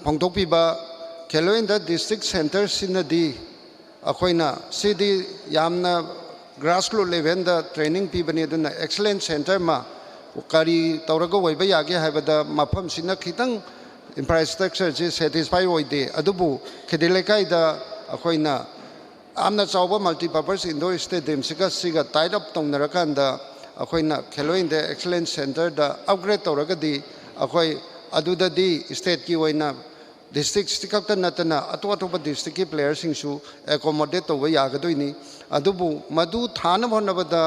फंगथोकपिबा Khelo in the district centre सिनदी अखोइना सिदी यामना ग्रासरूट लेवल द ट्रेनिंग पीबनी अदुना एक्सलेंट सेंटर मा करी तौरगो वैबा यागे हाइबदा मफम सिना खितंग इंफ्रास्ट्रक्चर जे सैटिस्फाई ओइदे अदुबु खेदिलेकाइदा अखोइना आमना चावबा मल्टीपर्पज इंडोर स्टेडियम सिगा टाइड अप तौनरकांदा अखोइना खेलो इंडिया एक्सलेंस सेंटर दा अपग्रेड तौरगदी अखोइ अदुददी स्टेट की ओइना डिस्ट्रिक्ट स्टिकक्ता नतना अतो अतोपा डिस्ट्रिक्ट की प्लेयर सिंगसु एकोमोडेट तौबा यागदोइनी अदुबु मदु थाना भनबदा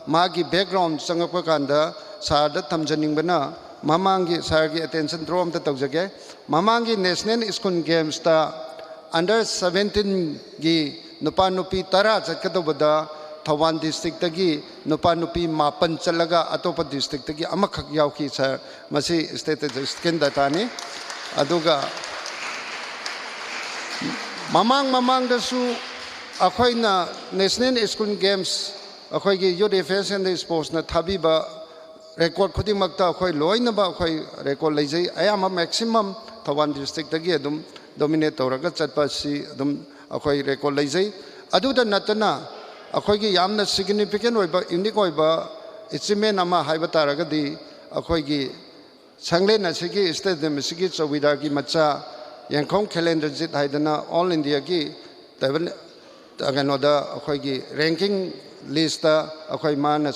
मागी बैकग्राउंड चंगपा कांदा सारदा थमजनिंगबना ममांगी सारगी अटेंशन ड्रॉ अमता तौजगे ममांगी नेशनल स्कूल गेम्स ता अंडर 17 गी नुपा नुपी 10 चटकदबदा थवान डिस्ट्रिक्ट की नुपा नुपी मापन चलगा अतोप डिस्ट्रिक्ट की अमखक यावकी सर मसी स्टेटिस्टिकल डाटानी अदुगा ममांग दसु अखोइना नेशनल स्कूल गेम्स अखोइगी यूथ अफेयर्स एंड स्पोर्ट्स ना थाबीबा रेकॉर्ड खुदिमक्ता अखोइ लोइनबा अखोइ रेकॉर्ड लेजै अयामा मैक्सिमम थवान डिस्ट्रिक्ट की अदुम डोमिनेट तौरगा चटपासी अदुम अखोइ रेकॉर्ड लेजै अदुदा नतना ꯑꯩꯈꯣꯏꯒꯤ ꯌꯥꯝꯅ ꯁꯤꯒꯅꯤꯐꯤꯀꯦꯟ ꯑꯣꯏꯕ ꯌꯨꯅꯤꯛ ꯑꯣꯏꯕ ꯑꯦꯆꯤꯞꯃꯦꯟ ꯑꯃ ꯍꯥꯏꯕ ꯇꯥꯔꯒꯗꯤ ꯑꯩꯈꯣꯏꯒꯤ ꯁꯪꯂꯦꯟ ꯑꯁꯤꯒꯤ ꯏꯁꯇꯦꯗꯤꯌꯝ ꯑꯁꯤꯒꯤ ꯆꯧꯀꯤꯗꯥꯔꯒꯤ ꯃꯆꯥ ꯌꯦꯡꯈꯣꯡ ꯈꯦꯂꯦꯟꯗ꯭ꯔꯖꯤꯠ ꯍꯥꯏꯗꯅ ꯑꯣꯜ ꯏꯟꯗꯤꯌꯥꯒꯤ ꯇꯦꯕꯜ ꯀꯩꯅꯣꯗ ꯑꯩꯈꯣꯏꯒꯤ ꯔꯦꯡꯀꯤꯡ ꯂꯤꯁꯇ ꯑꯩꯈꯣꯏ ꯃꯥꯅ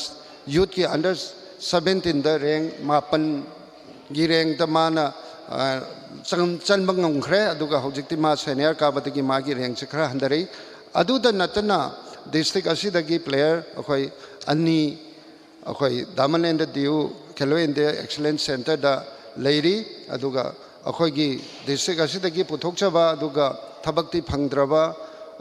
ꯌꯨꯠꯀꯤ ꯑꯟꯗꯔ 17ꯗ ꯔꯦꯡ 8ꯒꯤ ꯔꯦꯡꯗ ꯃꯥꯅ ꯆꯟꯕ ꯉꯝꯈ꯭ꯔꯦ ꯑꯗꯨꯒ ꯍꯧꯖꯤꯛꯇꯤ ꯃꯥ ꯁꯦꯅꯤꯌꯔ ꯀꯥꯕꯗꯒꯤ ꯃꯥꯒꯤ ꯔꯦꯡꯁꯦ ꯈꯔ ꯍꯟꯊꯔꯛꯏ ꯑꯗꯨꯗ ꯅꯠꯇꯅ ꯗꯤꯁꯇ꯭ꯔꯤꯛ ꯑꯁꯤꯗꯒꯤ ꯄ꯭ꯂꯦꯌꯔ ꯑꯩꯈꯣꯏ ꯑꯅꯤ ꯑꯩꯈꯣꯏ ꯗꯥꯃꯟ ꯗꯤꯌꯨ ꯈꯦꯂꯣ ꯏꯟꯗꯤꯌꯥ ꯑꯦꯛꯁꯂꯦꯟꯁ ꯁꯦꯟꯇꯔꯗ ꯂꯩꯔꯤ ꯑꯗꯨꯒ ꯑꯩꯈꯣꯏꯒꯤ ꯗꯤꯁꯇ꯭ꯔꯤꯛ ꯑꯁꯤꯗꯒꯤ ꯄꯨꯊꯣꯛꯆꯕ ꯑꯗꯨꯒ ꯊꯕꯛꯇꯤ ꯐꯪꯗ꯭ꯔꯕ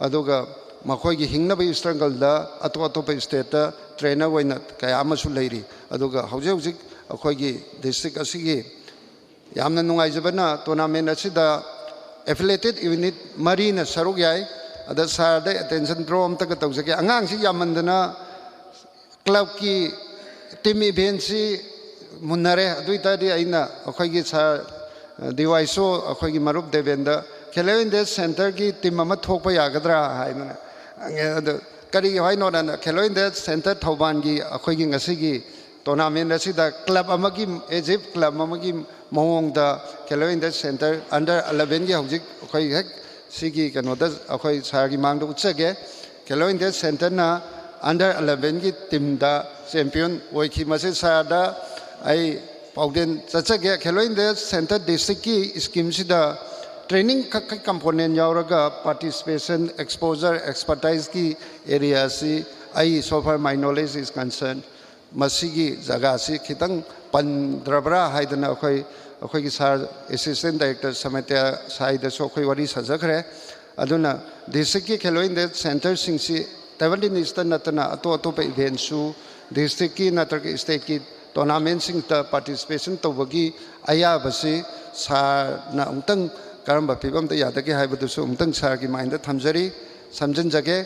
ꯑꯗꯨꯒ ꯃꯈꯣꯏꯒꯤ ꯍꯤꯡꯅꯕꯒꯤ ꯁ꯭ꯇꯔꯒꯜꯗ ꯑꯇꯣꯞ ꯑꯇꯣꯞꯄ ꯁ꯭ꯇꯦꯠꯇ ꯇ꯭ꯔꯦꯅꯔ ꯑꯣꯏꯅ ꯀꯌꯥ ꯑꯃꯁꯨ ꯂꯩꯔꯤ ꯑꯗꯨꯒ ꯍꯧꯖꯤꯛ ꯍꯧꯖꯤꯛ ꯑꯩꯈꯣꯏꯒꯤ ꯗꯤꯁꯇ꯭ꯔꯤꯛ ꯑꯁꯤꯒꯤ ꯌꯥꯝꯅ ꯅꯨꯡꯉꯥꯏꯖꯕꯅ ꯇꯣꯔꯅꯥꯃꯦꯟ ꯑꯁꯤꯗ ꯑꯦꯐꯤꯂꯦꯇꯦꯠ ꯌꯨꯅꯤꯠ 4ꯅ ꯁꯔꯨꯛ ꯌꯥꯏ ꯑꯗ ꯁꯥꯔꯗ ꯑꯦꯇꯦꯟꯁꯟ ꯗ꯭ꯔꯣ ꯑꯃꯇꯒ ꯇꯧꯖꯒꯦ ꯑꯉꯥꯡꯁꯤ ꯌꯥꯝꯃꯟꯗꯅ ꯀ꯭ꯂꯕꯀꯤ ꯇꯤꯝ ꯏꯚꯦꯟꯁꯤ ꯃꯨꯟꯅꯔꯦ ꯑꯗꯨ ꯑꯣꯏꯇꯥꯔꯗꯤ ꯑꯩꯅ ꯑꯩꯈꯣꯏꯒꯤ ꯁꯥꯔ ꯗꯤꯋꯥꯏꯁꯣ ꯑꯩꯈꯣꯏꯒꯤ ꯃꯔꯨꯞ ꯗꯦꯕꯦꯟꯗ ꯈꯦꯂꯣ ꯏꯟꯗꯤꯌꯥ ꯁꯦꯟꯇꯔꯒꯤ ꯇꯤꯝ ꯑꯃ ꯊꯣꯛꯄ ꯌꯥꯒꯗ꯭ꯔꯥ ꯍꯥꯏꯗꯅ ꯑꯗꯨ ꯀꯔꯤꯒꯤ ꯍꯥꯏꯅꯣꯅ ꯈꯦꯂꯣ ꯏꯟꯗꯤꯌꯥ ꯁꯦꯟꯇꯔ ꯊꯧꯕꯥꯜꯒꯤ ꯑꯩꯈꯣꯏꯒꯤ ꯉꯁꯤꯒꯤ ꯇꯣꯔꯅꯥꯃꯦꯟ ꯑꯁꯤꯗ ꯀ꯭ꯂꯕ ꯑꯃꯒꯤ ꯑꯦꯖꯤꯞ ꯀ꯭ꯂꯕ ꯑꯃꯒꯤ ꯃꯑꯣꯡꯗ ꯈꯦꯂꯣ ꯏꯟꯗꯤꯌꯥ ꯁꯦꯟꯇꯔ ꯑꯟꯗꯔ 11ꯒꯤ ꯍꯧꯖꯤꯛ ꯑꯩꯈꯣꯏ ꯍꯦꯛ ꯁꯤꯒꯤ ꯀꯩꯅꯣꯗ ꯑꯩꯈꯣই ꯁꯥꯔꯒꯤ ꯃꯥꯡꯗ ꯎꯠꯆꯒꯦ ꯈꯦꯂꯣ ꯏꯟꯗꯤꯌꯥ ꯁꯦꯟꯇꯔꯅ ꯑꯟꯗꯔ 11ꯒꯤ ꯇꯤꯝꯗ ꯆꯦꯝꯄꯤꯌꯟ ꯑꯣꯏꯈꯤ ꯃꯁꯤ ꯁꯥꯔꯗ ꯑꯩ ꯄꯥꯎꯗꯦꯟ ꯆꯠꯆꯒꯦ ꯈꯦꯂꯣ ꯏꯟꯗꯤꯌꯥ ꯁꯦꯟꯇꯔ ꯗꯤꯁꯇ꯭ꯔꯤꯛꯀꯤ ꯁ꯭ꯀꯤꯝꯁꯤꯗ ट्रेनिंग कंपोनेंट यावरगा पार्टिसिपेशन एक्सपोजर एक्सपर्टाइज की एरिया से I so far my knowledge is concern मसीगी जगह से खितंग पंद्रबरा हाइदना अखोई की सार असिस्टेंट डायरेक्टर समिति साइड सो अखोई वरी सजखरे अदुना डिस्ट्रिक्ट की खेलो इंडिया सेंटर सिंग से टेबल टेनिस नतना अतो अतोप इवेंट्सु डिस्ट्रिक्ट की नत्र स्टेट की टूर्नामेंट सिंग पार्टिसिपेशन तौबगी अयाबसे सारना उंतंग ꯀꯔꯝꯕ ꯐꯤꯕꯝꯗ ꯌꯥꯗꯒꯦ ꯍꯥꯏꯕꯗꯨꯁꯨ ꯑꯃꯨꯛꯇꯪ ꯁꯥꯔꯒꯤ ꯃꯥꯏꯟꯗ ꯊꯝꯖꯔꯤ ꯁꯝꯖꯤꯟꯖꯒꯦ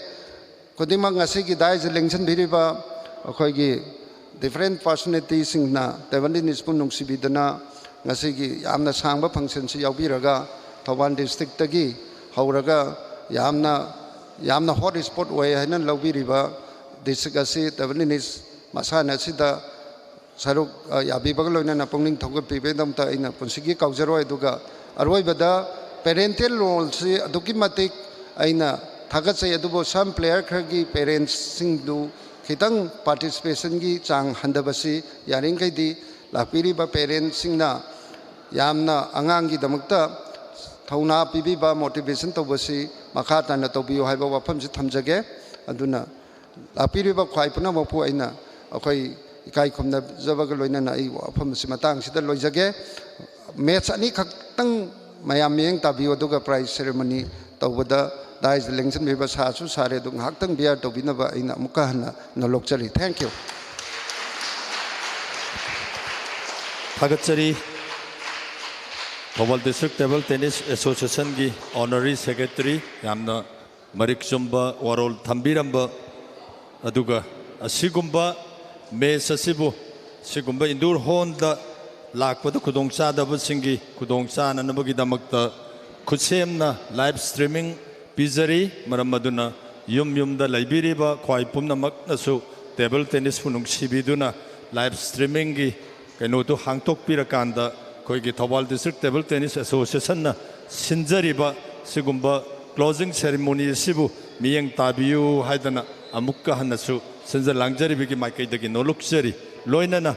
ꯈꯨꯗꯤꯡꯃꯛ ꯉꯁꯤꯒꯤ ꯗꯥꯏꯁꯦ ꯂꯦꯡꯁꯤꯟꯕꯤꯔꯤꯕ ꯑꯩꯈꯣꯏꯒꯤ ꯗꯤꯐꯔꯦꯟ ꯄꯥꯔꯁꯣꯅꯦꯂꯤꯇꯤꯁꯤꯡꯅ ꯇꯦꯕꯜ ꯇꯦꯅꯤꯁꯄꯨ ꯅꯨꯡꯁꯤꯕꯤꯗꯅ ꯉꯁꯤꯒꯤ ꯌꯥꯝꯅ ꯁꯥꯡꯕ ꯐꯪꯁꯟꯁꯤ ꯌꯥꯎꯕꯤꯔꯒ ꯊꯧꯕꯥꯜ ꯗꯤꯁꯇ꯭ꯔꯤꯛꯇꯒꯤ ꯍꯧꯔꯒ ꯌꯥꯝꯅ ꯍꯣꯠ ꯁ꯭ꯄꯣꯠ ꯑꯣꯏ ꯍꯥꯏꯅ ꯂꯧꯕꯤꯔꯤꯕ ꯗꯤꯁꯇ꯭ꯔꯤꯛ ꯑꯁꯤ ꯇꯦꯕꯜ ꯇꯦꯅꯤꯁ ꯃꯁꯥꯟꯅ ꯑꯁꯤꯗ ꯁꯔꯨꯛ ꯌꯥꯕꯤꯕꯒ ꯂꯣꯏꯅꯅ ꯄꯨꯛꯅꯤꯡ ꯊꯧꯒꯠꯄꯤꯕꯒꯤꯗꯃꯛꯇ ꯑꯩꯅ ꯄꯨꯟꯁꯤꯒꯤ ꯀꯥꯎꯖꯔꯣꯏ ꯑꯗꯨꯒ अरोबदा पेरेंटल रोल से अदुकी मतिक अइना थागतसै अदुबो सम प्लेयर खरगी पेरेंट्स सिंगदु खितंग पार्टिसिपेशन की चांग हंदबसी यारिंगैदी लापिरिबा पेरेंट्स सिंगना यामना अंगांगी दमकता थौना पिबिबा मोटिवेशन तौबसी मखा ताना तौबियो हाइबा वाफमसे थमजगे अदुना लापिरिबा ख्वाइपना मपु अइना अखोई इकाई खुमनजबगा लोइनना आई वाफमसे मतंगसिदा लोइजगे मैच अनी खक्तंग मयाम मियंग ताबियो दुगा प्राइज सेरेमनी तौबदा दाइज लेंसन बेबा सासु सारे दु ngakhtang बियार तौबिनबा अइना मुका हना नलोकचरी थैंक यू थागतचरी Thoubal district table tennis association की ऑनररी सेक्रेटरी यामना मरिक चुम्बा वरोल थंबिरंबा अदुगा असिगुम्बा मैच असिबु सिगुम्बा इंडोर हॉल दा लाखपद खुदोंचादबसिंगी खुदोंचाननबगीदमक्ता खुसेमना लाइव स्ट्रीमिंग पिजरी मरमदुना युम युमदा लैबिरिबा ख्वाइ पुमनमकनसु टेबल टेनिस फुनुंगसिबिदुना लाइव स्ट्रीमिंग की कइनोतु हांगतोकपिरकांदा कोइगी Thoubal district table tennis association ना सिंजरिबा सिगुम्बा क्लोजिंग सेरेमनी सिबु मियंग ताबियु हाइदना अमुक्का हनसु सिंजर लांगजरिबिगी माइकैदगी नोलुकजरी लोइनना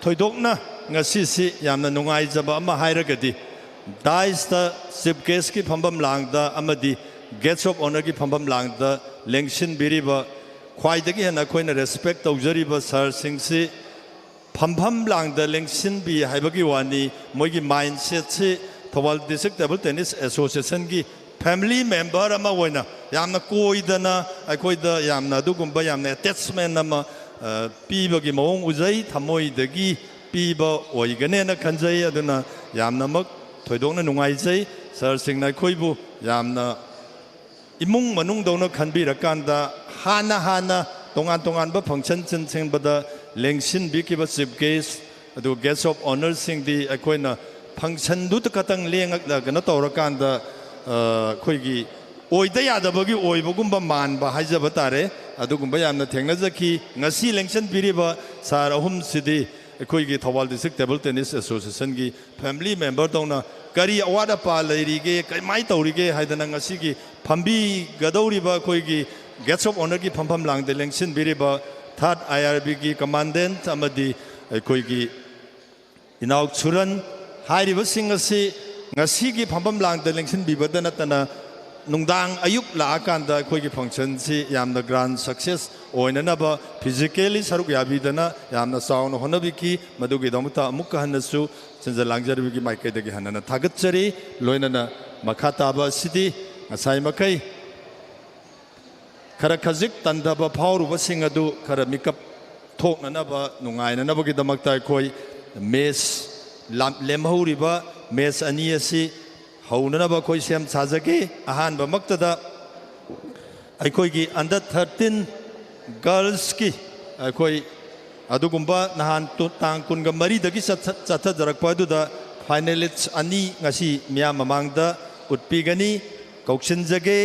थोइदोकना ngasi yamna nungaijaba ama hairagadi daista chief guest ki phambam langda amadi guest of honor ki phambam langda lengsin biriba khwaidagi hena koina respect tawjariba sir singsi phambam langda lengsin bi haibagi wani moigi mindset se thawal district table tennis association ki family member ama woina yamna koidana akoida yamna dugumba yamna attachment ama pibagi mawong uzai thamoidagi पीबा ओइगनेना खंजई अदुना यामनमक थोइदोंना नुंगाइजै sir सिंगना खोइबु यामना इमुंग मनुंग दौना खनबिरकांदा हाना तोंगान तोंगान बा function चिनसिंबदा लेंसिन बिकिबा chief guest अदु guest of honour सिंगदी अखोइना function दु त कतंग लेंगक गना तौरकांदा खोइगी ओइदा यादबगी ओइबगुम्बा मानबा हाइजबा तारे अदुगुम्बा यामना थेंगनाजखी ngasi लेंसन पिरिबा सार अहुम सिदी अखोइगी Thoubal district table tennis association की फैमिली मेंबर तौना करी अवाद अपा लेरिगे कमाई तौरिगे हाइदना ngasi की फंबी गदौरिबा अखोइगी गेट्स ऑफ ऑनर की फंफम लांगदे लेंसन पिरिबा थर्ड IRB की कमांडेंट अमदी अखोइगी इनाउ सुरन हाइरिबा सिंग असि ngasi की फंफम लांगदे लेंसन बिबदा नतना नुंदांग अयुक लाकांदा अखोइगी फंक्शन से यामना ग्रांड सक्सेस ओइननबा फिजिकली सरुक याबिदना यामना साउन होनबिकी मदुगी दमता अमुक हनसु चंजा लांगजरबिगी माइकेदगी हनना थागतचरी लोइनना मखाताबा सिटी ngасai मकै खरा खजिक तंदबा फाउरुबा सिंग अदु खरा मिकअप थोकननबा नुंगाइननबगी दमक्ता अखोइ मेस लेमहौरिबा मेस अनि असि हौननबा अखोइ सेम साजगे अहानबा मक्तदा अखोइगी अंडर 13 गर्ल्स की अखोइ अदुगुम्बा नहान तांग कुनगा मरीदगी चथजरकपा अदुदा फाइनलिस्ट अनि ngasi मिया ममांगदा उत्पीगनी कौशनजगे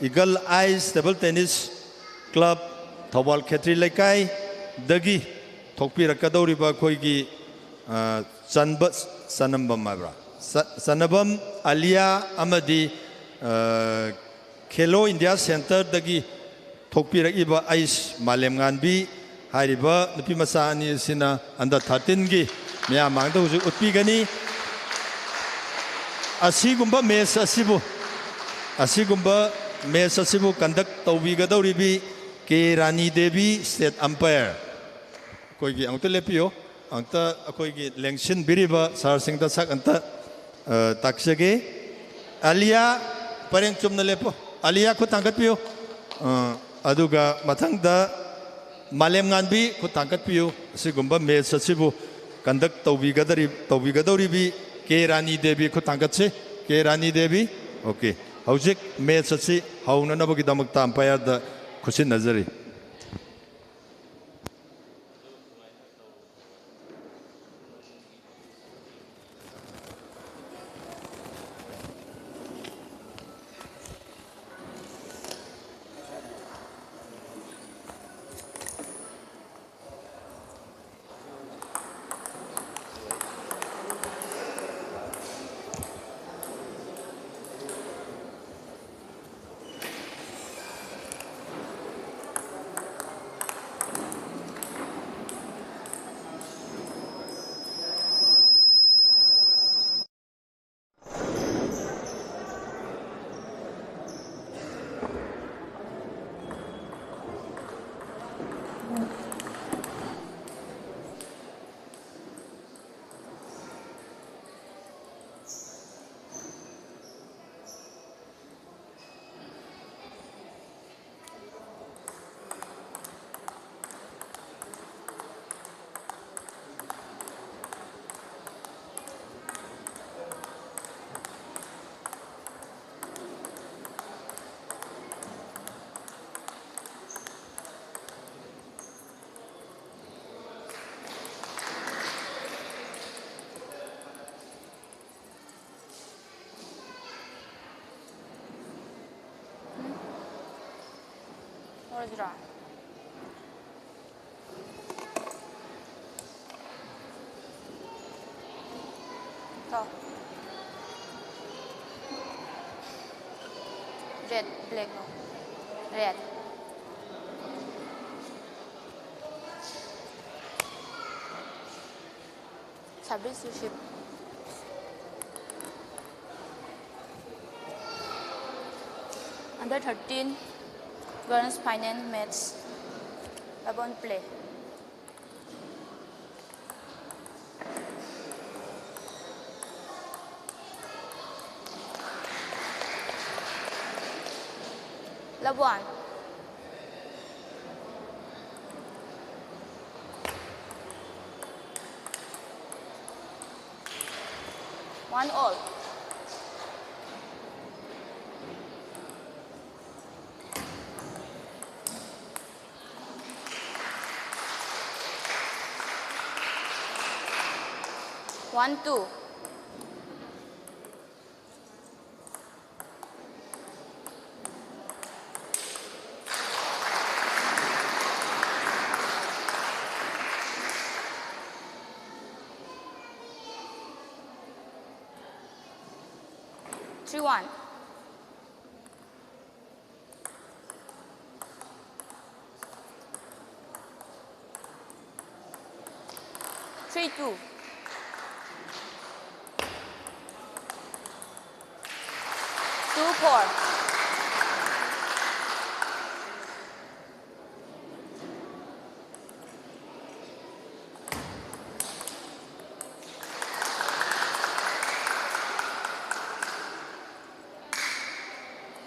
Eagle ice table tennis club Thoubal Khetri Leikai दगी थोकपीरकदौरिबा अखोइगी सनबम हाइब्रा सनबम आलिया अमदी खेलो इंडिया सेंटर दगी थोकपीरकिबा आइस मालेमगानबी हाइरिबा नुपी मचा अनि सिना अंडर 13 की मिया मांगदा हुजु उत्पीगनी असिगुम्बा मैच असिबु कंडक्ट तौबीगदौरिबी के रानी देवी स्टेट अंपायर कोई अंत लेपियो अंत अखोई लेंसिन बिरिबा सार सिंह दा सक अंत ताक्सगे आलिया परेंग चुमना लेपो आलिया को तांगत पियो अदुगा मथंगदा मालेम गानबी को तांगत पियो सिगुम्बा मैच असिबु कंडक्ट तौबीगदौरिबी के रानी देवी को तांगत से के रानी देवी ओके हौजिक मैच असि हौननबगी दमक्ता अंपायर दा खुशी नजरी Ordra. To. Red, black no. Red. Service to ship. Under 13 girls finance match. Upon play. Labuan. One all. 1-2. Three one. Three two. Two four.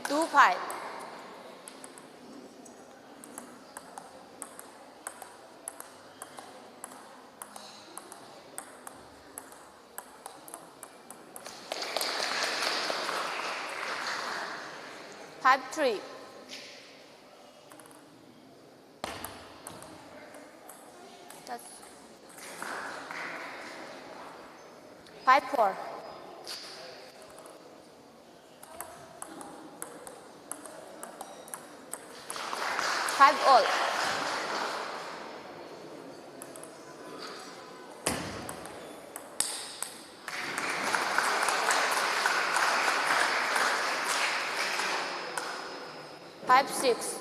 Two five. Five three. That's 5-4. 5-all. Five six.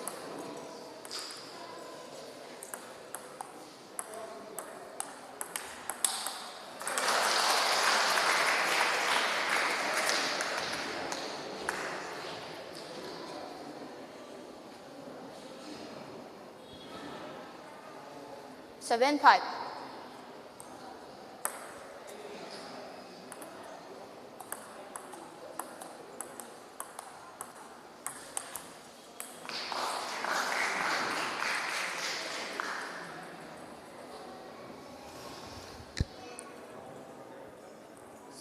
Seven five.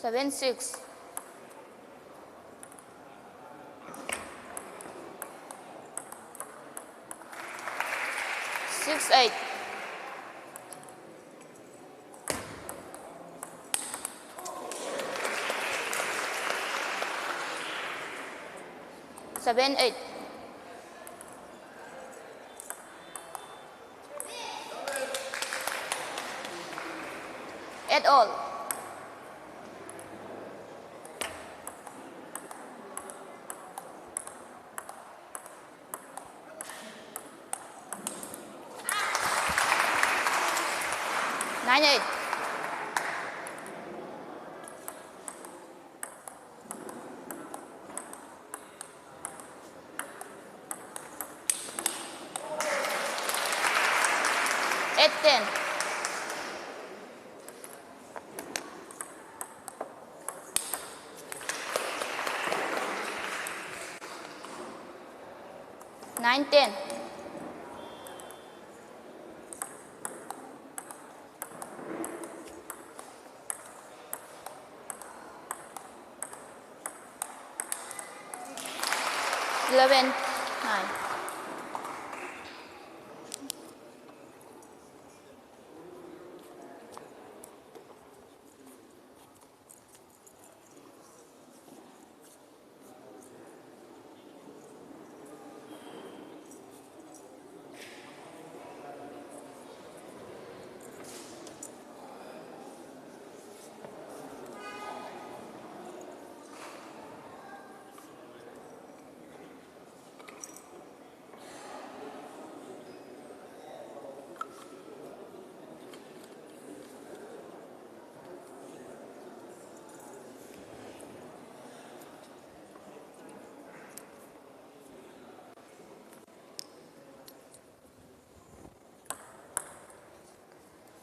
Seven six. 6-8. 7-8. 8-all. 9-8. 8-10. 9-10. 11-9.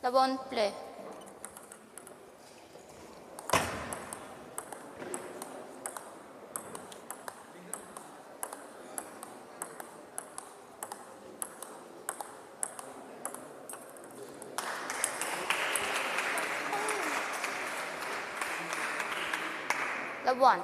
Labon play. Labon.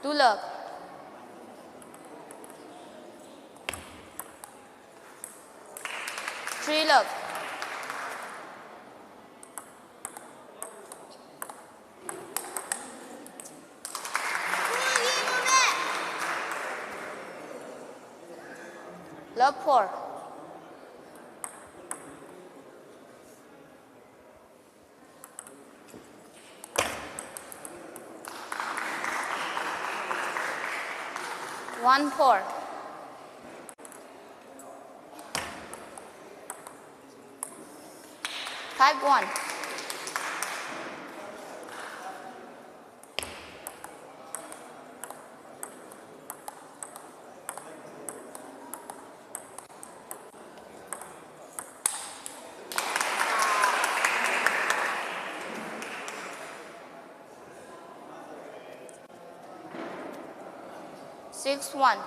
Two love. 3 love. Love 4. One 4. Five 1. Six 1.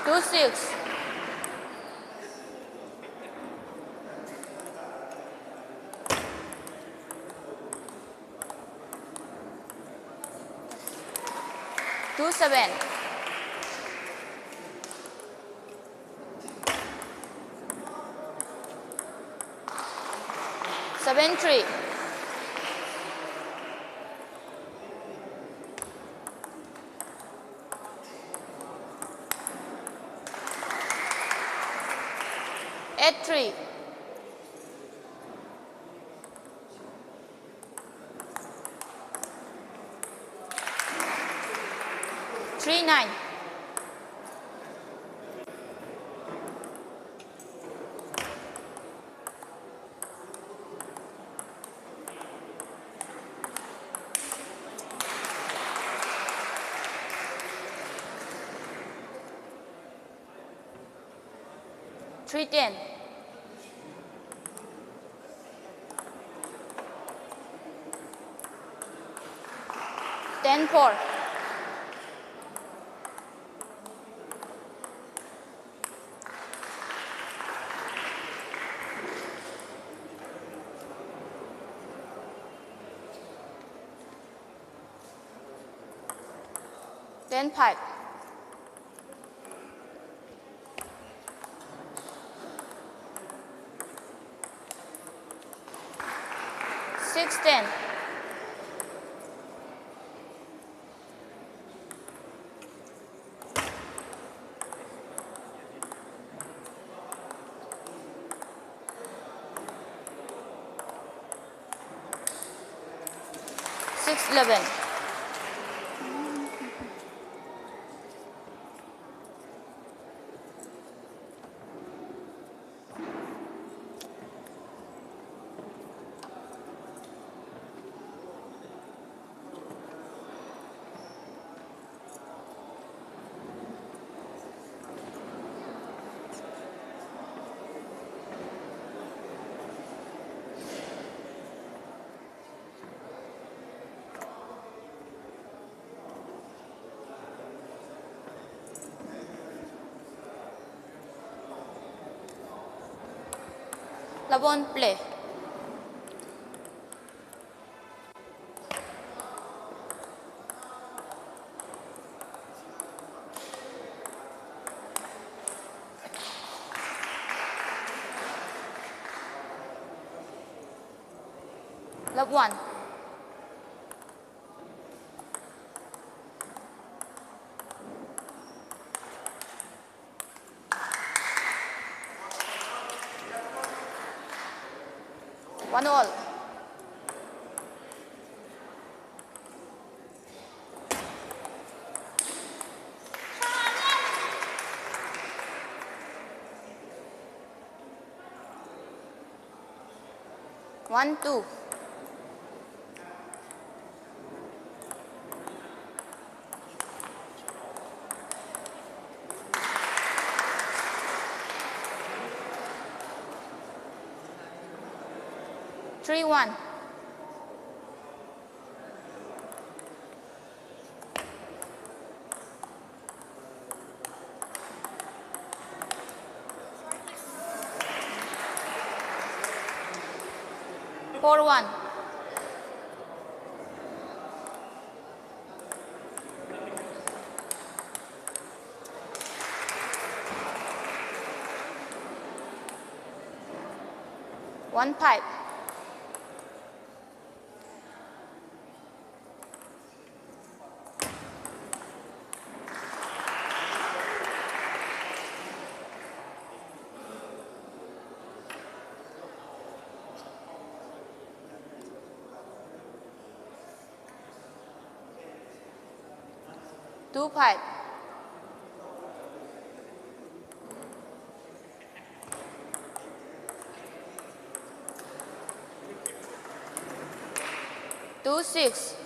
Two 6. Two 7. Seven 3. Eight 3. Three 9. Three 10. Ten 4. Ten 5. Six 10. Six 11. Labon play. Love 1. One all. One 2. Three 1. 4-1. One pipe. Two pipe. Two six.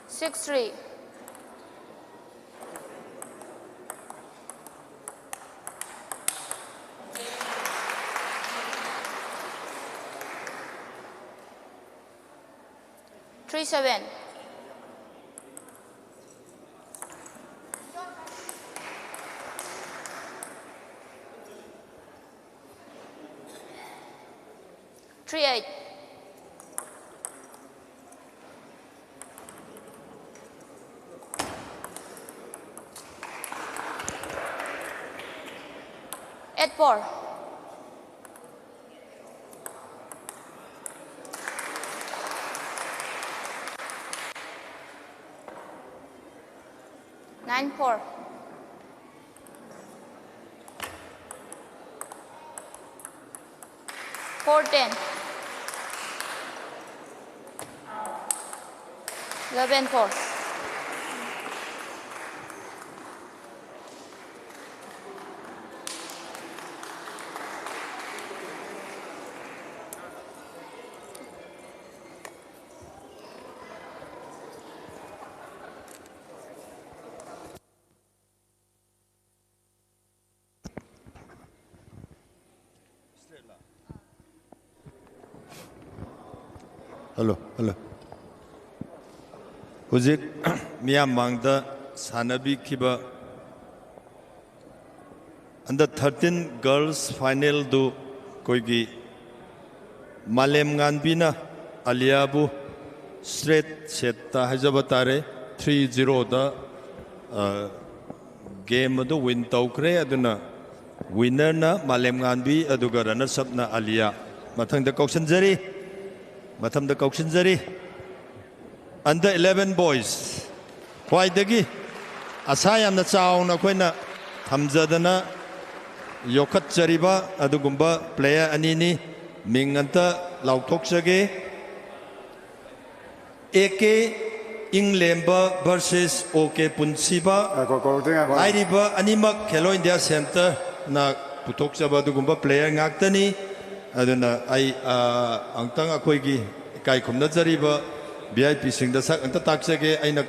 Six three. Three seven. Three eight. Eight four. Nine four. Four ten. 11-4. Hello, hello. Huzik miyam mangda sanabi kiba under 13 girls final do koigi Malem Nganbina Aliabu straight setta hajabatare 3-0 da game do win taukre aduna winner na Malem Nganbi aduga runners up na Alia mathang da kauksanjari matham da kauksanjari under 11 boys khwaidagi asayam na chauna koina thamjadana yokat chariba adugumba player anini minganta lauthokjage AK Inglemba versus OK Punsiba Airiba Animak Hello India Center na puthokjaba adugumba player ngaktani aduna ai angtang akoigi kai khumna jariba VIP singda sak anta taksage aina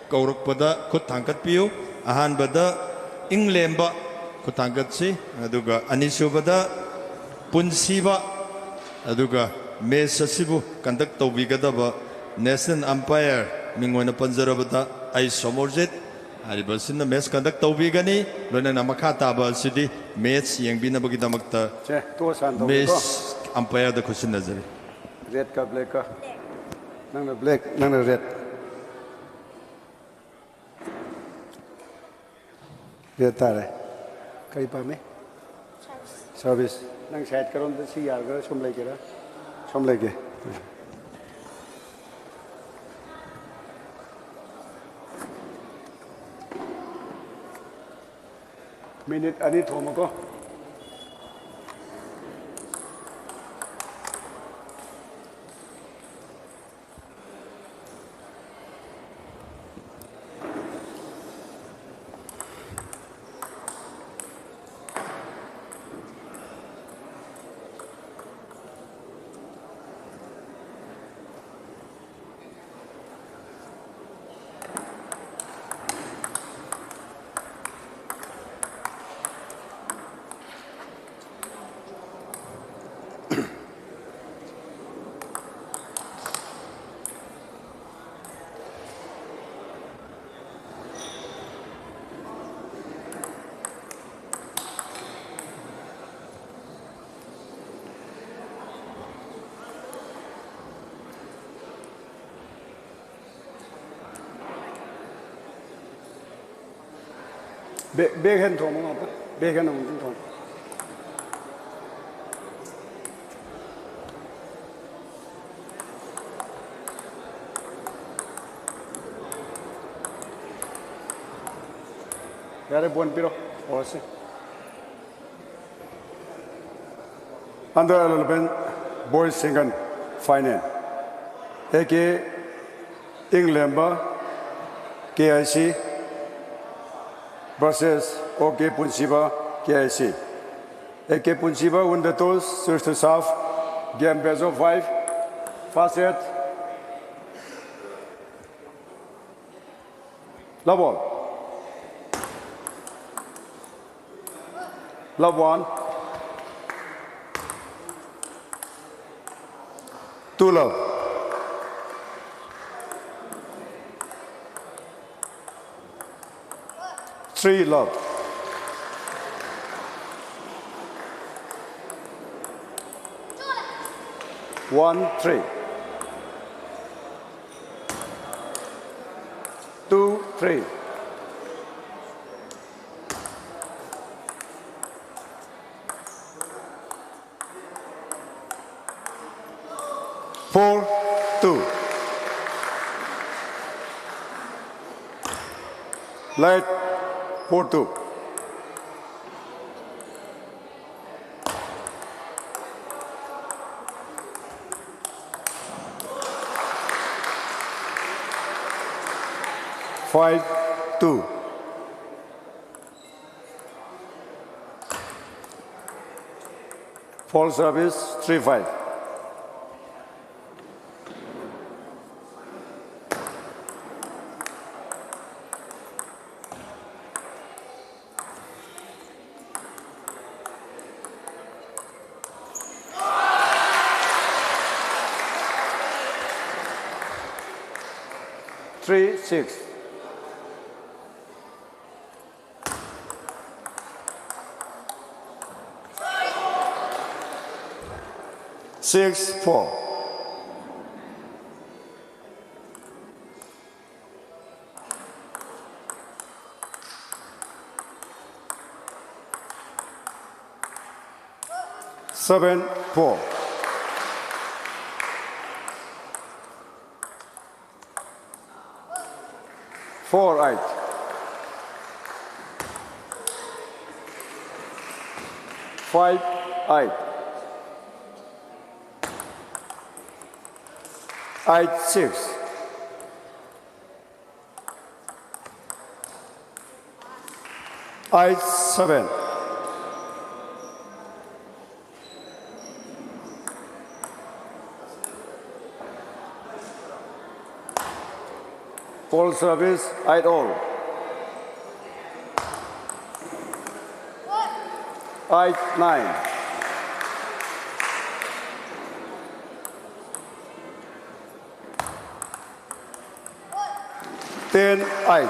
kaurakpada khut thangkat piu ahan bada Inglemba khut thangkat si aduga anisubada Punsiba aduga match asibu conduct tawbigadaba national umpire mingona panjarabada ai somorjet haribasina match conduct tawbigani lona namakha taba sidi match yengbina bagidamakta match umpire da khusin nazari red ka black ka nang na black nang na red red tare kai pa me service nang side karon da si yar ga som lege minute ani thoma ko Backhand throw mo nga. Backhand ang throw. Yare buwan piro. Orasi. Under 11 boys single final. Eke England KIC versus OK Punchiba KIC. AK Punchiba won the toss, first to serve, game best of 5, first set. Love ball. Love 1. 2 love. Three love. One, 3. 2, 3. Four, 2. Light, 4-2. Five, 2. Fall service, 3-5. Three, 6. Six, 4. Seven, 4. Four, 8. Five, 8. 8, 6. Eight, 7. Full service, 8 all. 8, 9. 10, 8.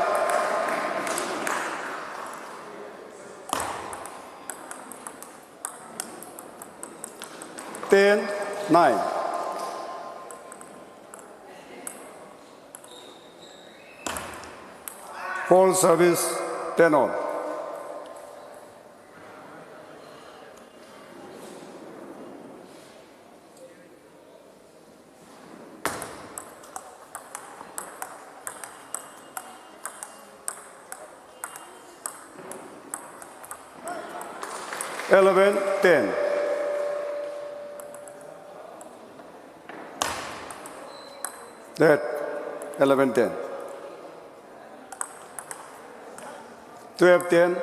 10, 9. Full service, 10 all. Eleven, 10. That 11, 10. 12, 10.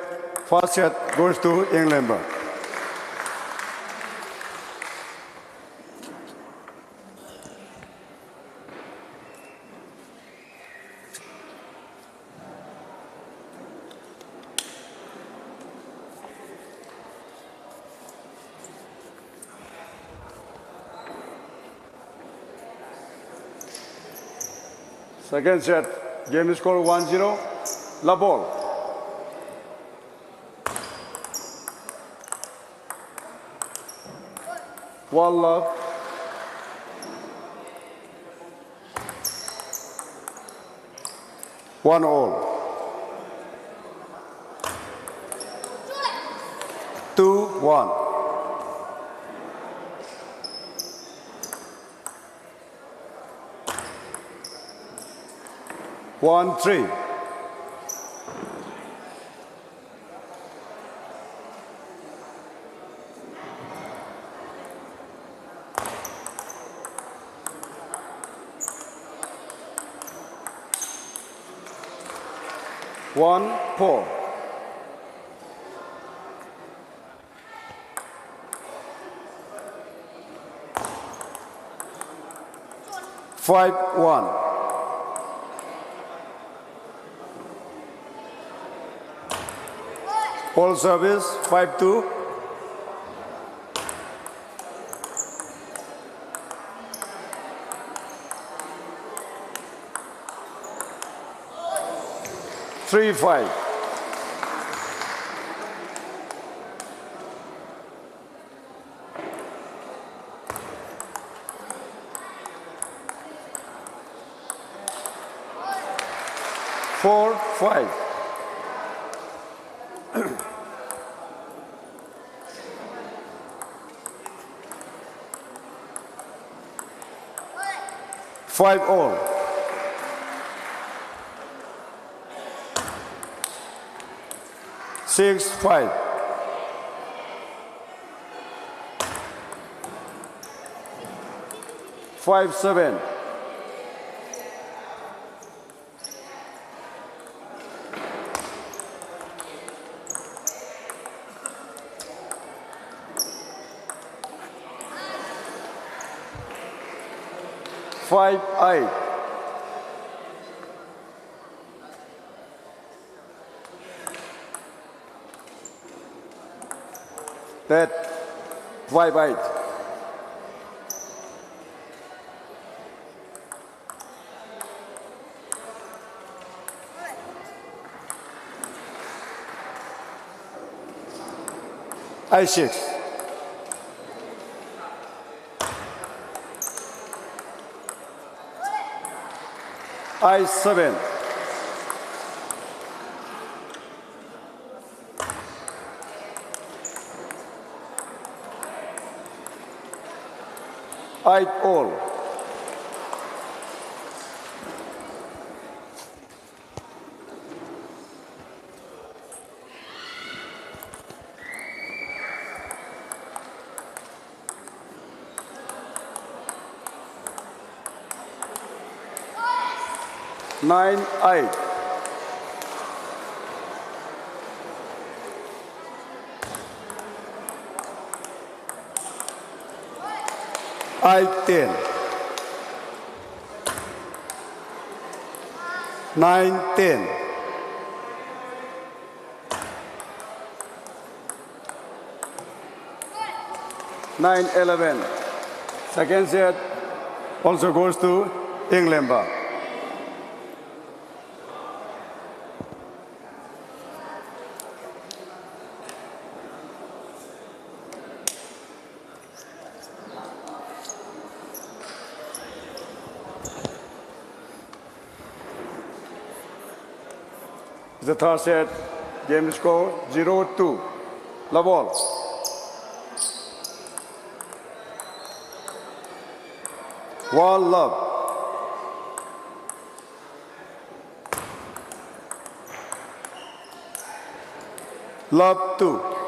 First set goes to England. Second set, game score 1-0. La ball. One love. One all. 1. One, 3. One, 4. 5, 1. All service 5-2. 3-5. 4-5. 5-all. 6-5. 5-7. 5-8. 5-8. 6. 7. 8-all. 9-8. 10. 9-10. 9-11. Second set also goes to England. The third set, game score 0-2. Love all. One love. Love 2.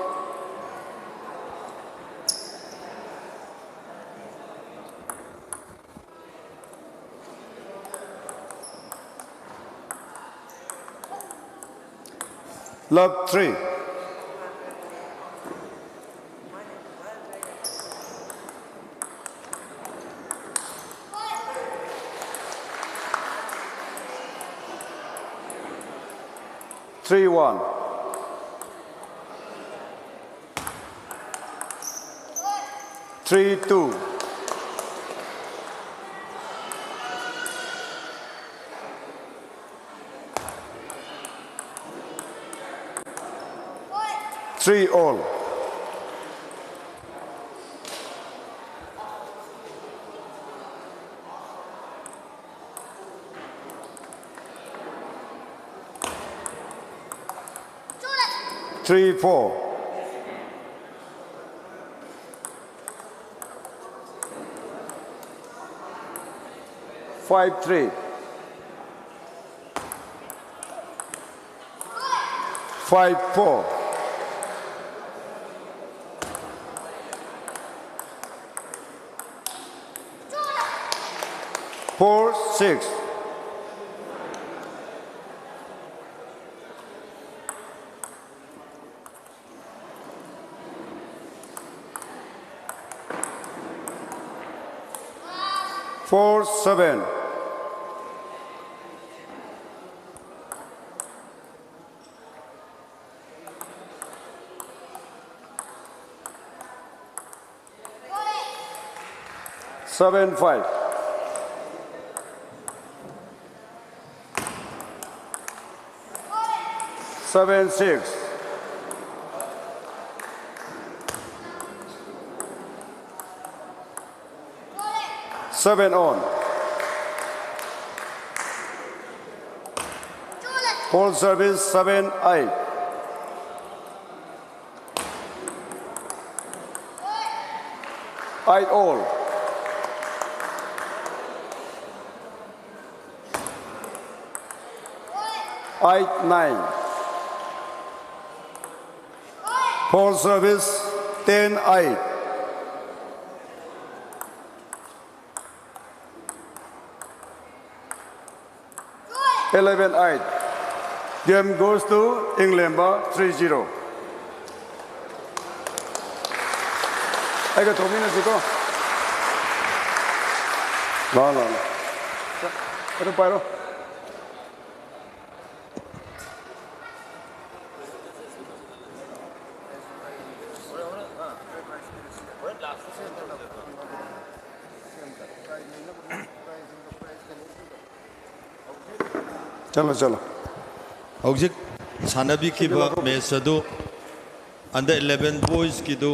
Love 3. Three, 1. 3-2. 3-all. 3-4. 5-3. 5-4. 4-6. 4-7. 7-5. 7-6. 7-on. Full service 7-8. 8-all. 8-9. Full service 10-8. 11-8. Game goes to England 3-0. Ega 2 minutes ago. No. Ito paro. चलो हौजिक सानबिखिबा match अदु under 11 boys किदु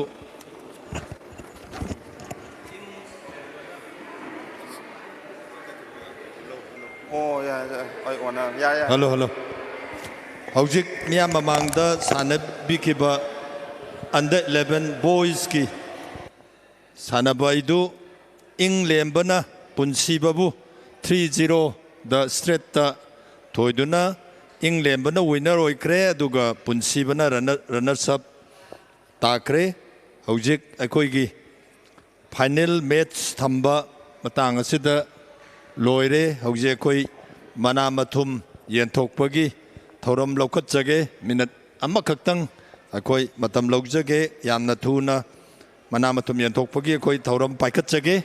हेलो हौजिक मिया ममांगदा सानबिखिबा अंडर 11 बॉयज की सानबाइदु इंग्लैंडना पुनसीबाबु 3-0 द स्ट्रेट थोइदुना इंग्लैंड विनर होइक्रे अदुगा पुनसीबना रनर्स अप ताक्रे हौजिक अखोइगी फाइनल मैच थंबा मतंग असिदा लोइरे हौजे अखोइ मना मथुम येंथोकपगी थौरम लौखतजगे मिनट अमखक्तंग अखोइ मतम लौजगे यामना थुना मना मथुम येंथोकपगी अखोइ थौरम पाइखतजगे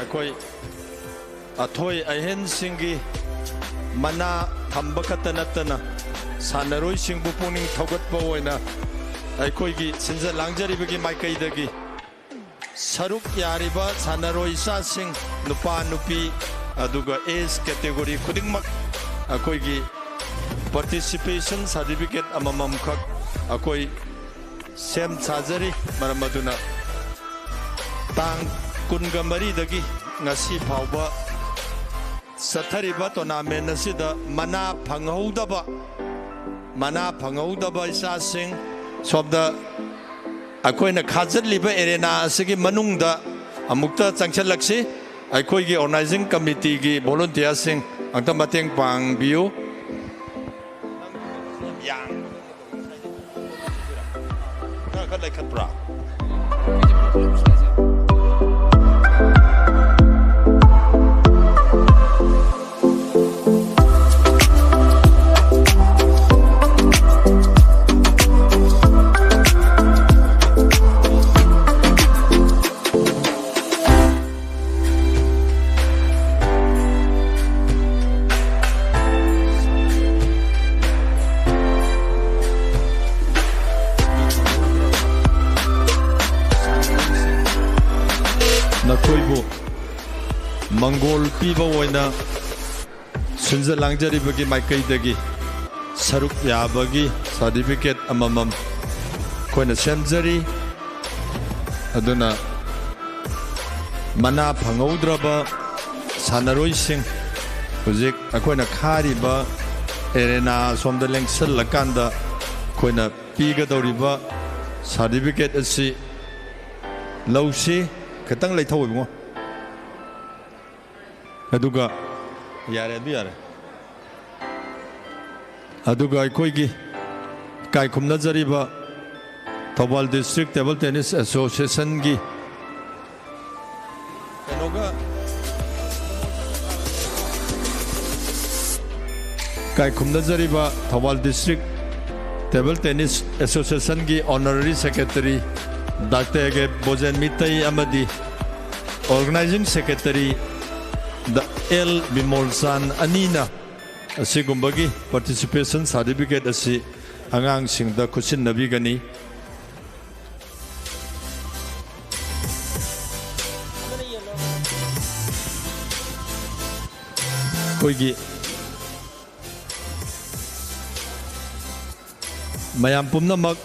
ꯑꯩꯈꯣꯏ ꯑꯊꯣꯏ ꯑꯍꯦꯟꯁꯤꯡꯒꯤ ꯃꯅꯥ ꯊꯝꯕ ꯈꯛꯇ ꯅꯠꯇꯅ ꯁꯥꯟꯅꯔꯣꯏꯁꯤꯡꯕꯨ ꯄꯨꯛꯅꯤꯡ ꯊꯧꯒꯠꯄ ꯑꯣꯏꯅ ꯑꯩꯈꯣꯏꯒꯤ ꯁꯤꯟꯖ ꯂꯥꯡꯖꯔꯤꯕꯒꯤ ꯃꯥꯏꯀꯩꯗꯒꯤ ꯁꯔꯨꯛ ꯌꯥꯔꯤꯕ ꯁꯥꯟꯅꯔꯣꯏ ꯏꯆꯥꯁꯤꯡ ꯅꯨꯄꯥ ꯅꯨꯄꯤ ꯑꯗꯨꯒ ꯑꯦꯖ ꯀꯦꯇꯦꯒꯣꯔꯤ ꯈꯨꯗꯤꯡꯃꯛ ꯑꯩꯈꯣꯏꯒꯤ ꯄꯥꯔꯇꯤꯁꯤꯄꯦꯁꯟ ꯁꯥꯔꯇꯤꯐꯤꯀꯦꯠ ꯑꯃꯃꯝꯈꯛ ꯑꯩꯈꯣꯏ ꯁꯦꯝ ꯁꯥꯖꯔꯤ ꯃꯔꯝ ꯑꯗꯨꯅ ꯇꯥꯡ 24ꯗꯒꯤ ꯉꯁꯤ ꯐꯥꯎꯕ ꯆꯠꯊꯔꯤꯕ ꯇꯣꯔꯅꯥꯃꯦꯟ ꯑꯁꯤꯗ ꯃꯅꯥ ꯐꯪꯍꯧꯗꯕ ꯏꯆꯥꯁꯤꯡ ꯁꯣꯝꯗ ꯑꯩꯈꯣꯏꯅ ꯈꯥꯖꯤꯜꯂꯤꯕ ꯑꯦꯔꯦꯅꯥ ꯑꯁꯤꯒꯤ ꯃꯅꯨꯡꯗ ꯑꯃꯨꯛꯇ ꯆꯪꯁꯤꯜꯂꯛꯁꯤ ꯑꯩꯈꯣꯏꯒꯤ ꯑꯣꯔꯒꯅꯥꯏꯖꯤꯡ ꯀꯃꯤꯇꯤꯒꯤ ꯚꯣꯂꯨꯟꯇꯤꯌꯔꯁꯤꯡ ꯑꯝꯇ ꯃꯇꯦꯡ ꯄꯥꯡꯕꯤꯌꯨ ꯈꯔ ꯂꯩꯈꯠꯄ꯭ꯔꯥ नखोइबु मंगोल पीबा ओइना सुंजा लांगजरिबगी माइकैदगी सरुक याबगी सर्टिफिकेट अममम कोइना सेमजरी अदुना मना फंगौद्रबा सानरोइसिंग हुजिक अखोइना खारिबा एरेना सोमदा लेंसलकांदा कोइना पीगदौरिबा सर्टिफिकेट असि लौसी खतंग लेथौ इबुंगो अदुगा यारे अदु यारे अदुगा अखोइगी काइखुमना जरिबा Thoubal district table tennis association की कनोगा काइखुमना जरिबा Thoubal district table tennis association की honorary secretary doctor A K Bojen Meitei अमदी organising secretary the L Bimolsan अनीना असिगुम्बगी पार्टिसिपेशन सर्टिफिकेट असि आंगांसिंगदा खुसिनबीगनी कोइगी मयाम पुमनमक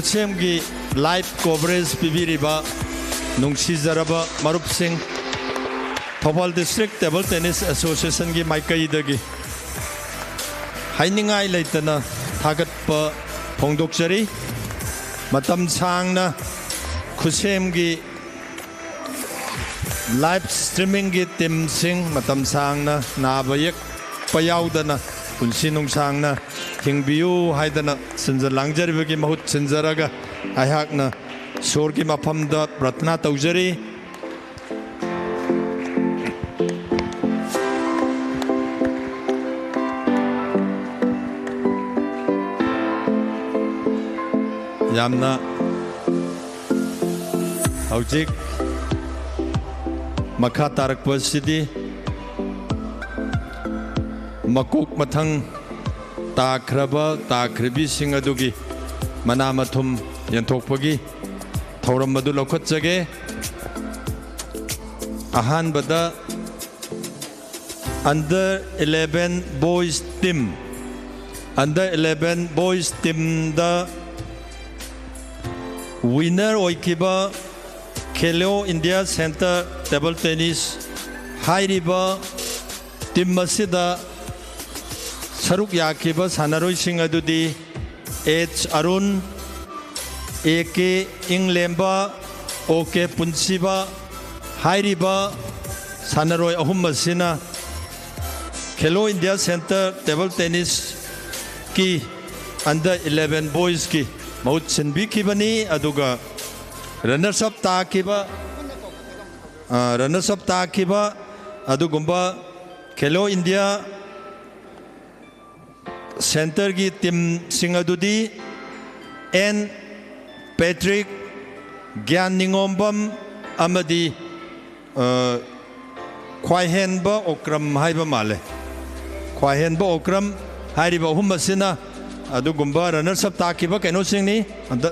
खुदसेमगी लाइव कवरेज पीबीरिबा नुंसीजरबा मरुपसिंग Thoubal district table tennis association की माइकईदगी हाइनिंगाई लेतना थागतपा फोंदोक्चरी मतम सांगना खुदसेमगी लाइव स्ट्रीमिंग की टीम सिंग मतम सांगना नाबयक पयाउदना पुंसी नुंसांगना हिंबियु हाइदना सिंजा लांगजरिबगी महुत सिंजरगा आहाकना सोर की मफमदा प्रार्थना तौजरी यामना हौजिक मखा तारकपसिदी मकुक मथंग ताख्रबा ताख्रबी Singh अदुगी mana mathum yanthokpagi thauram madu lokhatjage ahanbada under 11 boys team da winner oikiba Khelo India Center table tennis hairiba team masida saruk yakiba sanaroi sing adudi H Arun AK Inglemba OK Punsiba hairiba sanaroi ahum masina Khelo India Center table tennis ki under 11 boys ki maut sinbi ki bani aduga runners up ta kiba adugumba Khelo India Center ki team singadudi N Patrick Gyan Ningombam amadi Khwaihenba Okram haiba male Khwaihenba Okram hairiba ahum masina adugumba runners up ta kiba kaino singni anda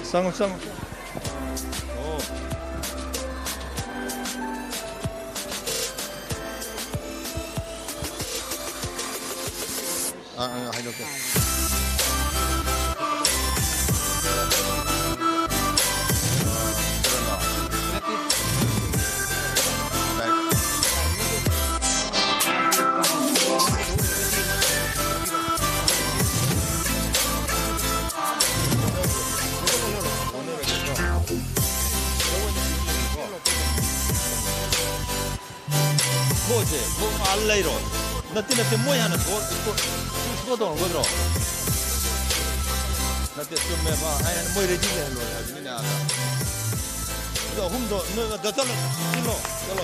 sang oh hai được 뭐지? 뭐 알레이로 나한테 뭐야 하는 그거 돈 거들어 나한테 좀 해봐 아니 뭐 이래 지게 하는 거야 니네 알아 너 홈도 너가 더 잘라 잘라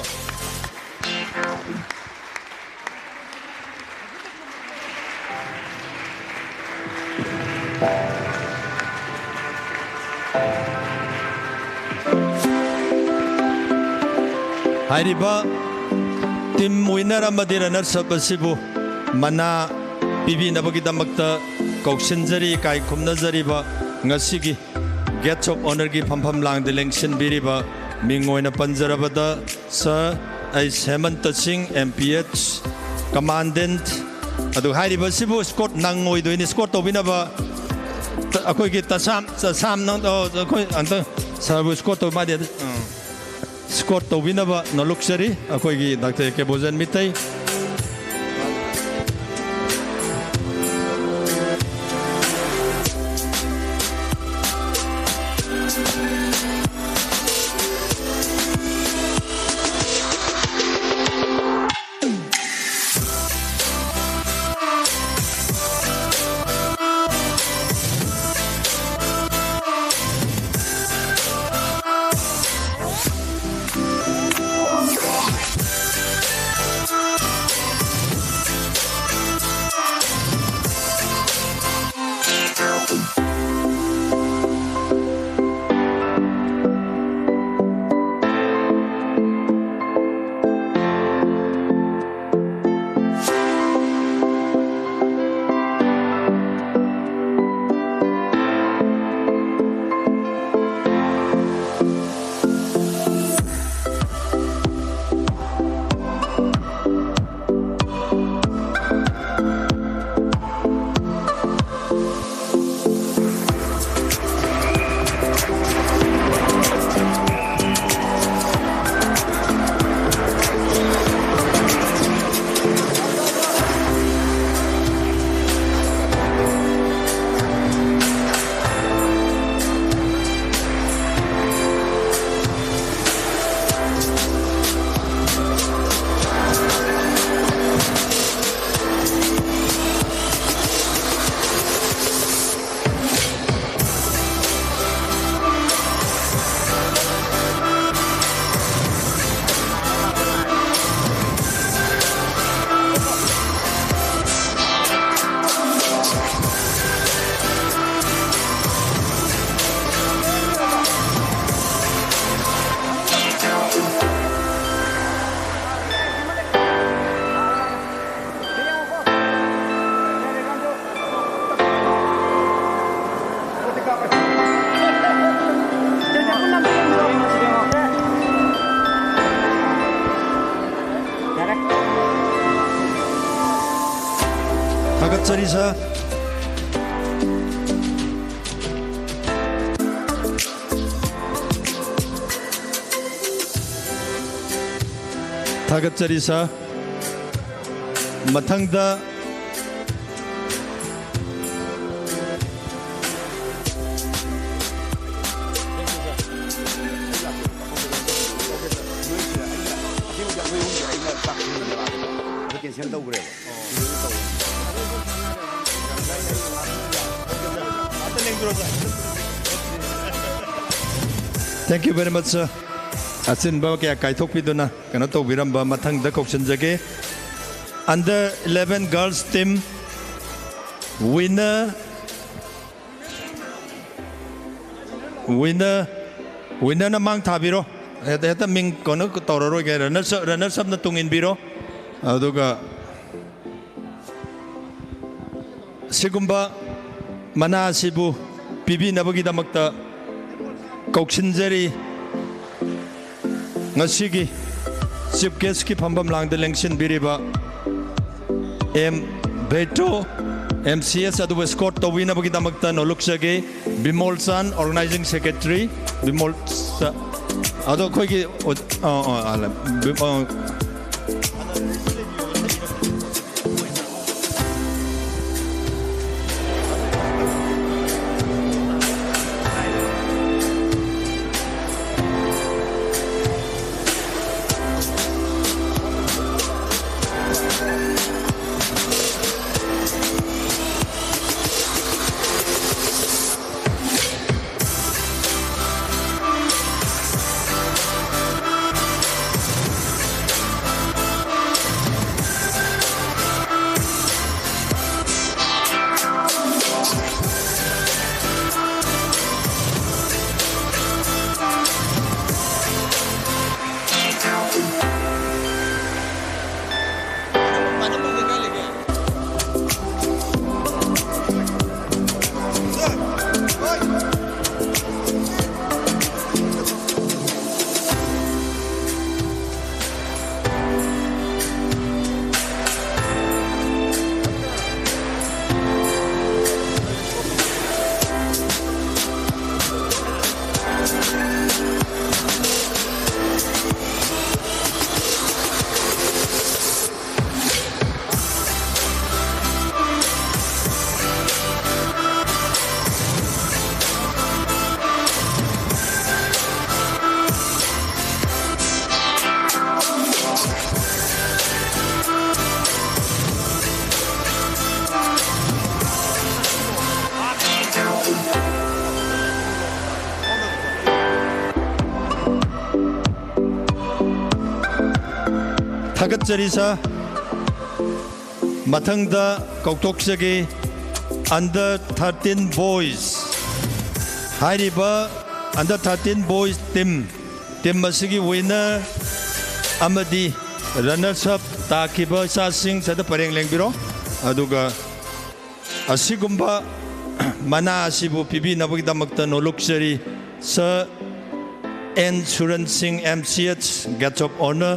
하이리바 team winner amadi runners up asibu mana pibinabagidamagta kauksinjari kai khumnajariba ngasigi gates of honor gi phampham langde lengsin biriba mingoina panjarabada sir I Hemant Singh MPH commandant adu hairiba sibu squad nangoi doini squad tobinaba akoi gi tasam nang akoi anta sabu squad to madi Scott Tobinaba no luxury akoigi Dr. Kebozen mitai थागतचरी छ थागतचरी छ मथंगदा Thank you very much, sir. Asin ba kaya kaitok piduna kana to biramba mathang da kokshan jage under 11 girls team winner na mang thabiro heta ming kono tororo ge runner sab na tungin biro aduga sigumba mana sibu pibi nabagi damakta kokshinjari ngasigi chief guest ki phambam langda lengsin biriba M Beto MCS adu escort to win abagi damakta noluksage Bimol San organizing secretary Bimol adu khoigi थागतचरीसा मथंगदा कौतोक्सगे under 13 boys हाइरिबा under 13 boys team masigi winner amadi runners up takiba sasing sada pareng lengbiro aduga asigumba mana asibu pibi nabagi damakta no luxury sa N Suran Singh MCH gets of honor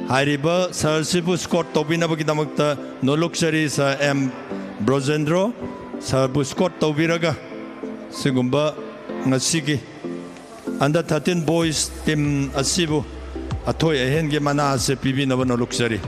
Hariba Sir Sibu Scott Tobina Bagidamakta no luxury sa M Brozendro Sir Buscott Tobiraga Sigumba Nasigi under 13 boys team Asibu Atoy Ehenge Mana se Pibi no luxury.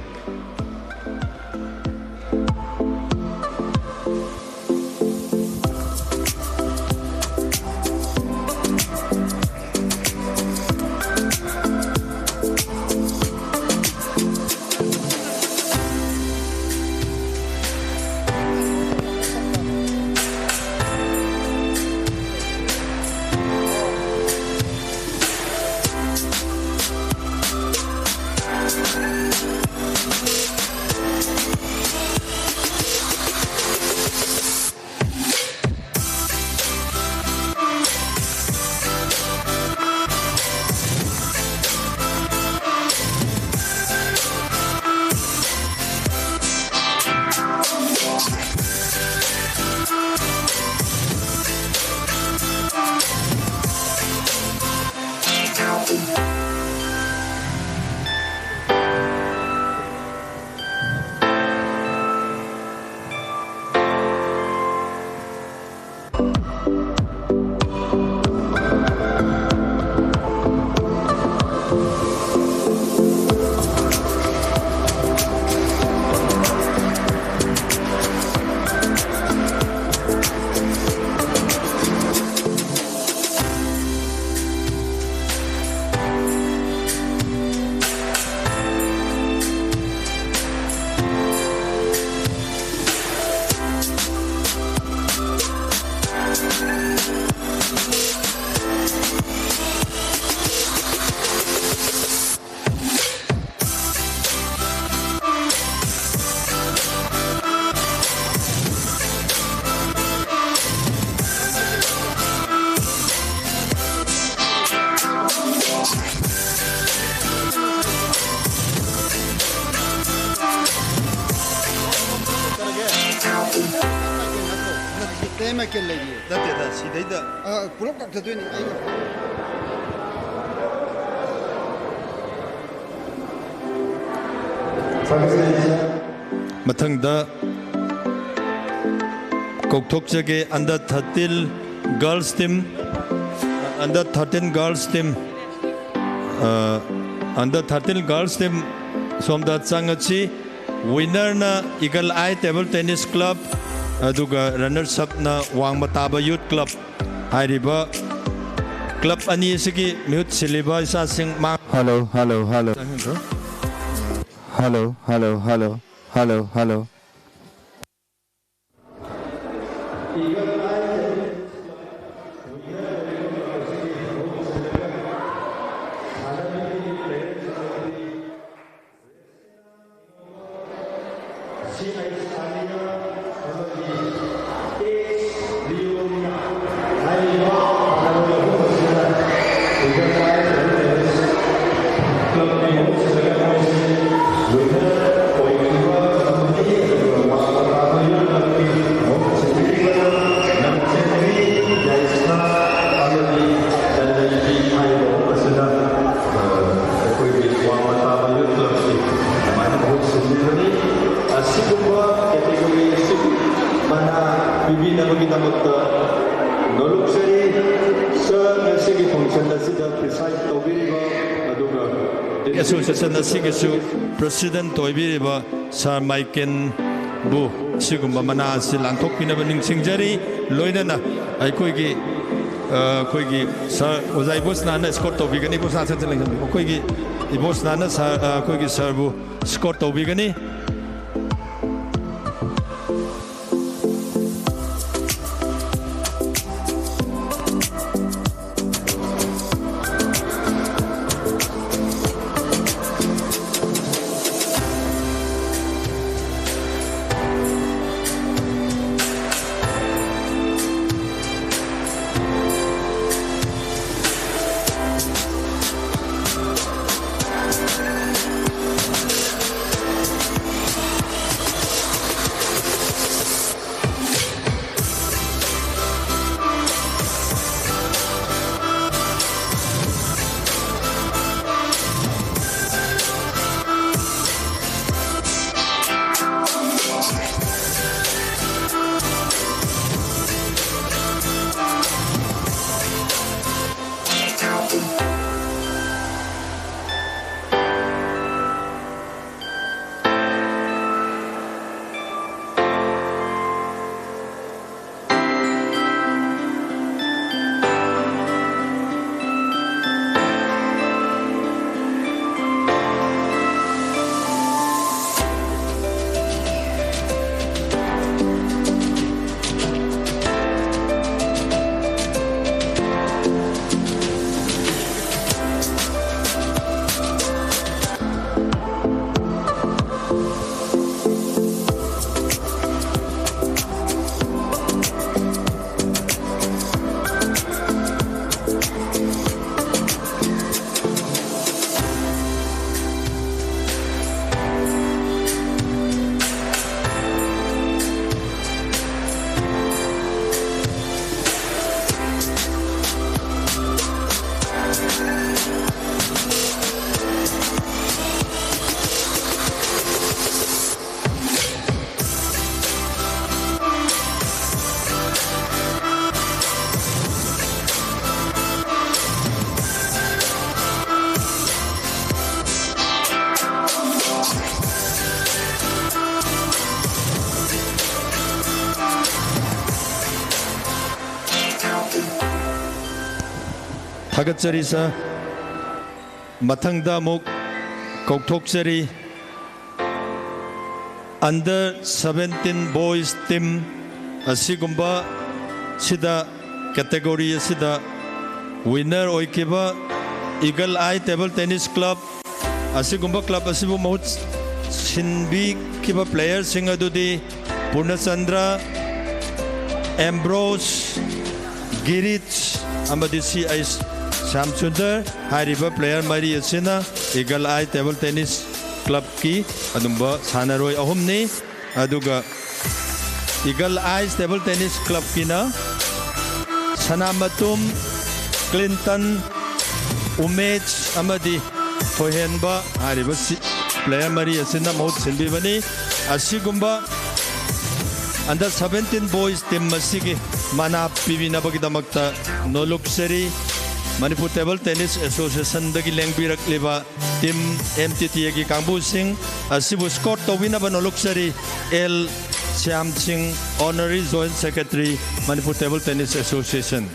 ꯁꯤꯗꯩ Michael ꯂꯩꯔꯤ ꯅꯠꯇꯦꯗ ꯁꯤꯗꯩꯗ ꯄꯨꯂꯞ ꯀꯛꯊꯗꯣꯏꯅꯤ ꯑꯩ ꯃꯊꯪꯗ ꯀꯧꯊꯣꯛꯆꯒꯦ Under 13 girls team Under 13 girls team Under 13 girls team somda changachi winner na Eagle Eye Table Tennis Club aduga runners up na Wangmataba Youth Club hairiba club ani sigi mihut siliba isa sing ma hello hello hello hello hello hello hello hello Association asigisu President Toibiriba Sir Michael Bu Sigumba Mana Silantok Pinaba Ningsingjari Loinana Aikoigi Koigi Sir Ozai Bosnana Scott Obigani Bosan Settling Koigi Bosnana Koigi Serbu Scott Obigani Hagatjarisa Mathangda Muk Kokthokchari Under 17 Boys Team Asigumba Sida Category Sida Winner Oikiba Eagle Eye Table Tennis Club Asigumba Club Asibu Mahut Sinbi Kiba Players Singadudi Purnachandra Ambrose Girich Amadi C.I. Shamsundar Hariba Player Mari Asina Eagle Eye Table Tennis Club Ki Adumba Sanaroi Ahumni Aduga Eagle Eyes table tennis club की ना सनामतुम Clinton Umesh अमदी थोहेनबा हारिबा player मरी असिना महुत सिनबीबनी असिगुम्बा अंडर 17 बॉयज टीम मसिगी माना पीबीनबगीदमक्ता नोलुक्सरी मणिपुर टेबल टेनिस एसोसिएशन दगी लेंगबीरक्लिबा टीम MTTA की कांगबू सिंह असिबु स्कोर तौबिनबा नोलुक्सरी L Shyam Singh honorary joint secretary Manipur table tennis association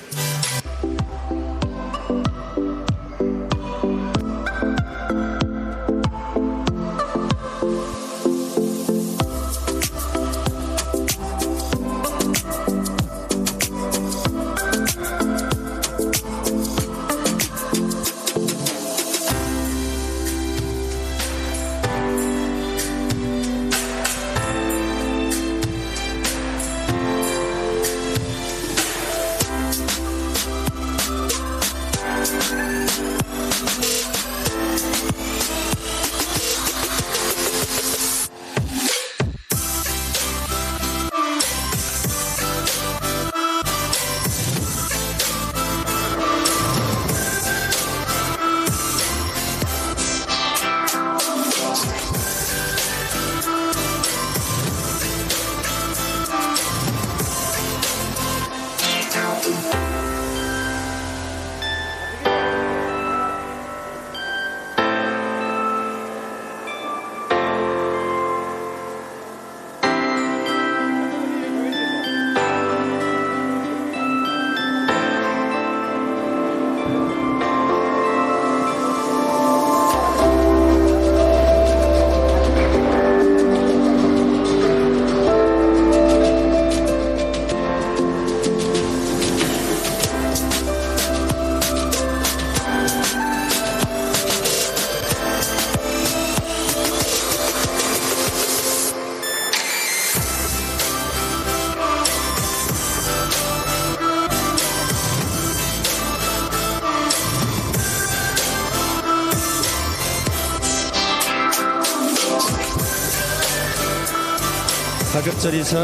थागतचरीसा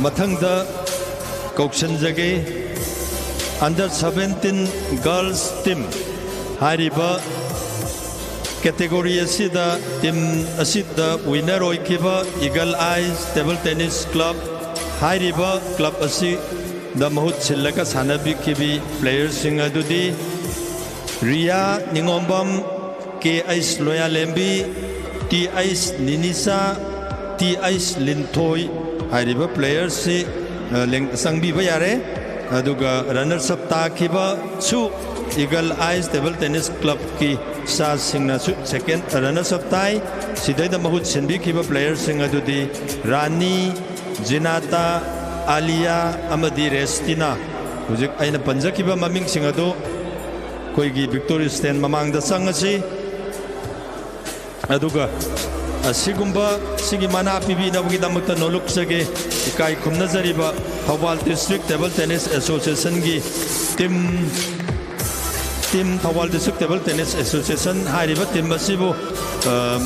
मथंगदा कौशनजगे अंडर 17 गर्ल्स टीम हारिबा कैटेगरी असिदा टीम असिदा winner ओइखिबा eagle Eyes table tennis club हारिबा क्लब असि द महूत सिल्लका सानबिखिबी प्लेयर सिंह अदुदी रिया निंगोंबम के आइस लोया लेंबी टी आइस निनिसा टी आइस लिंथोई हारिबा प्लेयर से संगबीबा यारे अदुगा रनर्स अप ताखिबा सु Eagle Eyes table tennis club की सा सिंगना सु सेकेंड रनर्स अप ताई सिदैदा महूत सिनबीखिबा प्लेयर सिंह अदुदी रानी जिनाता आलिया अमदी रेस्टिना हुजिक आइना पंजखिबा ममिंग सिंह अदु कोईगी विक्टोरिया स्टैंड ममांगदा संगसी अदुगा असिगुम्बा सिगी मना पीबीनबगीदमक्ता नोलुक्सगे इकाई खुमनजरिबा Thoubal district table tennis association की team Thoubal district table tennis association हारिबा टीम असिबु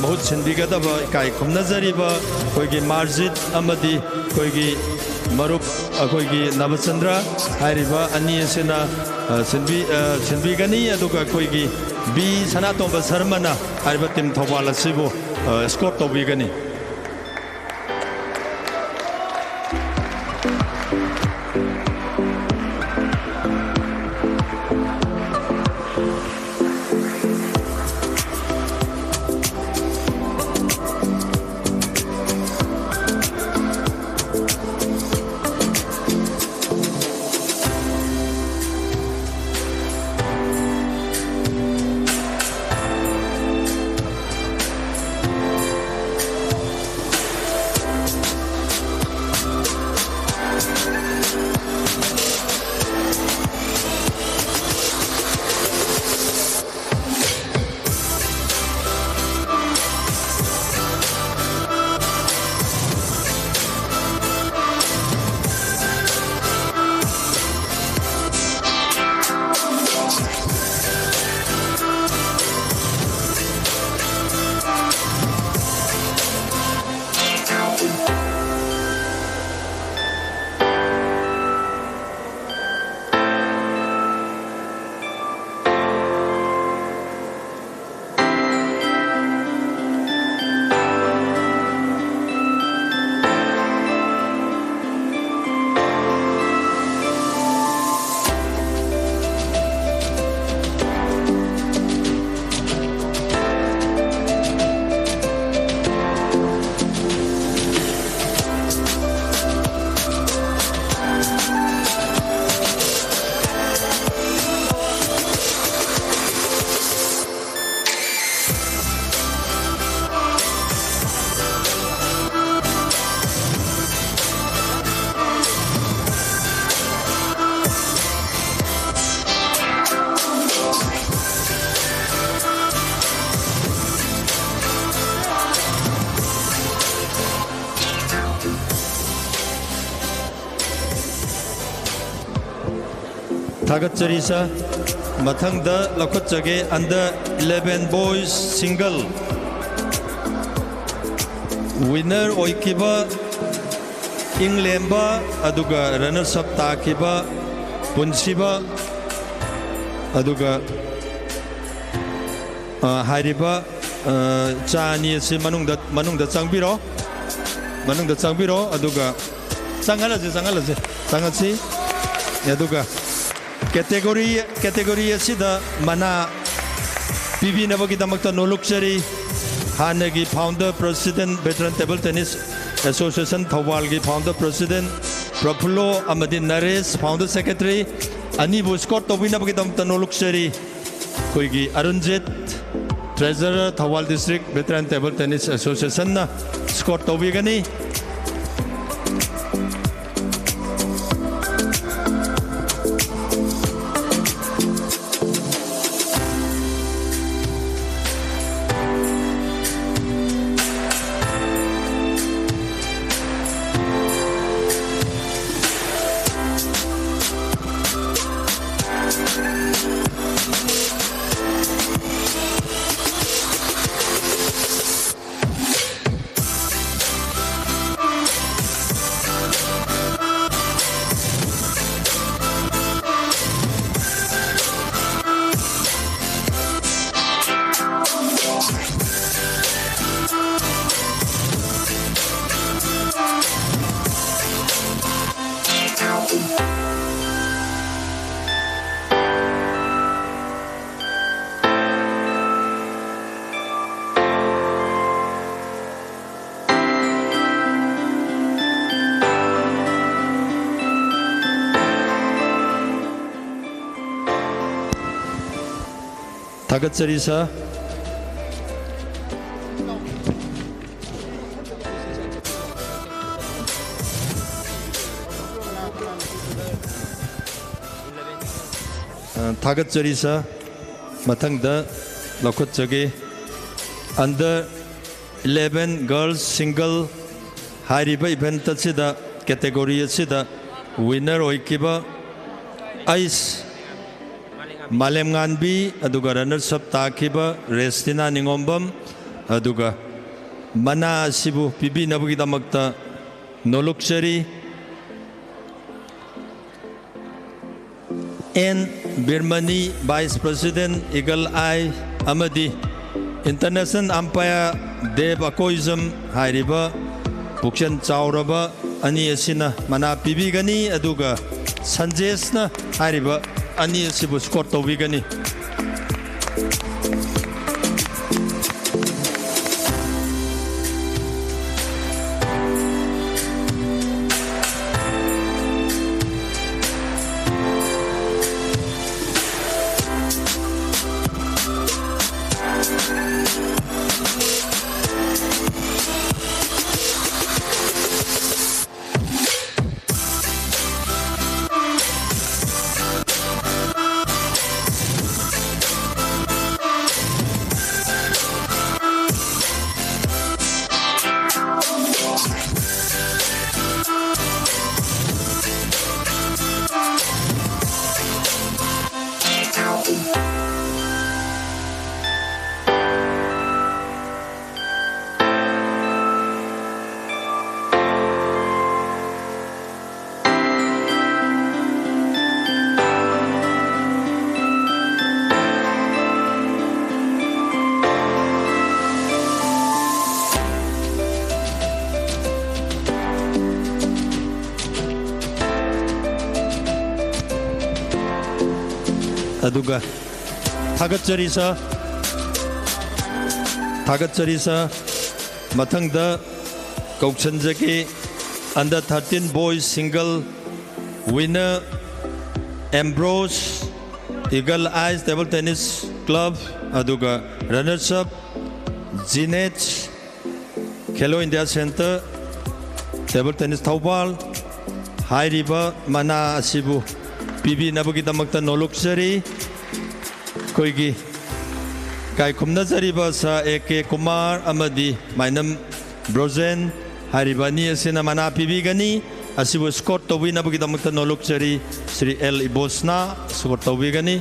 महूत सिनबीगदबा इकाई खुमनजरिबा कोईगी मार्जित अमदी कोईगी मरुप अखोईगी नवचंद्र हारिबा अनि असिना सिनबीगनी अदुगा कोईगी बी सनातोंबा शर्मना हारिबा टीम थौबाल असिबु स्कोर तौबीगनी थागतचरीसा मथंगदा लखतजगे under 11 boys single winner oikiba इंग्लैंबा अदुगा रनर्स अप ताकिबा पुंसिबा अदुगा हारिबा चानी से मनुंगदा चंगबिरो अदुगा चंगलसे अदुगा कैटेगरी असिदा मना पिबिनबगिदमक्ता नोलुक्चरी हानगी founder president veteran table tennis association Thoubal की फाउंडर प्रेसिडेंट प्रफुल्लो अमदी नरेश फाउंडर सेक्रेटरी अनीबु स्कॉट तौबिनबगिदमक्ता नोलुक्चरी कोईगी Arunjit treasurer Thoubal district veteran table tennis association ना स्कॉट तौबिगनी थागतचरीसा थागतचरीसा मथंगदा लखतजगे अंडर 11 गर्ल्स सिंगल हारिबा इवेंट असिदा कैटेगरी असिदा विनर ओइकिबा आइस मालेमगानबी अदुगा रनर्स अप ताकिबा रेस्टिना निंगोम्बम अदुगा मना सिबु पिबिनबगिदमक्ता नोलुक्चरी N Birmani vice president eagle Eye अमदी इंटरनेशनल अंपायर देव अकोइजम हारिबा पुक्शन चाउरबा अनि असिना मना पिबिगनी अदुगा संजेसना हारिबा अनि असिबु स्कोर तौबिगनी अदुगा थागतचरीसा मथंगदा कौशनजगे under 13 boys single winner Ambrose Eagle Eyes table tennis club अदुगा runners up Jeanette Khelo India centre table tennis Thoubal हाइरिबा मना असिबु पिबिनबगिदमक्ता नोलुक्चरी कोईगी कायखुमनजरिबा सा एके कुमार अमदी माइनम ब्रोजेन हारिबानी असिना मना पिबिगनी asibu score tobi na bagi damak nolok cari Sri L Ibosna score tobi gani.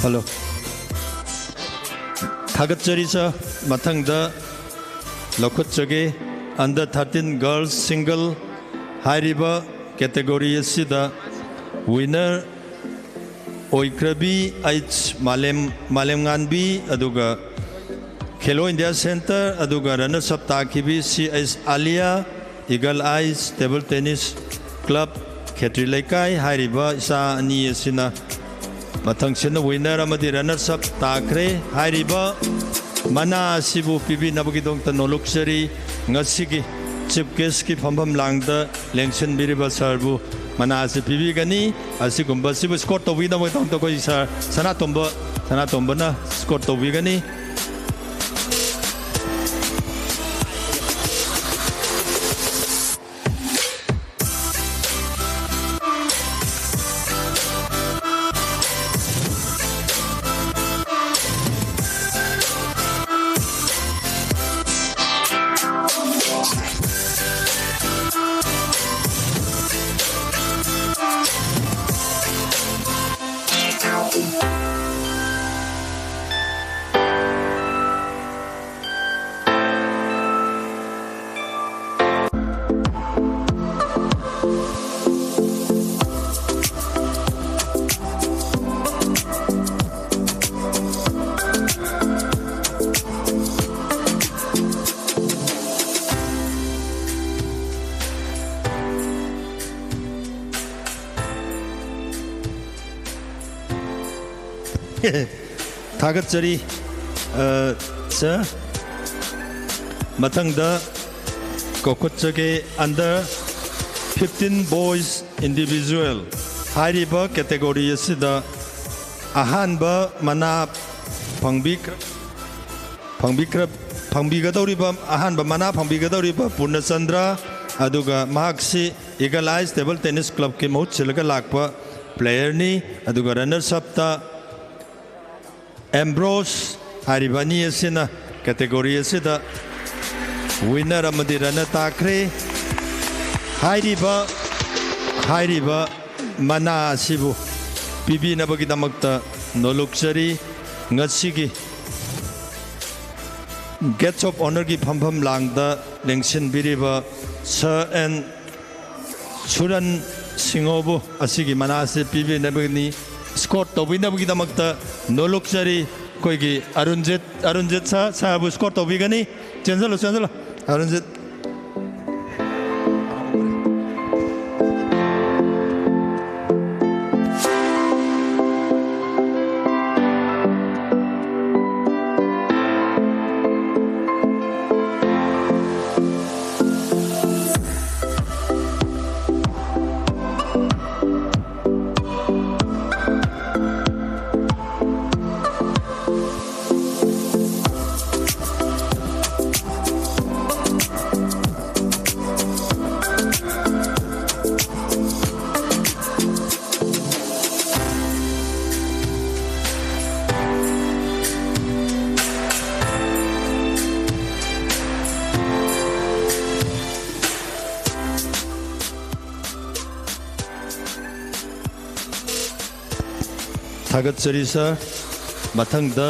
Hello. Thagatsarisa mathangda lokotchage under 13 girls single hairiba category asida winner Oikrabi H Malemnganbi aduga Khelo India Center aduga runners up takibi CS Alia Eagle Eyes Table Tennis Club Khetrilaikai hairiba isa ani asina Matang sina winner amadi runners up takre hairiba mana sibu pibi nabagidong tanolok sari ngasigi chief guest ki phambam langda lengsen biriba sarbu mana si pibi gani asigumba sibu score to wina magdong to ko isa sana tomba na score to wi gani Thagatsari sir matangda kokotchage under 15 boys individual hairiba category asida ahanba mana phangbigadoriba ahanba mana phangbigadoriba Purnachandra aduga mahaksi Eagle Eyes Table Tennis Club ke mahut silaga lakpa player ni aduga runners up ta Ambrose Haribani asina category asida winner amadi runner takre hairiba mana asibu pibi nabagi damakta noloksari ngasigi Guests of Honor ki phambam langda lengsin biriba Sir and Suran Singobu asigi mana asi pibi nabagi Score to win up with the Makta, no luxury, Koigi, Arunjit Sabu score to Vigani, Chancellor, Arunjit. थागतचरी सर मथंगदा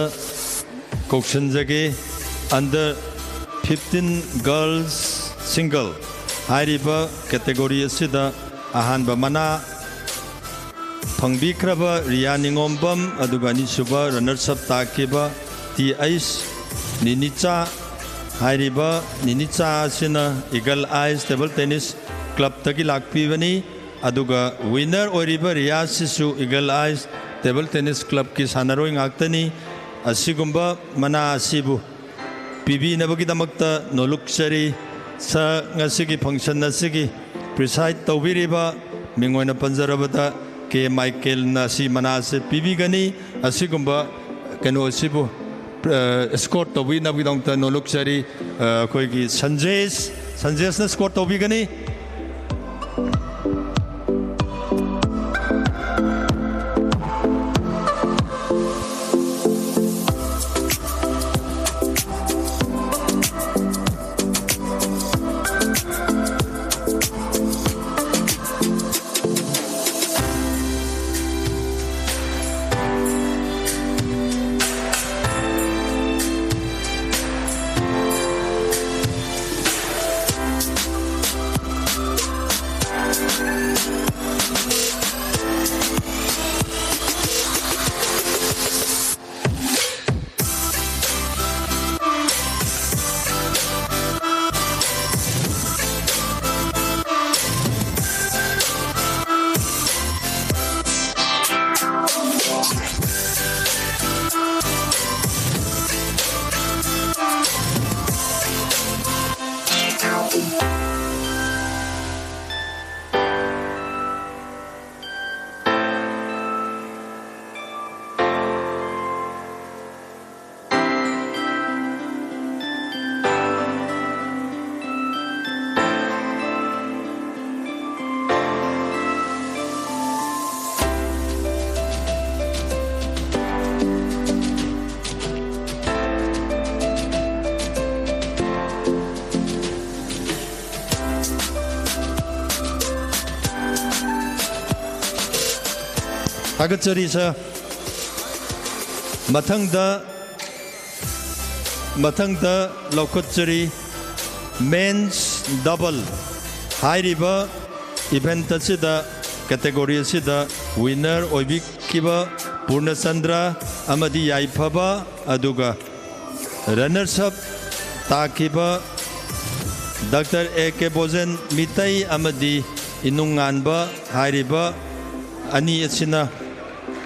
कौशनजगे under 15 girls single हाइरिबा category असिदा अहानबा मना फंगबिख्रबा रिया निंगोम्बम अदुगा निसुबा रनर्स अप ताकिबा टी आइस निनिचा हाइरिबा निनिचा असिना Eagle ice table tennis club तकी लाक्पीबनी अदुगा विनर ओरिबा रिया सिसु Eagle ice table tennis club की सानरोई ngakतनी असिगुम्बा मना असिबु पीबीनबगीदमक्ता नोलुक्सरी सा ngasiगी फंक्शन असिगी प्रिसाइड तौबिरिबा मिंगोइना पंजरबदा के माइकेल नासी मना से पीबीगनी असिगुम्बा कनो असिबु स्कोर तौबिनबगीदमक्ता नोलुक्सरी कोइगी संजेसना स्कोर तौबिगनी थागतचरी सर मथंगदा लौकतचरी मेंस डबल हाइरिबा इवेंट असिदा कैटेगरी असिदा विनर ओइबिकिबा पूर्णचंद्र अमदी याइफबा अदुगा रनर्स अप ताकिबा डॉक्टर ए.के. बोजन मितई अमदी इनुंगानबा हाइरिबा अनि असिना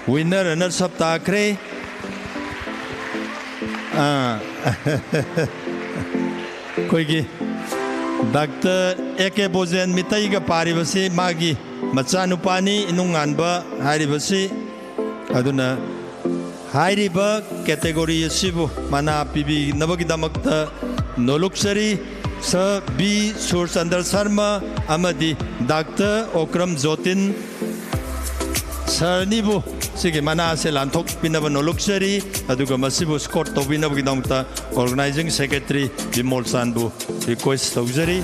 विनर रनर्स अप ताकरे कोई डॉक्टर ए.के. बोजन मितई का पारिबसी मागी मचानुपानी इनुंगानबा हारिबसी अदुना हाइरिबा कैटेगरी असिबु मना पीबी नबगिदमक्ता नोलुक्सरी स बी सूरचंद्र शर्मा अमदी डॉक्टर ओक्रम जोतिन सरनीबु सिगे मना से लांथोक पिनब नोलुक्सरी अदुगा मसिबु स्कोर तौबिनबगिदमक्ता ऑर्गेनाइजिंग सेक्रेटरी बिमोल चानबु रिक्वेस्ट तौजरी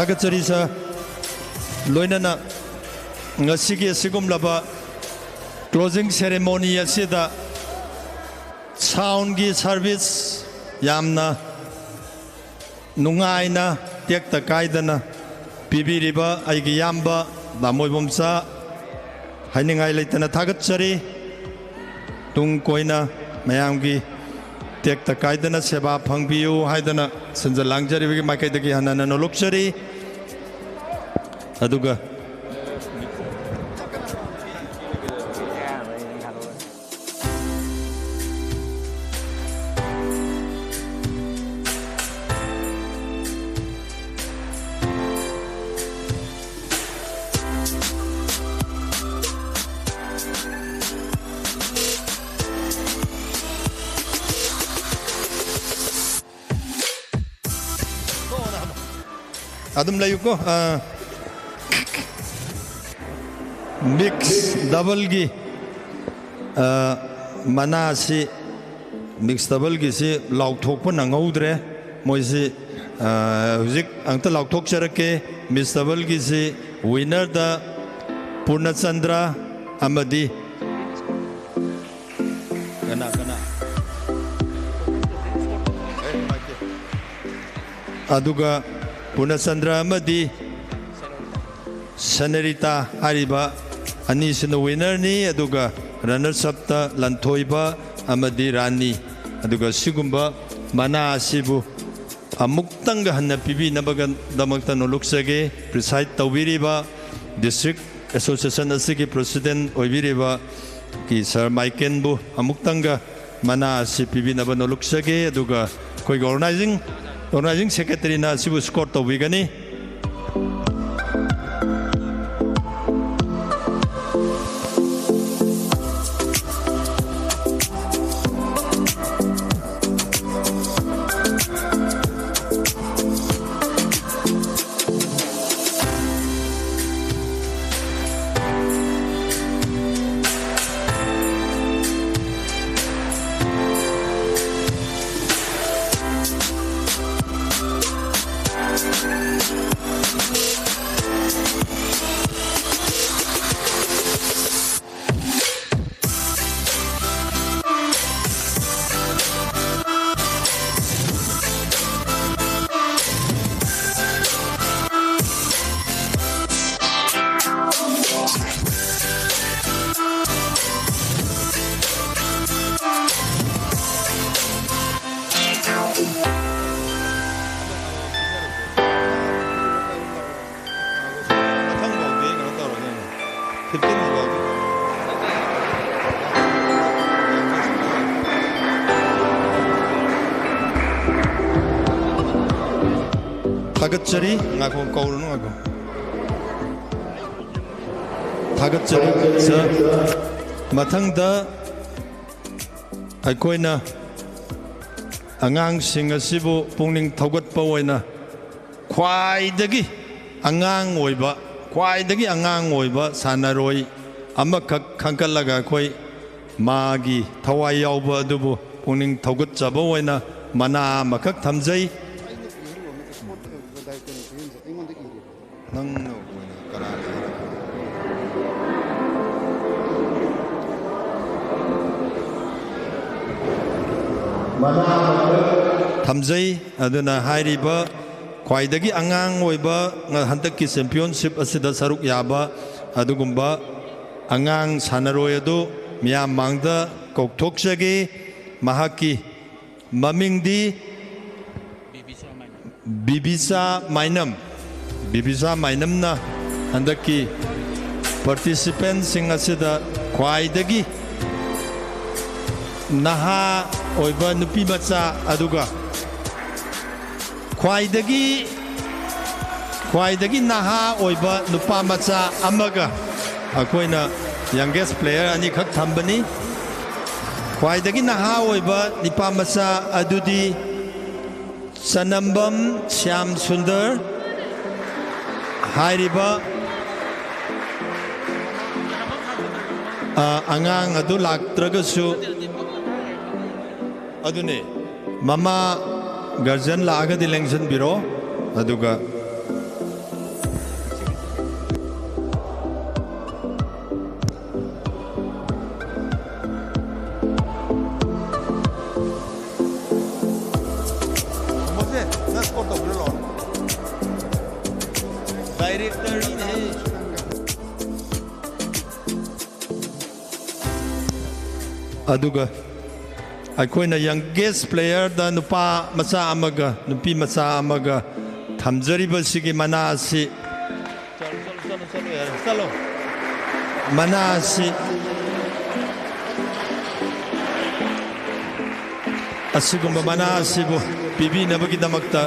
थागतचरी सा लोइनना ngasi sigum laba closing ceremony asida sound gi service yamna nungaina tekta kaidana pibiriba aigi yamba damoibomsa hainingai leitana थागतचरी tung koina mayamgi tekta kaidana seba phangbiu haidana sanjal langjari bi maikaidagi hanana nolokchari aduga Adum layuko mix double gi mana si mix double gi si lauthok pa nangaudre moi si huzik angta lauthok charake mix double gi si winner da Purnachandra amadi kana aduga Purnachandra amadi Sanarita Hariba Anisina winner ni aduga runners up ta Lantoiba amadi Rani aduga sigumba mana asibu amuktanga hanna pibi nabagan damakta noluksage preside tawiriba district association asigi president oibiriba ki Sir Michael bu amuktanga mana asi pibi naba noluksage aduga koi organizing secretary na sibu score tawigani थागतचरी ngako kaulno ngako थागतचरी sa mathangda aikoina angangsing asibu pungning thaugatpa oina khwaidagi angang oiba sanaroi amakak khangkalaga khoi magi thawai yauba adubu pungning thaugatchaba oina mana makak thamjai Thamjai aduna hairiba khwaidagi angang oiba handaki championship asida saruk yaba adugumba angang sanaroi adu miyam mangda kokthokchage mahaki mamingdi Bibisa Mainam na handaki participants sing asida khwaidagi naha oiba nupi macha aduga khwaidagi naha oiba nupa macha amaga akoina youngest player ani khak thambani khwaidagi naha oiba nipa macha adudi Sanambam Shyam Sundar Hairiba angang adu laktragasu adune mama garjan laga dilengsan biro aduga score तौर लो director है अदुगा अखोइना youngest player दा नुपा मचा अमगा नुपी मचा अमगा थमजरिबसिगी मनासी चलो मनासी असिगुम्बा मनासीबु पिबिनबगिदमक्ता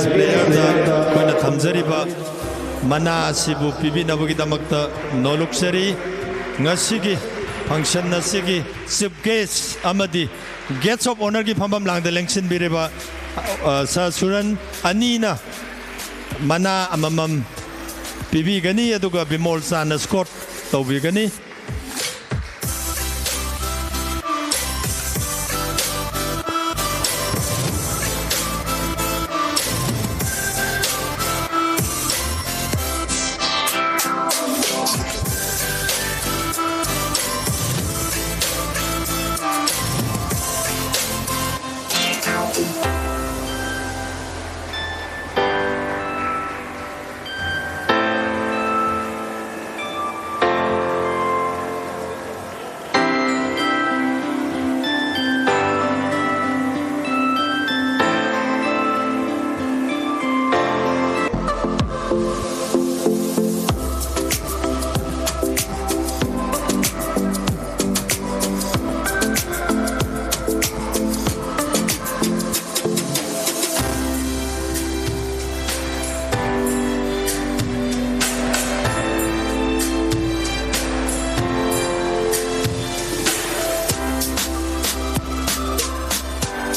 अखोइना थमजरिबा मना असिबु पिबिनबगिदमक्ता नोलुक्सरी ngasiगी फंक्शन नसिगी चीफ गेस्ट अमदी गेट्स ऑफ ऑनर की फंबम लांगद लेंगसिन बिरेबा सर सुरन अनीना मना अममम पिबिगनी अदुगा बिमोल सान स्कोर तौबिगनी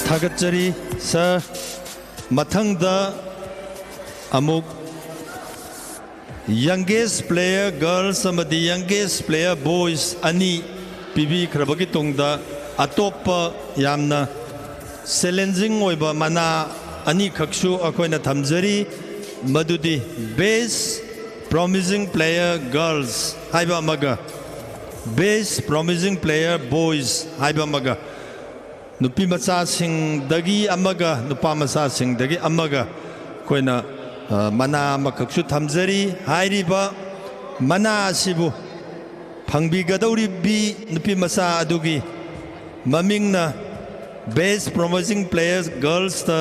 थागतजरी सर मथंगदा अमुक यंगेस्ट प्लेयर गर्ल्स अमदी यंगेस्ट प्लेयर बॉयज अनी पीबी खरबगी तुंगदा अतोप यामना चैलेंजिंग ओइबा मना अनी खक्सु अखोइना थमजरी मदुदी बेस्ट प्रॉमिसिंग प्लेयर गर्ल्स हाइबा मगा बेस्ट प्रॉमिसिंग प्लेयर बॉयज हाइबा मगा नुपी मचा सिंगदगी अमगा नुपा मचा सिंगदगी अमगा कोइना मना मखक्सु थमजरी हाइरिबा मना असिबु फंगबिगदौरिबी नुपी मचा अदुगी ममिंगना बेस्ट प्रॉमिसिंग प्लेयर्स गर्ल्स ता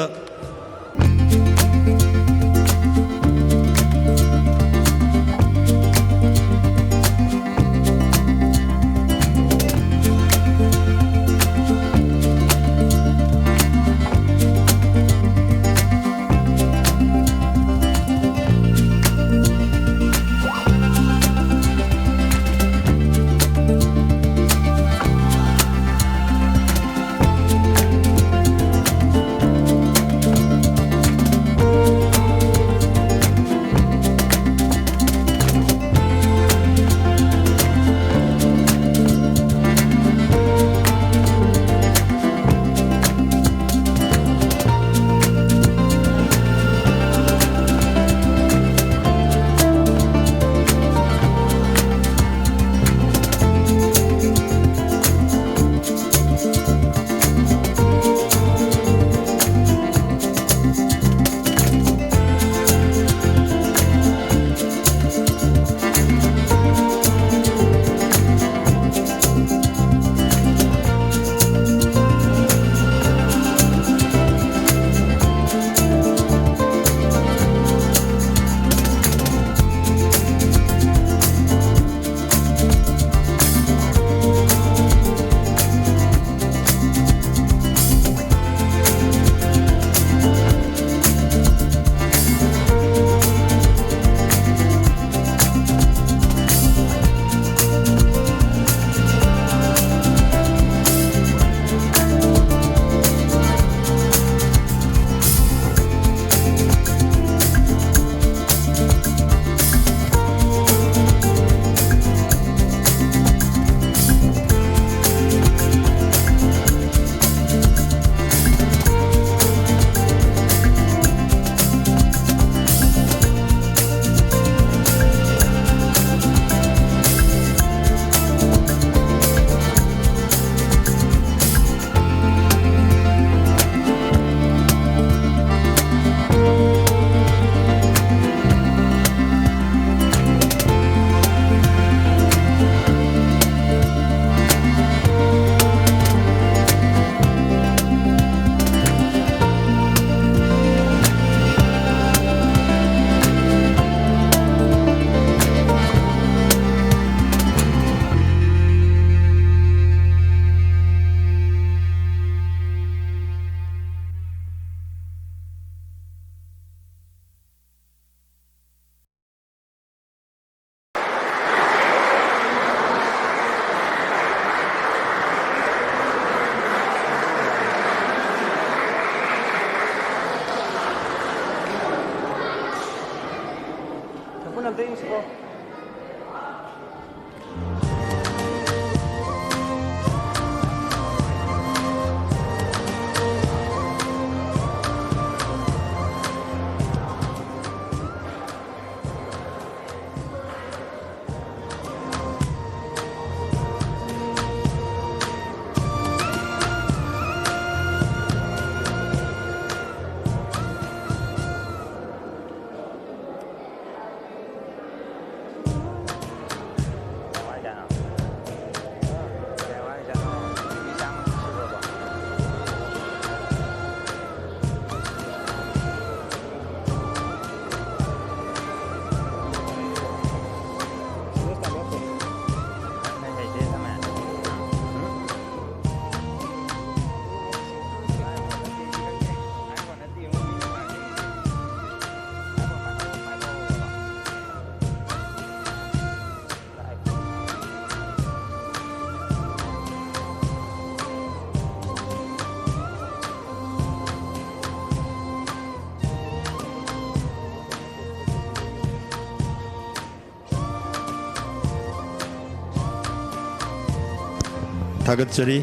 थागतचरी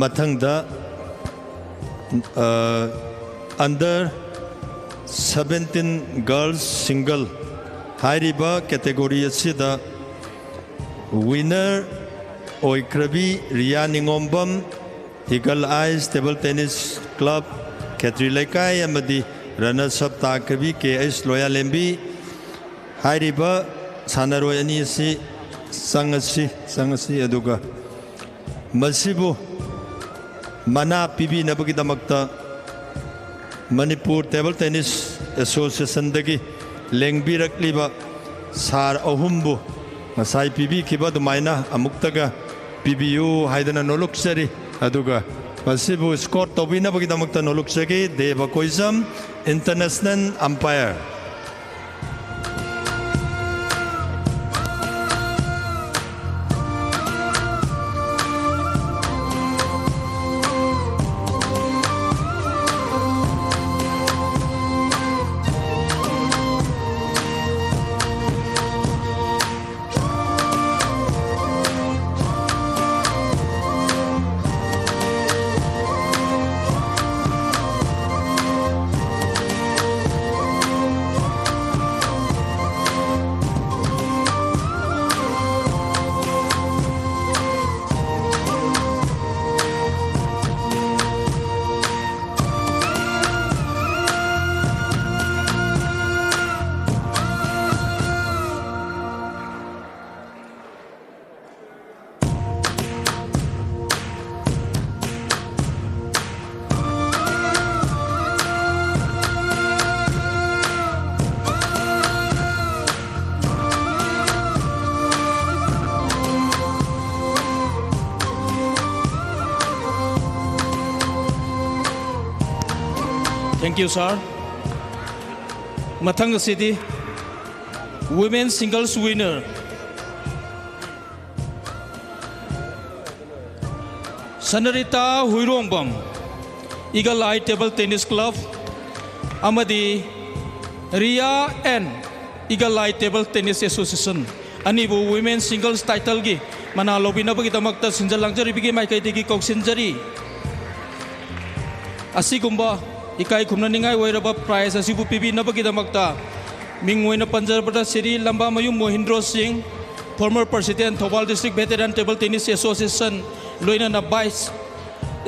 मथंगदा अंडर 17 गर्ल्स सिंगल हाइरिबा कैटेगरी असिदा विनर ओइक्रबी Riya Ningombam Eagle Eyes table tennis club Khetri Leikai अमदी रनर्स अप ताक्रबी के एस लोया लेम्बी हाइरिबा सानरोय अनि असि संगसी अदुगा मसिबु मना पीबी नबगिदमक्ता मणिपुर टेबल टेनिस एसोसिएशन दगी लेंबिरक्लिबा सार अहुमबु मसाई पीबी खिबा दुमाइना अमुक्तगा पीबीयू हाइदना नोलुक्सरी अदुगा मसिबु स्कोर तोबिनबगिदमक्ता नोलुक्सगी Dev Koijam international umpire Thank you, sir. Mathang City women's singles winner Sanarita Huirongbam Eagle Eye Table Tennis Club Amadi Ria N Eagle Eye Table Tennis Association Anibu women's singles title gi mana lobina bagi tamakta sinjalangjari bigi maikai digi koksinjari Asigumba इकाई खुमनानिंगाई वैरबा prize असिबु पीबी नबगिदमक्ता मिंगोइना पंजाबदा श्री लंबा मयु Mohindro Singh former president Thoubal district veteran table tennis association लोइना बाइस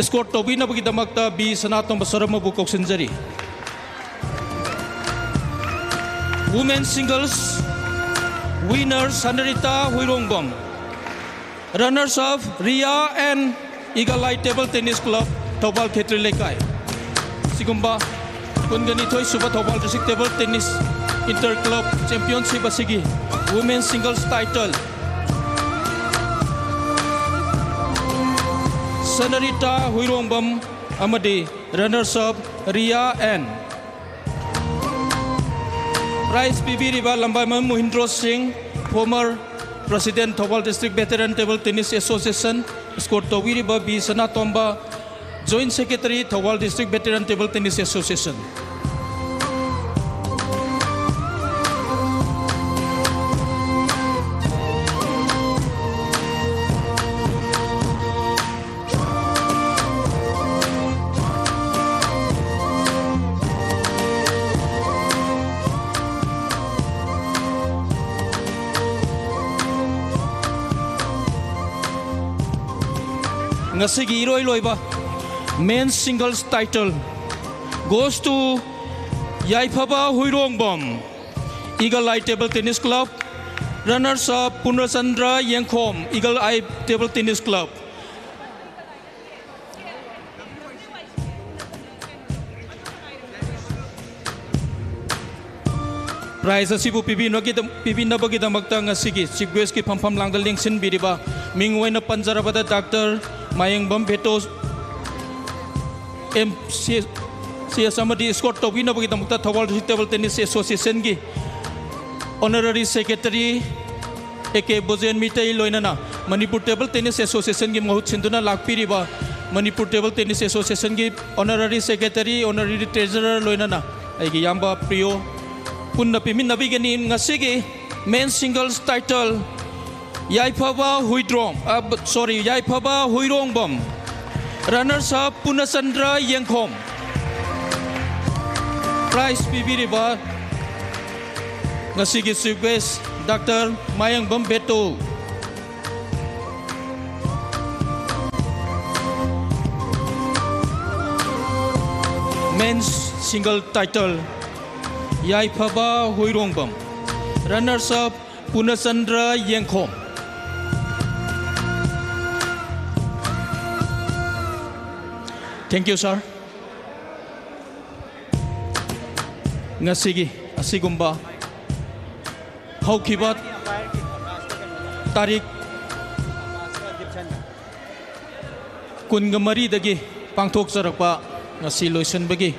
स्कोर तोबी नबगिदमक्ता बी सनातन बसरमबु कोक्सिनजरी women singles winner Sanarita Huirongbam runners up Riya and Eagle Eye table tennis club Thoubal Khetri Leikai Sigumba Kungani Toy Suba Thobal District Table Tennis Inter Club Championship Asigi Women's Singles Title Sanarita Huirongbam Amadi Runners Up Ria N Prize PB Riba Lambaimam Mohindro Singh former President Thobal District Veteran Table Tennis Association Score Towi Riba B Sanatomba Joint Secretary Thobal District Veteran Table Tennis Association. Ngasigi iroi loiba men's singles title goes to Yaifaba Huirongbam Eagle Eye Table Tennis Club, runners up Punrachandra Yengkhom Eagle Eye Table Tennis Club. Prize asibu pibinabagidamagta ngasigi chief guest ki phampham langdal lingsin biriba mingwaina panjarabada Dr. Mayengbam Beto MC Samadi Scott Tobinabagidamagta Thobal District Table Tennis Association ki Honorary Secretary AK Bozen Mitai Loinana Manipur Table Tennis Association ki Mahut Sinduna Lakpiriba Manipur Table Tennis Association ki Honorary Secretary Honorary Treasurer Loinana Aigi Yamba Priyo Punna Pimin Nabigani Ngasigi men's singles title Yaifaba Huidrong, sorry, Yaifaba Huirongbom. Runners up Punasandra Yengkom. Prize Pibiriba. Ngasigi Sugwes, Dr. Mayang Bombeto. Men's single title Yaifaba Huirongbom. Runners up Punasandra Yengkom. Thank you, sir. Ngasigi asigumba haukibat tarik kungamari dagi pangthok sarakpa ngasi loisan bagi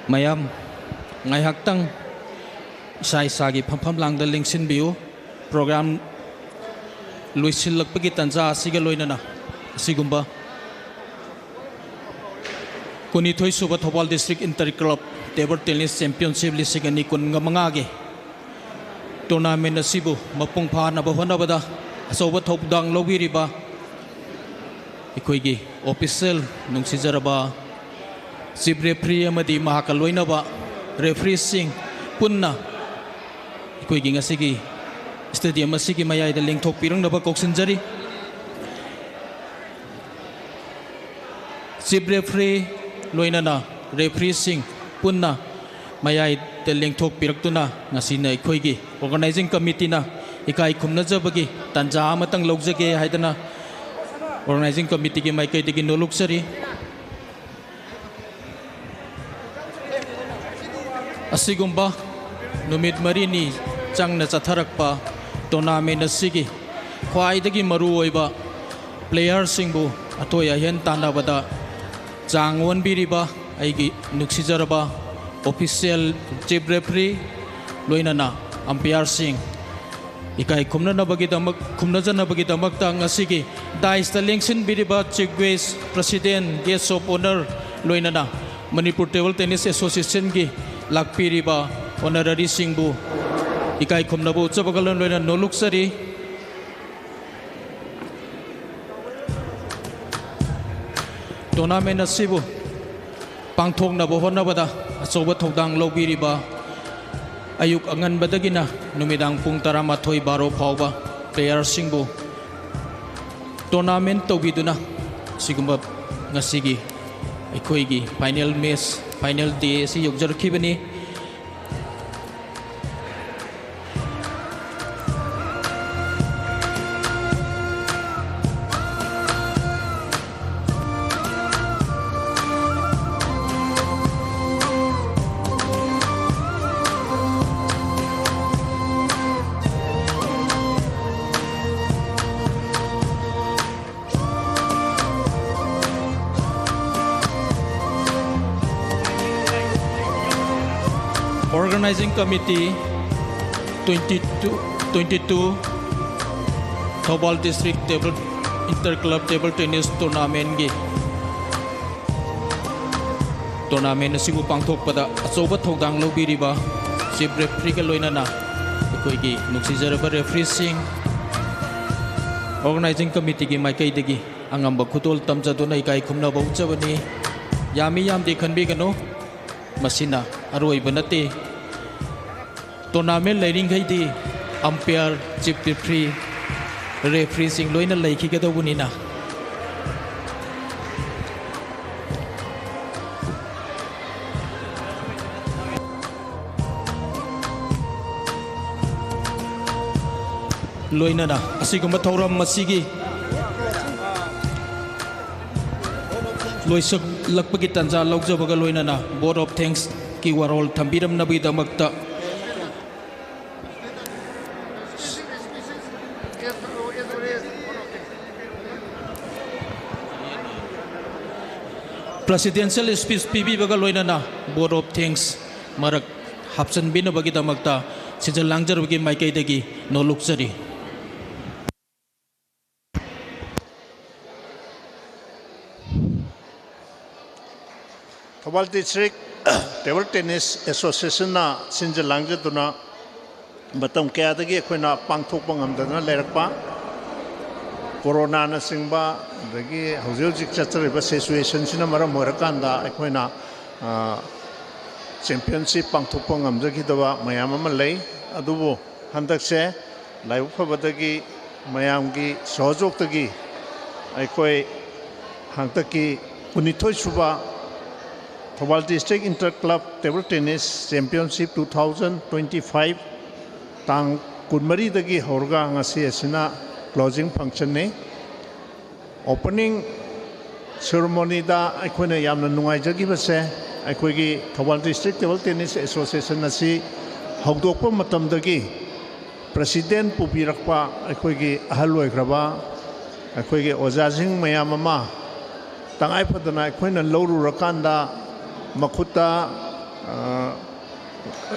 Mayam ngai haktang sai sagi phampham langda lingsin biu program luisil lakpagi tanja asiga loinana asigumba kunithoi suba thopal district inter club table tennis championship lising ani kun ngamanga ge tournament asibu mapung pha na bahona bada asoba thopdang lobiriba ikoigi official nungsijaraba Chief referee amadi mahakaloinaba referee sing punna ikoigi ngasigi stadium asigi mayai da lengthok pirangnaba koksinjari Chief referee loinana referee sing punna mayai da lengthok piraktuna ngasina ikoigi organizing committee na ikai khumnajabagi tanja amatang logjage haidana organizing committee gi maikai digi noluksari asigumba numit marini changna chatharakpa tournament asigi khwaidagi maru oiba player singbu atoya hen tanabada changwon biriba aigi nuksijaraba official chief referee loinana umpire sing ikai khumnanabagi damak khumnajanabagi damak ta ngasigi dais ta lengsin biriba chief guest president guest of honor loinana Manipur Table Tennis Association gi lakpiriba honorary singbu ikai khumnabu chabagalon loina noluksari tournament asibu pangthokna bo honabada achoba thodang lobiriba ayuk angan badagina numidang pung 13 12 phawba player singbu tournament tobiduna sigumba ngasigi aikoigi final match final day si yogjarkhibani Organizing Committee 22 2022 Thobal District Inter-Club Table Tennis Tournament gi tournament asibu pangthokpada achoba thodang lobiriba chief referee ga loinana akoi gi nuksijaraba referee sing organizing committee gi maikai degi angamba khutol tamjaduna ikai khumna bauchabani yami yamdi khanbi gano masina aroi banate tournament leiring gai di umpire chief referee sing loina leikhi ga dobunina loinana asiguma thoram masigi loisak lakpagi tanja lawjabaga loinana board of thanks ki warol thambiram nabi damakta presidential speech pibi baga loinana board of thanks marak hapsan bina bagi damakta sijal langjar bagi maikai dagi no luxury Thobal District Table Tennis Association na sinjal langjaduna matam kayadagi akhona pangthokpa ngamdana lerakpa corona na singba dagi hojik chatriba situation sina maram morakanda akhona championship pangthokpa ngamjagi dawa mayam ama lei adubu handakse laibu phabadagi mayamgi sojoktagi akhoi hangtaki kunithoi suba Thobal District Inter-Club Table Tennis Championship 2025 tang kunmari dagi horga ngasi asina closing function ne opening ceremony da akhona yamna nungai jagi base akhoi Thobal District Table Tennis Association asi hogdokpa matam dagi president pupirakpa akhoi ahaloi graba akhoi ojajing mayam ama tangai phadana akhona lawru rakanda makuta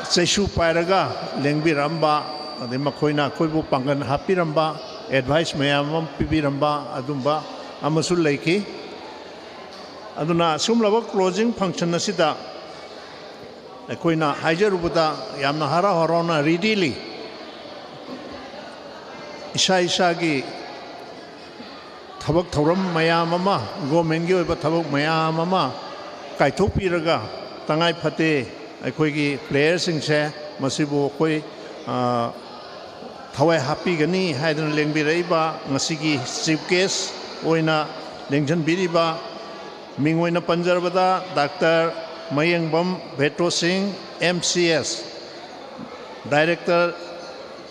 seshu pairaga lengbiramba ade makoina koibu pangan hapiramba advice mayam pibiramba adumba amasul leiki aduna sumlaba closing function asida akoina haijarubuda yamna hara horona readily isha gi thabak thoram mayam ama government gi oiba thabak mayam ama kaithokpiraga tangai phate aikoigi players singse masibu koi thawai happy gani haidana lengbiraiba ngasigi chief guest oina lengjan biriba mingoina panjarbada Dr. Mayengbam Bhetto Singh MCS Director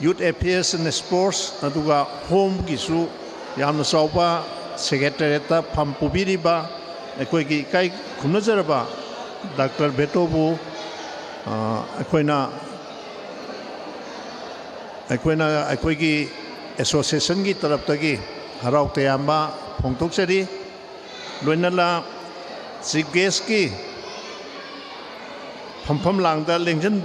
Youth Affairs and Sports aduga home gisu yamna sauba secretariat pampubiriba aikoigi kai khumnajaraba Dr. Bhetto bu aikoigi association gi taraptagi harau tayamba phongtokchari loinala chief guest ki phampham langda lengjan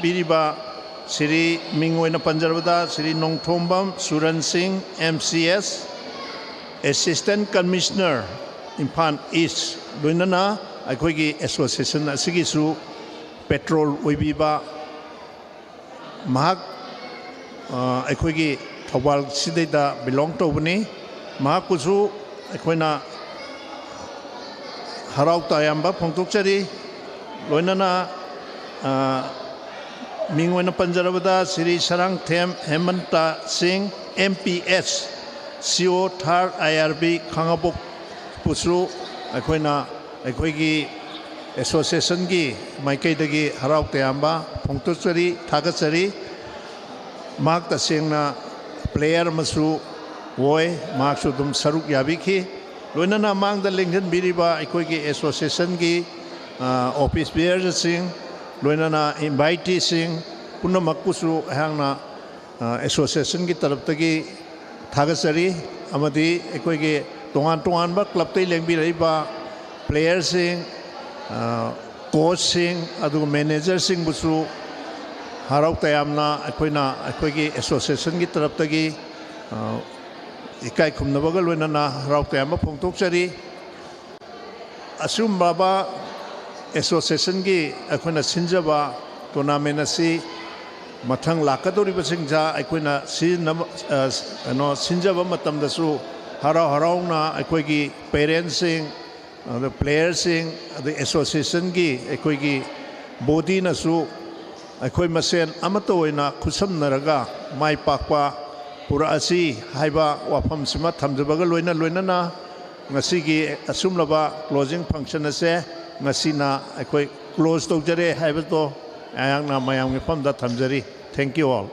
biriba Sri Mingoina Panjarbada Sri Nongthombam Suran Singh MCS Assistant Commissioner Imphal East loinana aikoigi association asigisu petrol oibiba mahak aikoigi Thobal sidaida belong tobani mahakusu aikoina harau tayamba phongtokchari loinana mingoina panjarabada Sri Sarangthem Hemanta Singh MPS CO Thar IRB Khangabok pusu aikoina aikoigi association gi maikai dagi harau tayamba phongtokchari thagachari mak ta sengna player masu woi mak su dum saruk yabiki loinana mang da lengjan biriba aikoigi association gi office bearer sing loinana invitee sing punna makusu hangna association gi taraptagi thagachari amadi aikoigi tongan ba club tai lengbiraiba player sing coach sing adu manager sing busu ꯍꯔꯥꯎ ꯇꯌꯥꯝꯅ ꯑꯩꯈꯣꯏꯒꯤ ꯑꯦꯁꯣꯁꯤꯌꯦꯁꯟꯒꯤ ꯇꯔꯞꯇꯒꯤ ꯏꯀꯥꯏ ꯈꯨꯝꯅꯕꯒ ꯂꯣꯏꯅꯅ ꯍꯔꯥꯎ ꯇꯌꯥꯝꯕ ꯐꯣꯡꯗꯣꯛꯆꯔꯤ ꯑꯁꯤꯒꯨꯝꯕ ꯑꯦꯁꯣꯁꯤꯌꯦꯁꯟꯒꯤ ꯑꯩꯈꯣꯏꯅ ꯁꯤꯟꯖꯕ tournament ꯑꯁꯤ ꯃꯊꯪ ꯂꯥꯛꯀꯗꯧꯔꯤꯕꯁꯤꯡꯗ ꯑꯩꯈꯣꯏꯅ ꯁꯤꯟꯖꯕ ꯃꯇꯝꯗꯁꯨ ꯍꯔꯥꯎ ꯍꯔꯥꯎꯅ ꯑꯩꯈꯣꯏꯒꯤ ꯄꯦꯔꯦꯟꯁꯁꯤꯡ ꯑꯗ ꯄ꯭ꯂꯦꯌꯔꯁꯤꯡ ꯑꯗꯩ ꯑꯦꯁꯣꯁꯤꯌꯦꯁꯟꯒꯤ ꯑꯩꯈꯣꯏꯒꯤ ꯕꯣꯗꯤꯅꯁꯨ ꯑꯩꯈꯣꯏ ꯃꯁꯦꯟ ꯑꯃꯠꯇ ꯑꯣꯏꯅ ꯈꯨꯠꯁꯝꯅꯔꯒ ꯃꯥꯏ ꯄꯥꯛꯄ ꯄꯨꯔꯛꯑꯁꯤ ꯍꯥꯏꯕ ꯋꯥꯐꯝꯁꯤꯃ ꯊꯝꯖꯕꯒ ꯂꯣꯏꯅꯅ ngasi asumlaba closing function ase ngasi na akhoi close tawjare haibato ayang na mayam ngi pamda thamjari thank you all